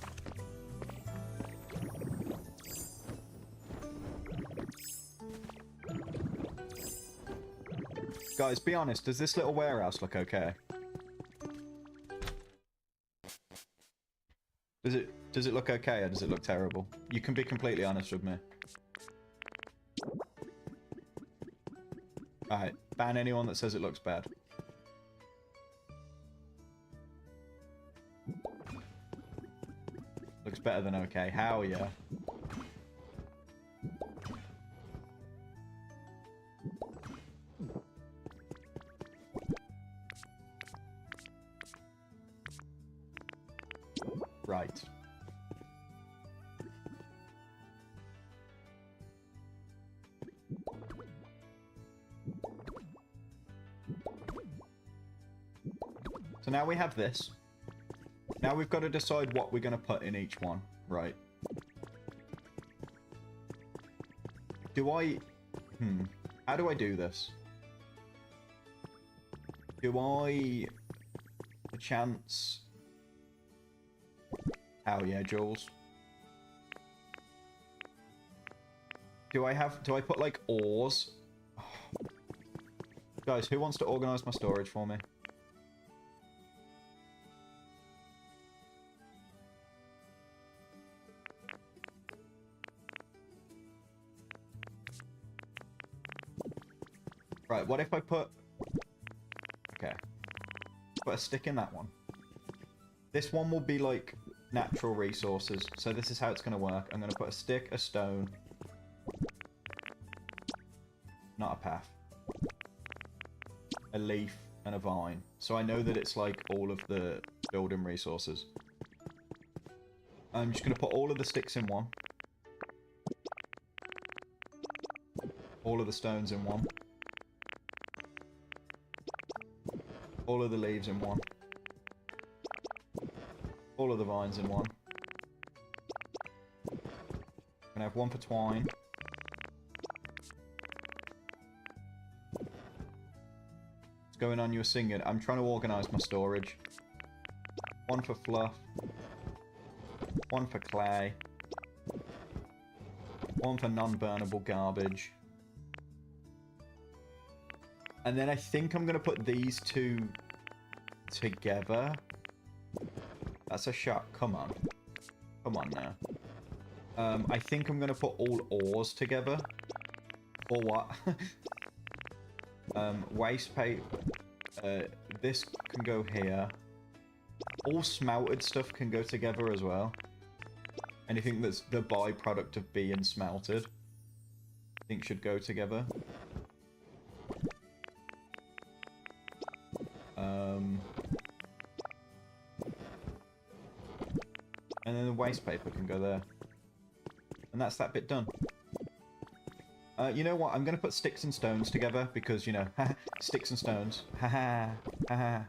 Guys, be honest, does this little warehouse look okay? Does it look okay or does it look terrible? You can be completely honest with me. Alright, ban anyone that says it looks bad. Looks better than okay. How yeah. Right. So now we have this. Now we've got to decide what we're going to put in each one. Right. Do I... How do I do this? Do I... A chance... Oh yeah, Jules. Do I put like ores? Oh. Guys, who wants to organize my storage for me? Right, what if I put... Okay. Put a stick in that one. This one will be like natural resources. So this is how it's going to work. I'm going to put a stick, a stone. Not a path. A leaf and a vine. So I know that it's like all of the building resources. I'm just going to put all of the sticks in one. All of the stones in one. All of the leaves in one. All of the vines in one. I'm gonna have one for twine. What's going on? You're singing. I'm trying to organize my storage. One for fluff. One for clay. One for non-burnable garbage. And then I think I'm going to put these two together. That's a shot. Come on. Come on now. I think I'm going to put all ores together. Or what? Waste paper. This can go here. All smelted stuff can go together as well. Anything that's the byproduct of being smelted, I think should go together. And then the waste paper can go there. And that's that bit done. You know what? I'm going to put sticks and stones together because, you know, sticks and stones. I'm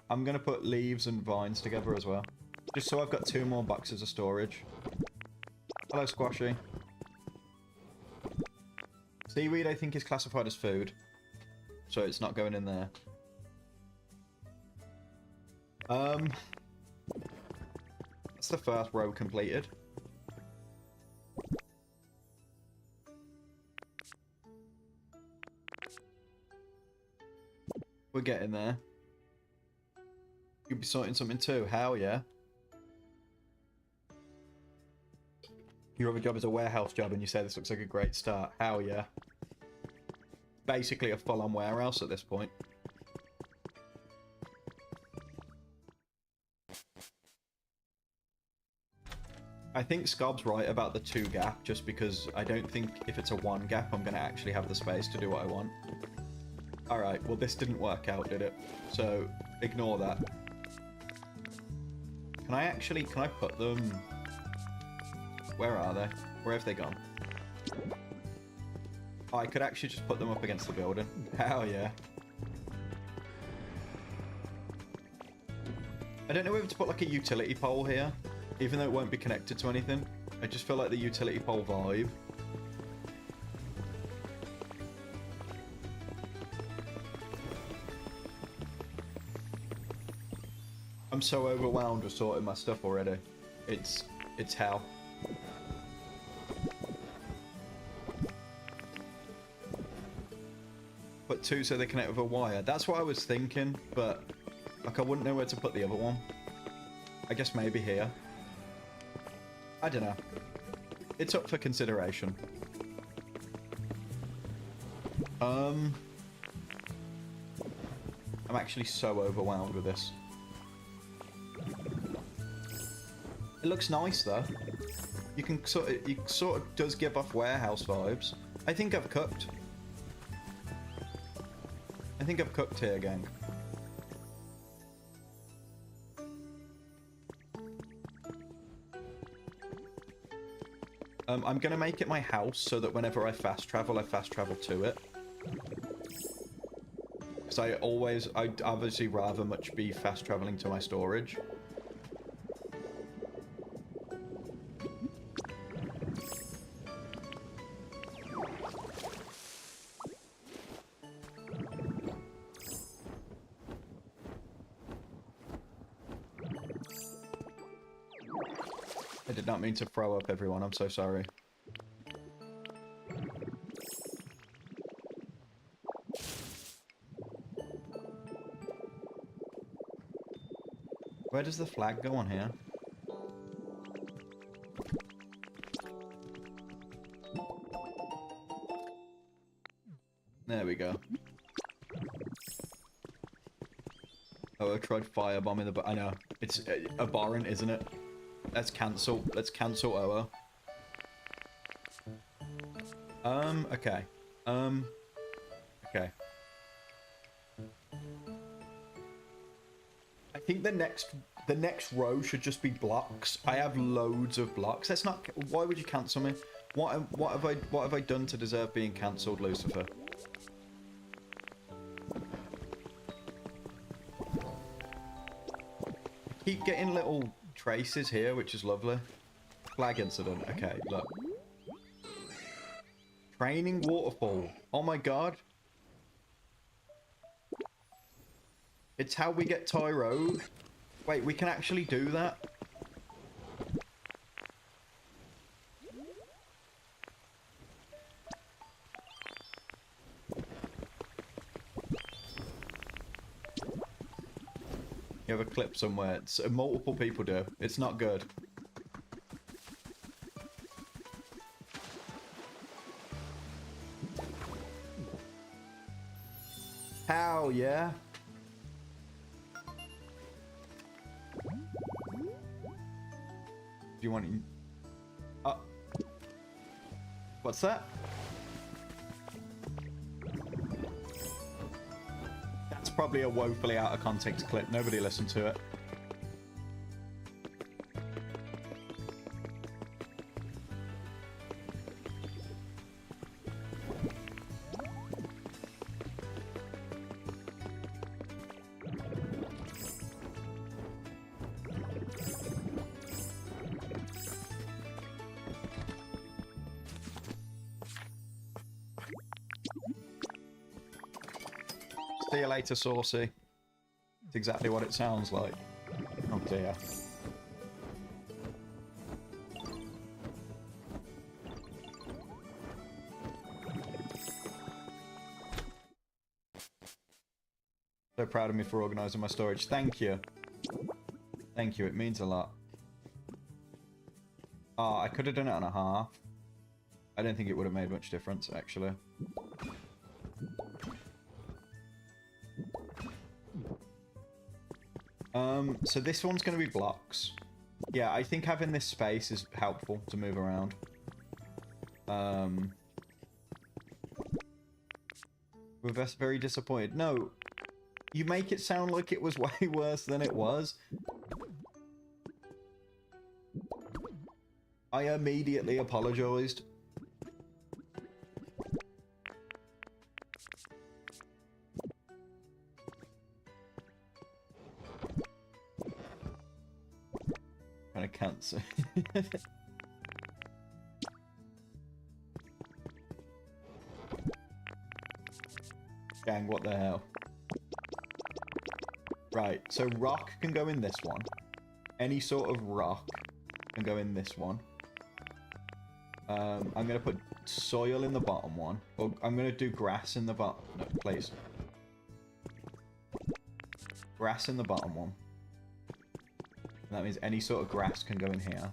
going to put leaves and vines together as well. Just so I've got 2 more boxes of storage. Hello, Squashy. Seaweed, I think, is classified as food. So it's not going in there. That's the first row completed. We're getting there. You'll be sorting something too. Hell yeah. Your other job is a warehouse job and you say this looks like a great start. Hell yeah. Basically a full-on warehouse at this point. I think Scob's right about the 2 gap, just because I don't think if it's a 1 gap, I'm going to actually have the space to do what I want. Alright, well this didn't work out, did it? So, ignore that. Can I put them... Where are they? Where have they gone? Oh, I could actually just put them up against the building. Hell yeah. I don't know whether to put like a utility pole here, even though it won't be connected to anything. I just feel like the utility pole vibe. I'm so overwhelmed with sorting my stuff already. It's hell. Put 2 so they connect with a wire. That's what I was thinking, but like I wouldn't know where to put the other one. I guess maybe here. I don't know. It's up for consideration. I'm actually so overwhelmed with this. It looks nice though. You can it sort of does give off warehouse vibes. I think I've cooked. I think I've cooked here, gang. I'm gonna make it my house so that whenever I fast travel to it. Because I'd obviously rather much be fast traveling to my storage. I did not mean to throw up, everyone. I'm so sorry. Where does the flag go on here? There we go. Oh, I tried firebombing the... I know. It's abhorrent, isn't it? Let's cancel. Let's cancel OO. Okay. Okay. I think the next row should just be blocks. I have loads of blocks. Let's not... Why would you cancel me? What have I done to deserve being cancelled, Lucifer? Keep getting little traces here, which is lovely. Flag incident. Okay, look. Training waterfall. Oh my god. It's how we get Tyro. Wait, we can actually do that? You have a clip somewhere. It's, multiple people do. It's not good. Hell yeah. Do you want to... What's that? That's probably a woefully out of context clip. Nobody listened to it. See you later, Saucy. It's exactly what it sounds like. Oh dear. So proud of me for organising my storage. Thank you. Thank you, it means a lot. Oh, I could have done it on a half. I don't think it would have made much difference, actually. So this one's going to be blocks. Yeah, I think having this space is helpful to move around. We're very disappointed. No, you make it sound like it was way worse than it was. I immediately apologized. Kind of cancer. Gang, what the hell? Right, so rock can go in this one. Any sort of rock can go in this one. I'm going to put soil in the bottom one. Or I'm going to do grass in the bottom. No, please. Grass in the bottom one. And that means any sort of grass can go in here.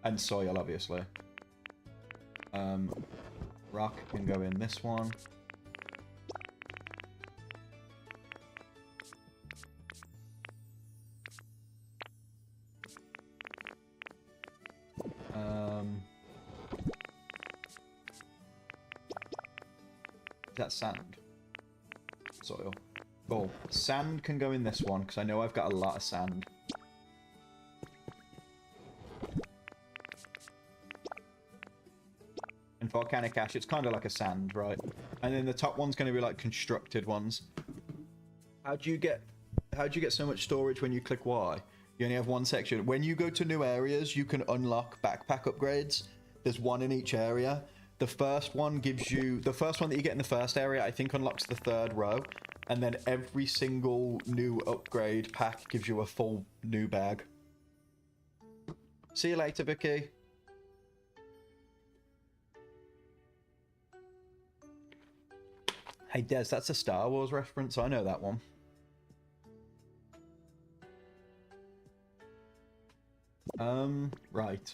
And soil, obviously. Rock can go in this one. Is that sand? Soil. Cool. Sand can go in this one, because I know I've got a lot of sand. And and volcanic ash. It's kind of like a sand, right? And then the top one's going to be like constructed ones. How do you get so much storage when you click Y? You only have one section. When you go to new areas, you can unlock backpack upgrades. There's one in each area. The first one gives you... The first one that you get in the first area, I think, unlocks the 3rd row. And then every single new upgrade pack gives you a full new bag. See you later, Vicky. Hey, Des, that's a Star Wars reference. I know that one. Right.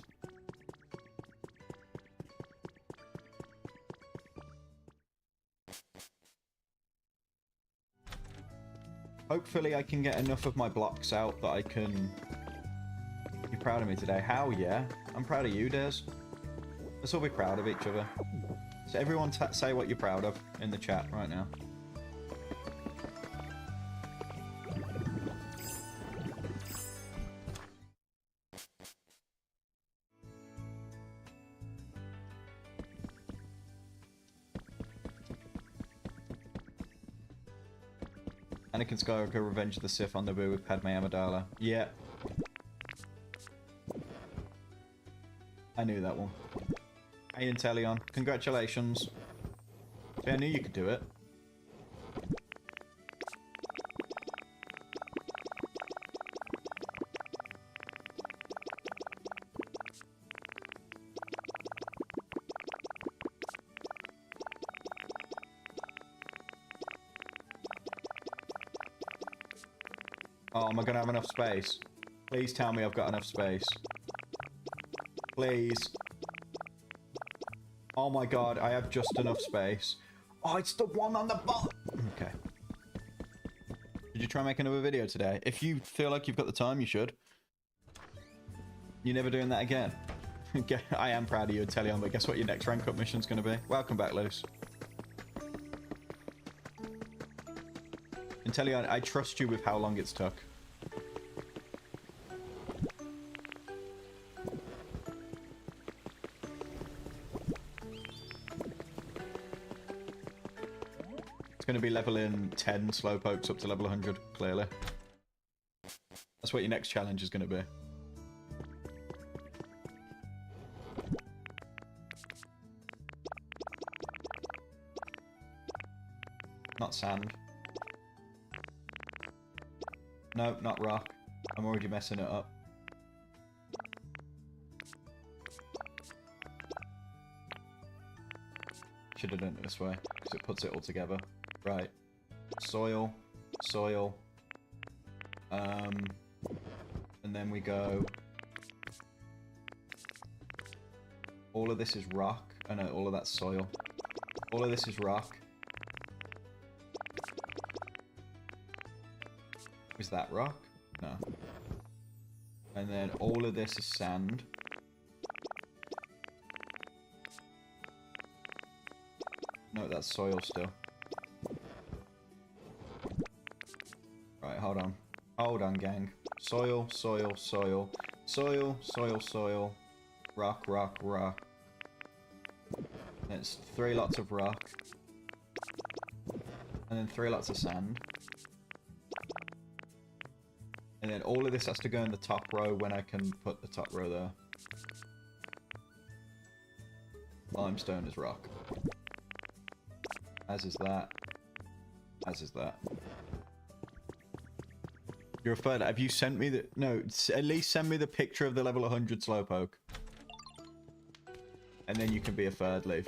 Hopefully I can get enough of my blocks out that I can... You're proud of me today. How? Yeah. I'm proud of you, Des. Let's all be proud of each other. So everyone say what you're proud of in the chat right now. Anakin Skywalker Revenge of the Sith on Naboo with Padme Amidala. Yeah. I knew that one. Hey, Inteleon. Congratulations. See, I knew you could do it. Oh, am I gonna have enough space? Please tell me I've got enough space. Please. Oh my god, I have just enough space. Oh, it's the one on the bottom. Okay. Did you try and make another video today? If you feel like you've got the time, you should. You're never doing that again. I am proud of you, Inteleon, but guess what your next rank up mission's gonna be? Welcome back, Luce. Inteleon, I trust you with how long it's took. It's going to be leveling 10 slowpokes up to level 100, clearly. That's what your next challenge is going to be. Not sand. No, not rock. I'm already messing it up. Should have done it this way, because it puts it all together. Right. Soil. Soil. And then we go... All of this is rock. Oh no, all of that's soil. All of this is rock. Is that rock? No. And then all of this is sand. No, that's soil still. Right, hold on. Hold on, gang. Soil, soil, soil. Soil, soil, soil. Rock, rock, rock. It's 3 lots of rock. And then 3 lots of sand. And then all of this has to go in the top row when I can put the top row there. Limestone is rock. As is that. As is that. You're a third. Have you sent me the... No, at least send me the picture of the level 100 slowpoke. And then you can be a third leaf.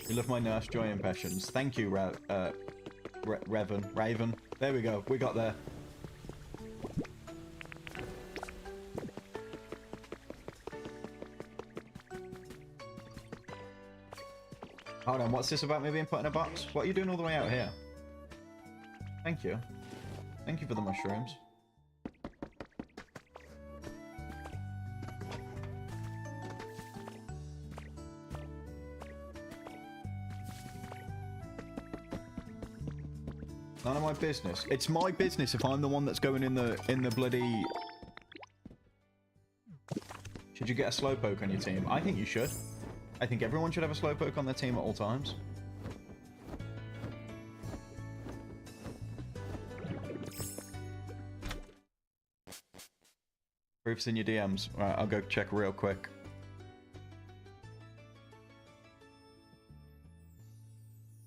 You love my Nurse Joy impressions. Thank you, Raven. There we go. We got there. Hold on, what's this about me being put in a box? What are you doing all the way out here? Thank you. Thank you for the mushrooms. None of my business. It's my business if I'm the one that's going in the bloody... Should you get a slowpoke on your team? I think you should. I think everyone should have a slowpoke on their team at all times. Proofs in your DMs. Alright, I'll go check real quick.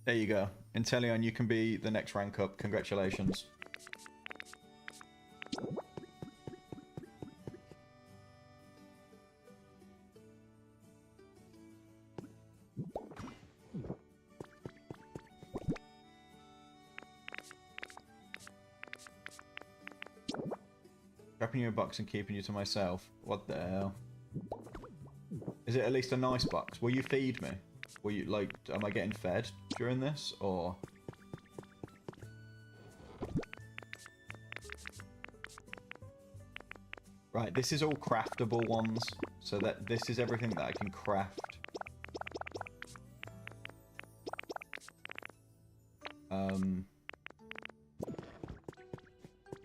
There you go. Inteleon, you can be the next rank up. Congratulations. Trapping you in a box and keeping you to myself. What the hell? Is it at least a nice box? Will you feed me? Will you, like, am I getting fed during this, or...? Right, this is all craftable ones, so that this is everything that I can craft.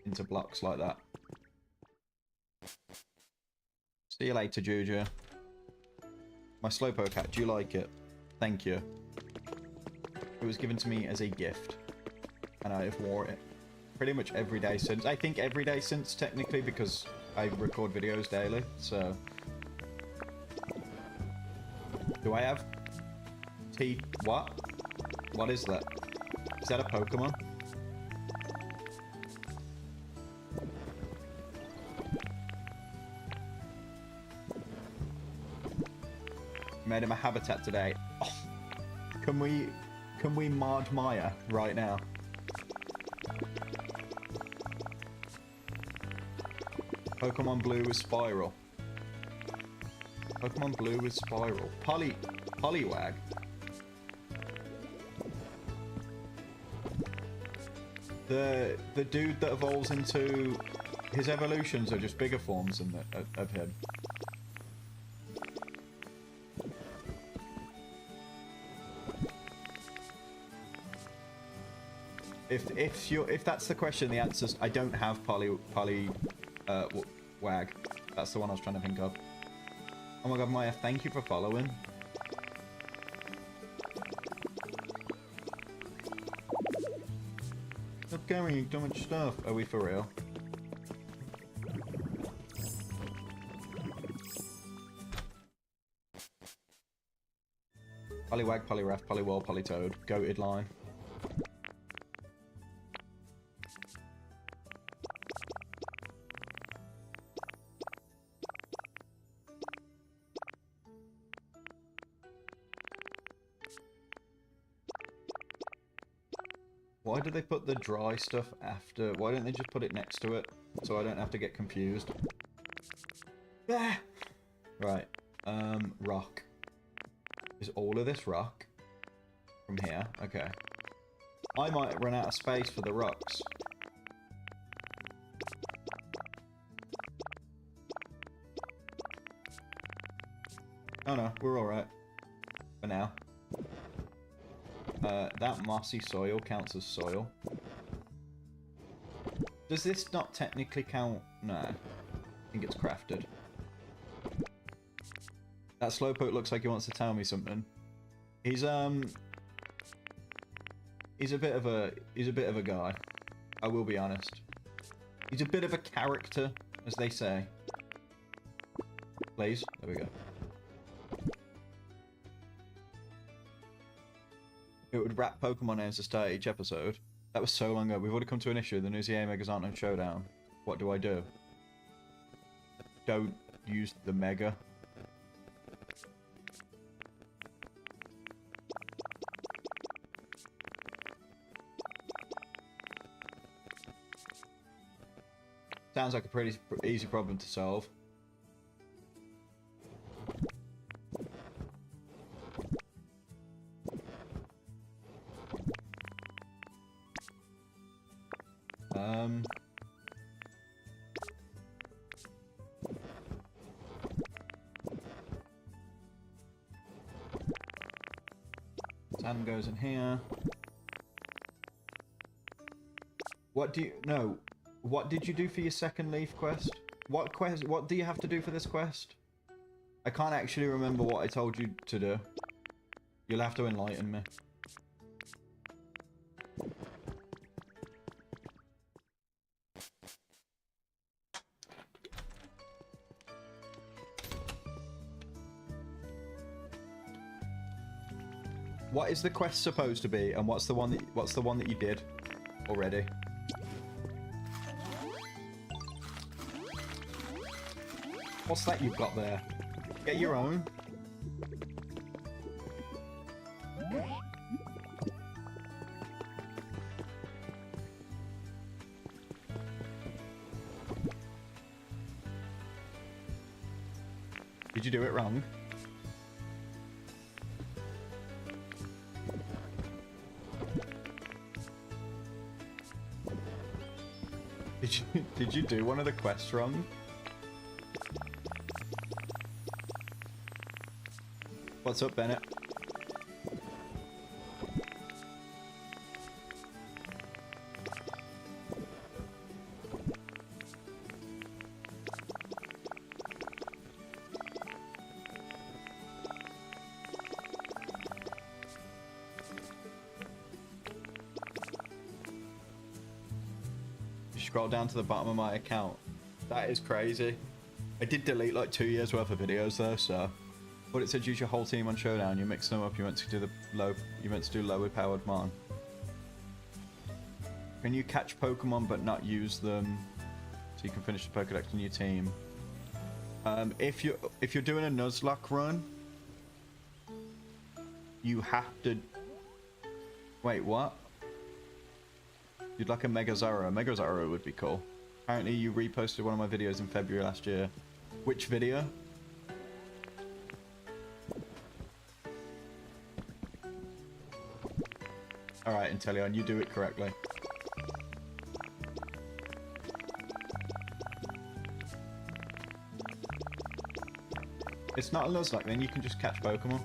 Into blocks like that. See you later, Juju. My slowpoke hat, do you like it? Thank you. It was given to me as a gift, and I have wore it pretty much every day since. I think every day since, technically, because I record videos daily, so... Do I have... What? What is that? Is that a Pokemon? Made him a habitat today. Oh, can we Marge Maya right now? Pokemon Blue with Spiral. Pokemon Blue with Spiral. Poliwag. The dude that evolves into his evolutions are just bigger forms than of him. If that's the question, the answer's I don't have Wag. That's the one I was trying to think of. Oh my god, Maya, thank you for following. Stop carrying too much stuff. Are we for real? Poliwag, Poliwrath, Poliwhirl, Politoad. Goated line. Why do they put the dry stuff after? Why don't they just put it next to it so I don't have to get confused? Ah! Right. Rock. Is all of this rock? From here? Okay. I might run out of space for the rocks. Oh no, we're alright. For now. That mossy soil counts as soil. Does this not technically count? No. I think it's crafted. That slowpoke looks like he wants to tell me something. He's a bit of a guy. I will be honest. He's a bit of a character, as they say. Please. There we go. It would wrap Pokemon names to start each episode. That was so long ago. We've already come to an issue. The new ZA Megas aren't on Showdown. What do I do? Don't use the Mega. Sounds like a pretty easy problem to solve. Sand goes in here. What do you... No. What did you do for your second leaf quest? What do you have to do for this quest? I can't actually remember what I told you to do. You'll have to enlighten me. What is the quest supposed to be, and what's the one that you did already? What's that you've got there? Get your own. Did you do it wrong? Did you do one of the quests wrong? What's up, Bennett? Scroll down to the bottom of my account. That is crazy. I did delete like 2 years worth of videos though, so. But it said use your whole team on Showdown. You mix them up. You meant to do lower powered mon. Can you catch Pokemon but not use them so you can finish the Pokedex on your team? If you're doing a Nuzlocke run, you have to. Wait, what? You'd like a Megazoro. A Megazoro would be cool. Apparently you reposted one of my videos in February last year. Which video? Alright, Inteleon, you do it correctly. It's not a Nuzlocke, then you can just catch Pokemon.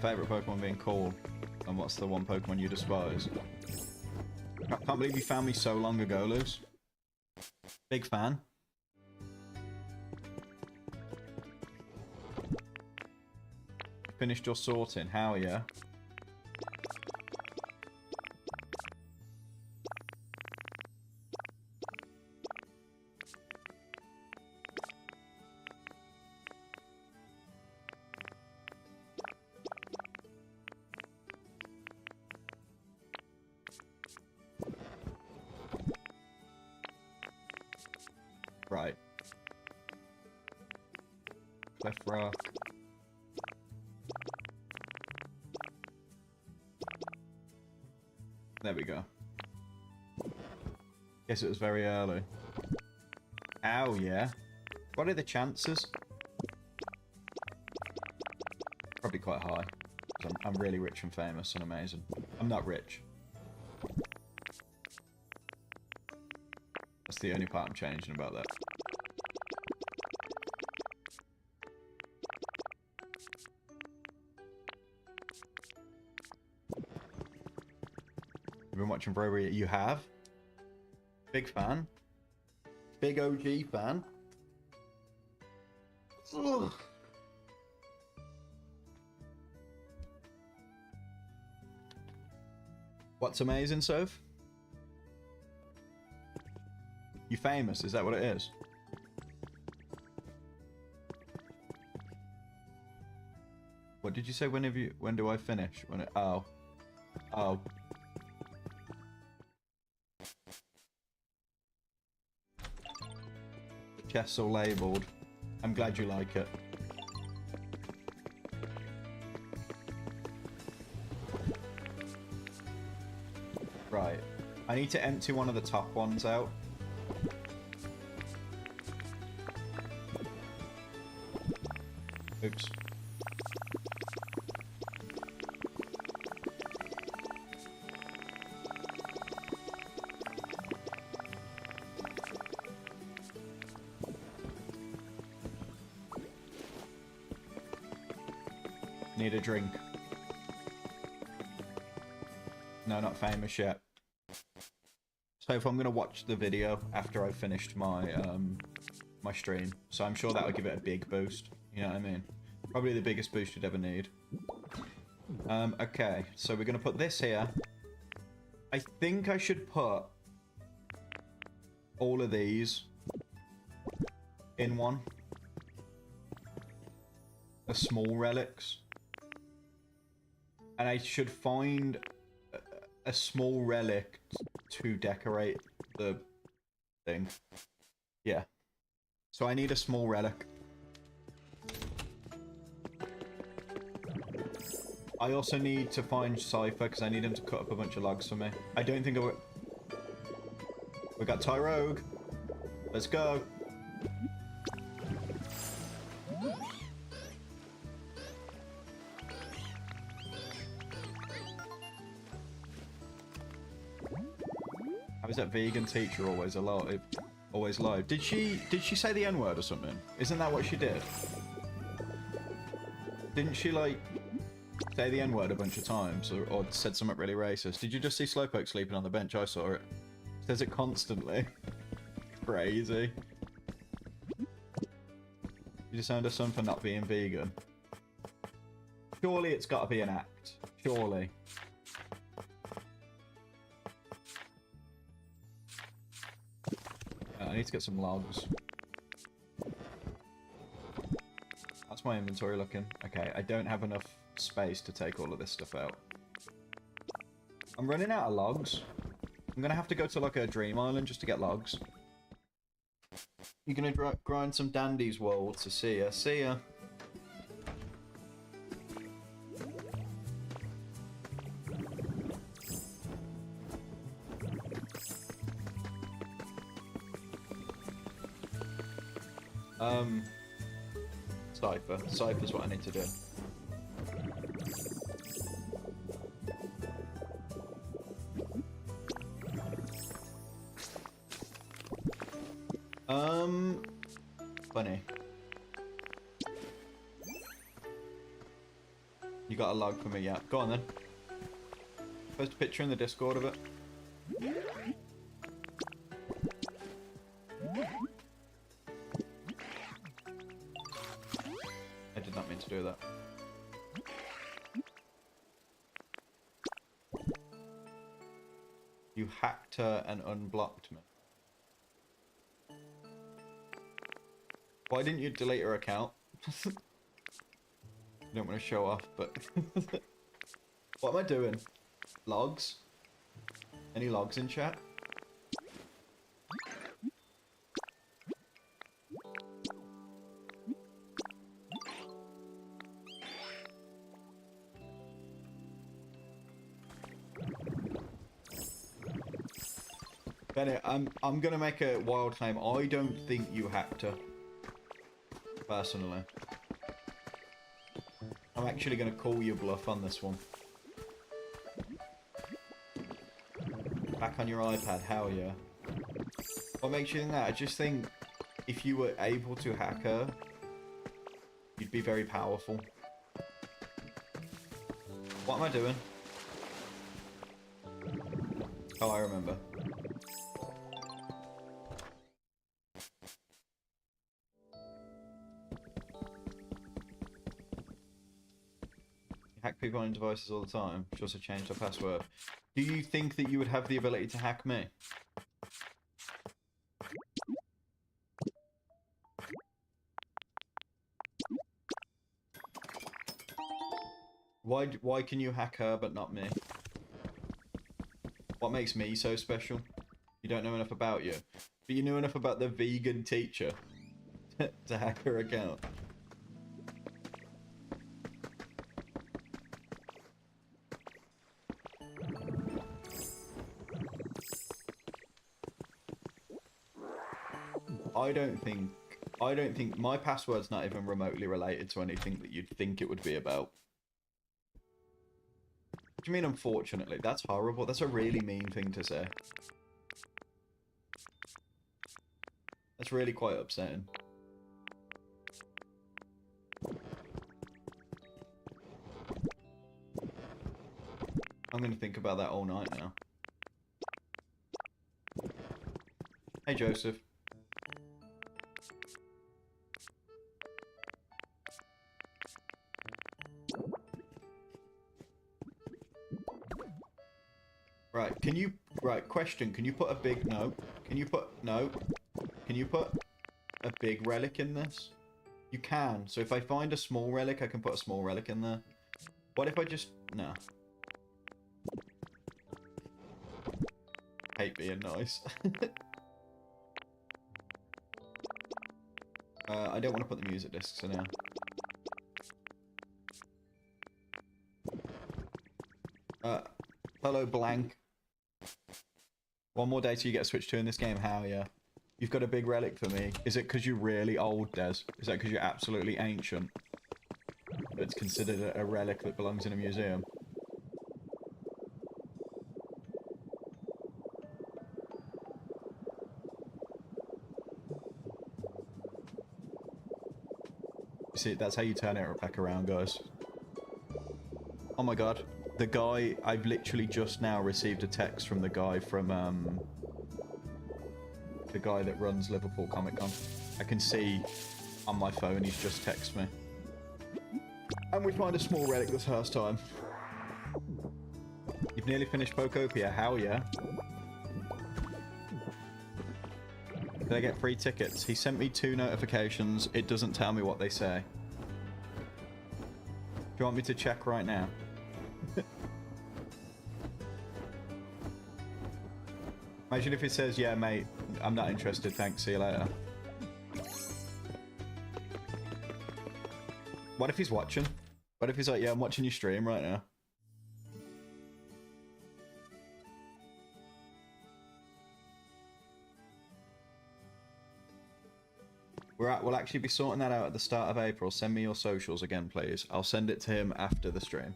Favorite Pokemon being called, and what's the one Pokemon you despise? I can't believe you found me so long ago, Luz. Big fan. Finished your sorting, how yeah? Right. Clef Rock. There we go. Guess it was very early. Ow, yeah. What are the chances? Probably quite high. 'Cause I'm really rich and famous and amazing. I'm not rich. That's the only part I'm changing about that. You've been watching for over a year. You have? Big fan. Big OG fan. Ugh. What's amazing, Soph? You famous? Is that what it is? What did you say? When do I finish? Oh. Chest's all labelled. I'm glad you like it. Right. I need to empty one of the top ones out. Oops. Need a drink. No, not famous yet. So if I'm gonna watch the video after I've finished my my stream, so I'm sure that'll give it a big boost. You know what I mean? Probably the biggest boost you'd ever need. Okay, so we're gonna put this here. I think I should put all of these in one. The small relics. And I should find a small relic to decorate the thing. Yeah. So I need a small relic. I also need to find Cypher because I need him to cut up a bunch of logs for me. I don't think I will. We got Tyrogue. Let's go. How is that vegan teacher always alive? Always live. Did she say the N-word or something? Isn't that what she did? Didn't she like say the N-word a bunch of times or said something really racist? Did you just see Slowpoke sleeping on the bench? I saw it. Says it constantly. Crazy. You just earned a son for not being vegan. Surely it's got to be an act. Surely. I need to get some logs. That's my inventory looking. Okay, I don't have enough space to take all of this stuff out. I'm running out of logs. I'm gonna have to go to like a dream island just to get logs. You're gonna grind some Dandy's wool to see ya. See ya. Cypher. Cypher's what I need to do. Funny. You got a log for me, yeah. Go on then. Post a picture in the Discord of it. I did not mean to do that. You hacked her and unblocked me. Why didn't you delete her account? I don't want to show off, but... What am I doing? Logs? Any logs in chat? Bennett, I'm gonna make a wild claim. I don't think you hacked her. Personally. I'm actually gonna call you bluff on this one. Back on your iPad, hell yeah. What makes you think that? I just think if you were able to hack her, you'd be very powerful. What am I doing? Oh, I remember. You hack people on devices all the time. She also changed her password. Do you think that you would have the ability to hack me? Why can you hack her but not me? What makes me so special? You don't know enough about you. But you knew enough about the vegan teacher to hack her account. I don't think my password's not even remotely related to anything that you'd think it would be about. What do you mean, unfortunately? That's horrible. That's a really mean thing to say. That's really quite upsetting. I'm going to think about that all night now. Hey, Joseph. Right, can you... Right, question. Can you put a big... No. Can you put... No. Can you put a big relic in this? You can. So if I find a small relic, I can put a small relic in there. What if I just... No. Hate being nice. I don't want to put the music discs in here. Hello, blank. One more day till you get a Switch 2 in this game. How, yeah. You've got a big relic for me. Is it because you're really old, Des? Is that because you're absolutely ancient? It's considered a relic that belongs in a museum. See, that's how you turn it back around, guys. Oh my god. The guy, I've literally just now received a text from the guy from, the guy that runs Liverpool Comic Con. I can see on my phone he's just texted me. And we find a small relic this first time. You've nearly finished Pokopia, hell yeah. Did I get free tickets? He sent me 2 notifications. It doesn't tell me what they say. Do you want me to check right now? Imagine if it says, yeah, mate, I'm not interested, thanks, see you later. What if he's watching? What if he's like, yeah, I'm watching your stream right now? We'll actually be sorting that out at the start of April. Send me your socials again, please. I'll send it to him after the stream.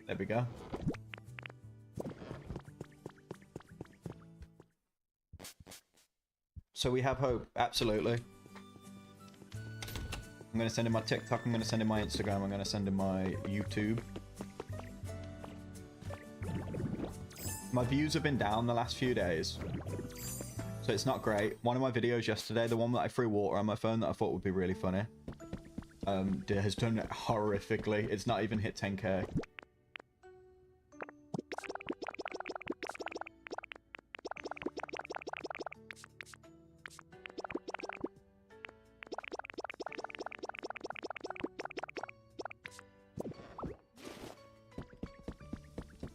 There we go. So we have hope. Absolutely. I'm going to send him my TikTok. I'm going to send him my Instagram. I'm going to send him my YouTube. My views have been down the last few days, so it's not great. One of my videos yesterday, the one that I threw water on my phone that I thought would be really funny, has done horrifically. It's not even hit 10k.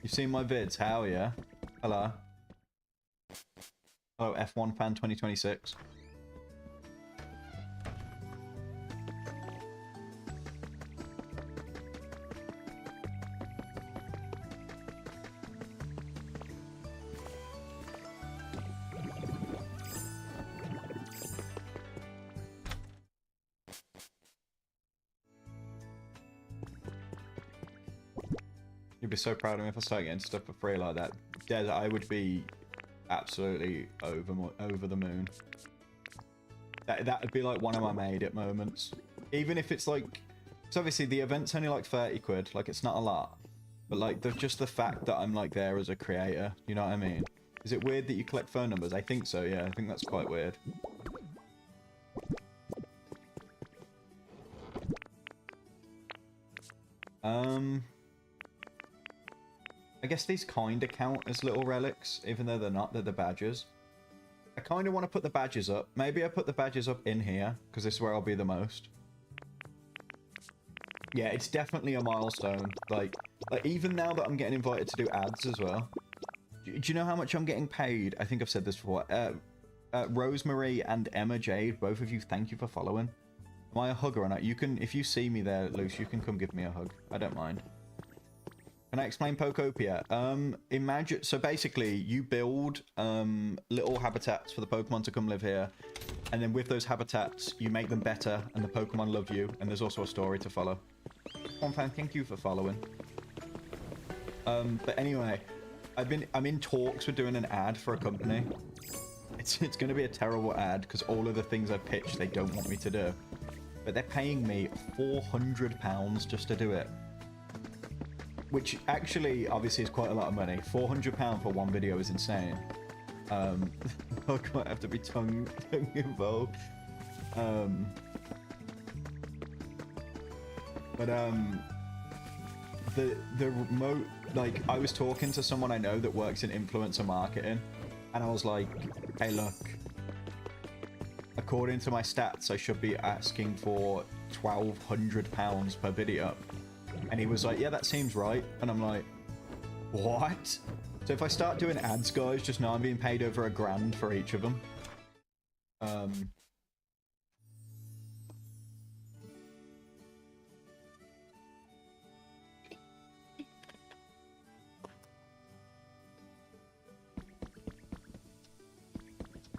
You've seen my vids? Hell yeah. Hello. Oh, F1 fan 2026. You'd be so proud of me if I start getting stuff for free like that. Des, I would be absolutely over the moon. That would be like one of my made it moments. Even if it's like... So obviously the event's only like 30 quid. Like, it's not a lot. But like, just the fact that I'm like there as a creator. You know what I mean? Is it weird that you collect phone numbers? I think so, yeah. I think that's quite weird. I guess these kind of count as little relics, even though they're not. They're the badges. I kind of want to put the badges up. Maybe I put the badges up in here, because this is where I'll be the most. Yeah, it's definitely a milestone. Like even now that I'm getting invited to do ads as well. Do you know how much I'm getting paid? I think I've said this before. Rosemary and Emma Jade, both of you, thank you for following. Am I a hugger or not? You can, if you see me there, Luce, you can come give me a hug. I don't mind. Can I explain Pokopia? Imagine, so basically you build little habitats for the Pokemon to come live here, and then with those habitats you make them better and the Pokemon love you, and there's also a story to follow. Fan, thank you for following. But anyway, I'm in talks with doing an ad for a company. It's going to be a terrible ad because all of the things I pitched they don't want me to do. but they're paying me £400 just to do it. Which actually, obviously, is quite a lot of money. £400 for one video is insane. I might have to be tongue involved. The remote, like, I was talking to someone I know that works in influencer marketing, and I was like, hey, look, according to my stats, I should be asking for £1,200 per video. And he was like, yeah, that seems right. And I'm like, what? So if I start doing ads, guys, just know I'm being paid over £1,000 for each of them.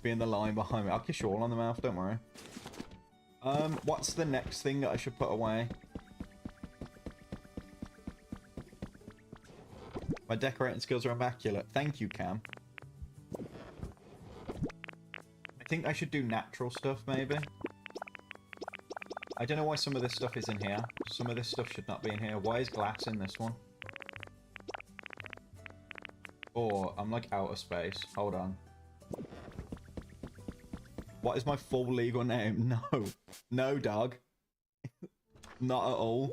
Be in the line behind me. I'll kiss you all on the mouth, don't worry. What's the next thing that I should put away? My decorating skills are immaculate. Thank you, Cam. I think I should do natural stuff, maybe. I don't know why some of this stuff is in here. Some of this stuff should not be in here. Why is glass in this one? Oh, I'm like out of space. Hold on. What is my full legal name? No. No, dog. Not at all.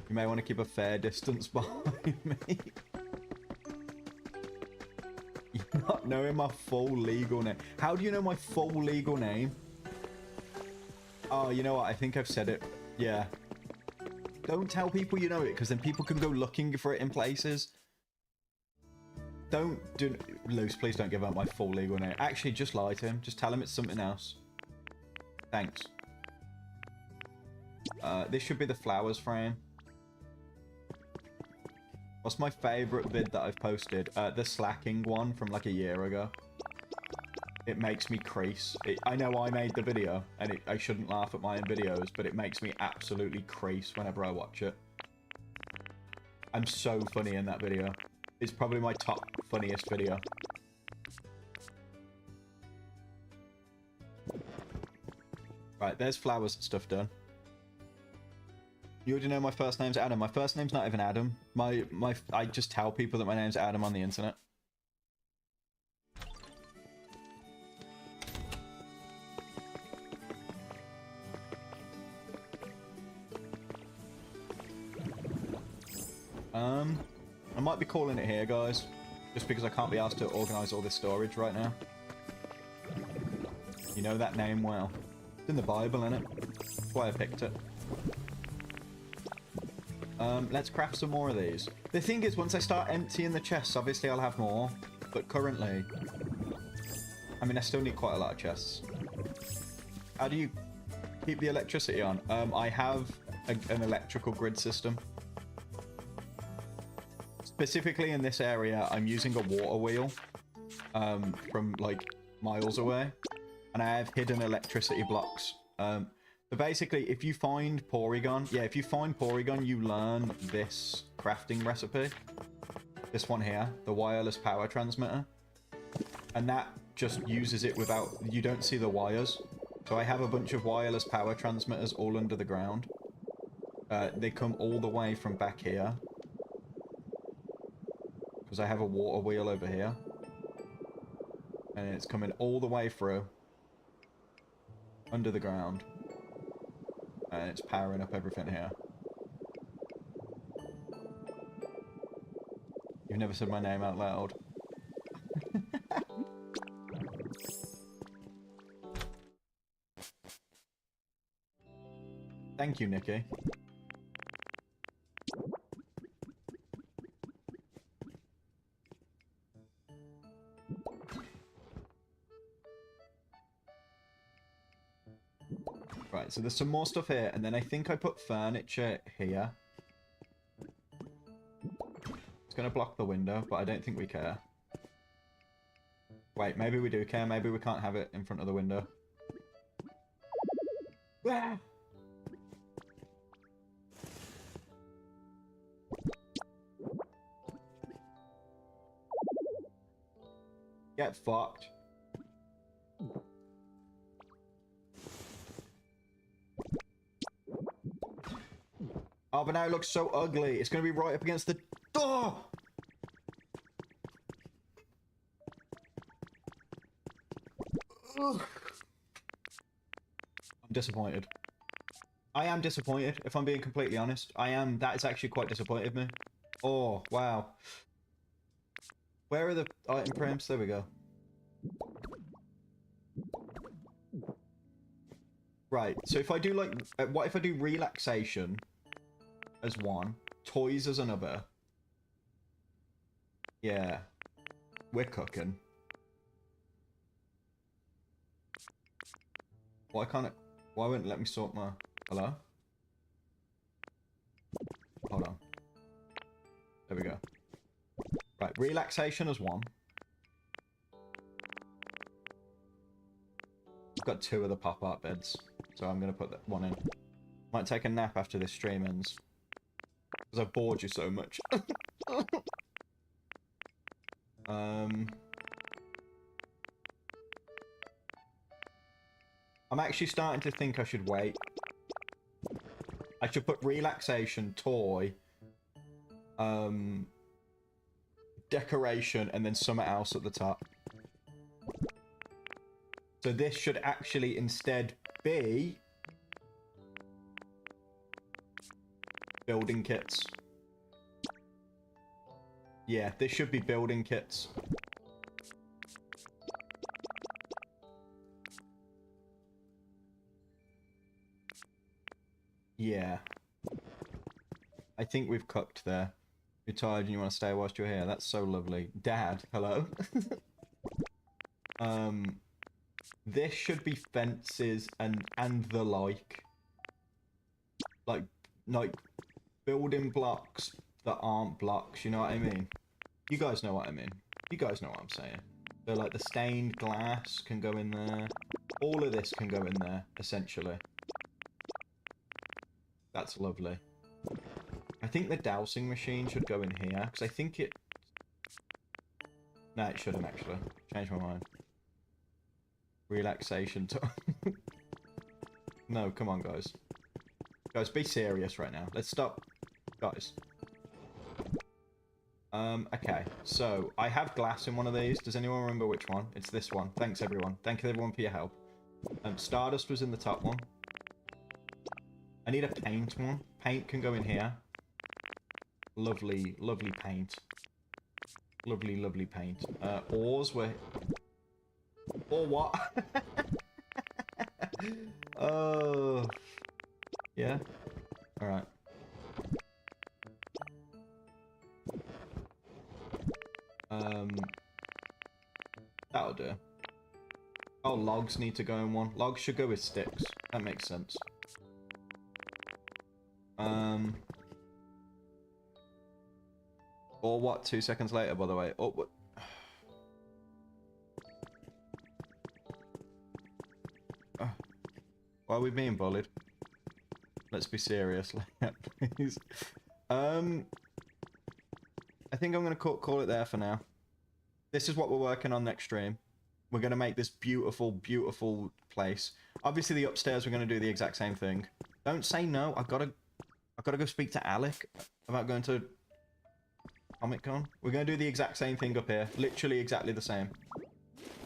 You may want to keep a fair distance behind me. You're not knowing my full legal name. How do you know my full legal name? Oh, you know what? I think I've said it. Yeah. Don't tell people you know it, because then people can go looking for it in places. Don't do... Luce, please don't give out my full legal name. Actually, just lie to him. Just tell him it's something else. Thanks. This should be the flowers frame. What's my favourite vid that I've posted? The slacking one from like a year ago. It makes me crease. I know I made the video, and I shouldn't laugh at my own videos, but it makes me absolutely crease whenever I watch it. I'm so funny in that video. It's probably my top funniest video. Right, there's flowers and stuff done. You already know my first name's Adam. My first name's not even Adam. I just tell people that my name's Adam on the internet. I might be calling it here, guys. Just because I can't be asked to organise all this storage right now. You know that name well. It's in the Bible, innit? That's why I picked it. Let's craft some more of these. The thing is, once I start emptying the chests, obviously I'll have more. But currently... I mean, I still need quite a lot of chests. How do you keep the electricity on? I have an electrical grid system. Specifically in this area, I'm using a water wheel from like miles away, and I have hidden electricity blocks. But basically, if you find Porygon, if you find Porygon, you learn this crafting recipe. This one here, the wireless power transmitter, and that just uses it without. You don't see the wires. So I have a bunch of wireless power transmitters all under the ground. They come all the way from back here. Because I have a water wheel over here. And it's coming all the way through. Under the ground. And it's powering up everything here. You've never said my name out loud. Thank you, Nikki. Right, so there's some more stuff here, and then I think I put furniture here. It's going to block the window, but I don't think we care. Wait, maybe we do care. Maybe we can't have it in front of the window. Ah! Get fucked. Oh, but now it looks so ugly. It's going to be right up against the door. Ugh. I'm disappointed. I am disappointed, if I'm being completely honest. I am. That is actually quite disappointed me. Oh, wow. Where are the item frames? There we go. Right, so if I do like... what if I do relaxation as one, toys as another? Yeah. We're cooking. Why can't it... Why won't it let me sort my... Hello? Hold on. There we go. Right, relaxation as one. I've got 2 of the pop-art beds, so I'm going to put that one in. Might take a nap after this stream ends. Because I've bored you so much. I'm actually starting to think I should wait. I should put relaxation, toy, decoration, and then something else at the top. So this should actually instead be building kits. Yeah, this should be building kits. Yeah. I think we've cooked there. You're tired and you want to stay whilst you're here. That's so lovely. Dad, hello? This should be fences and the like. Like building blocks that aren't blocks, you know what I mean? You guys know what I mean. You guys know what I'm saying. So like the stained glass can go in there. All of this can go in there, essentially. That's lovely. I think the dowsing machine should go in here, because I think it... No, it shouldn't, actually. Change my mind. Relaxation time. No, come on, guys. Guys, be serious right now. Let's stop. Guys. Okay. So, I have glass in one of these. Does anyone remember which one? It's this one. Thanks, everyone. Thank you, everyone, for your help. Stardust was in the top one. I need a paint one. Paint can go in here. Lovely, lovely paint. Lovely, lovely paint. Ores were... Or what? Oh. Yeah? Alright. That'll do. Oh, logs need to go in one. Logs should go with sticks. That makes sense. Or what? 2 seconds later, by the way. Oh, what? Why are we being bullied? Let's be serious, please. I think I'm gonna call it there for now. This is what we're working on next stream. We're gonna make this beautiful, beautiful place. Obviously, the upstairs we're gonna do the exact same thing. Don't say no. I gotta go speak to Alec about going to Comic-Con. We're gonna do the exact same thing up here. Literally exactly the same.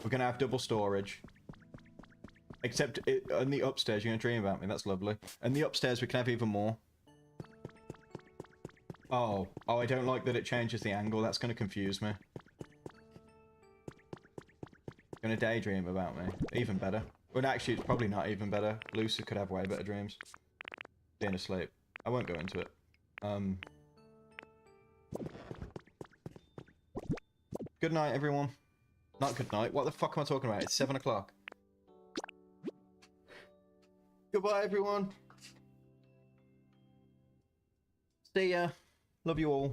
We're gonna have double storage. Except in the upstairs, you're gonna dream about me. That's lovely. And the upstairs, we can have even more. Oh, I don't like that it changes the angle. That's gonna confuse me. Gonna daydream about me. Even better. Well, actually, it's probably not even better. Lucy could have way better dreams. Being asleep. I won't go into it. Good night, everyone. Not good night. What the fuck am I talking about? It's 7 o'clock. Goodbye, everyone. See ya. Love you all.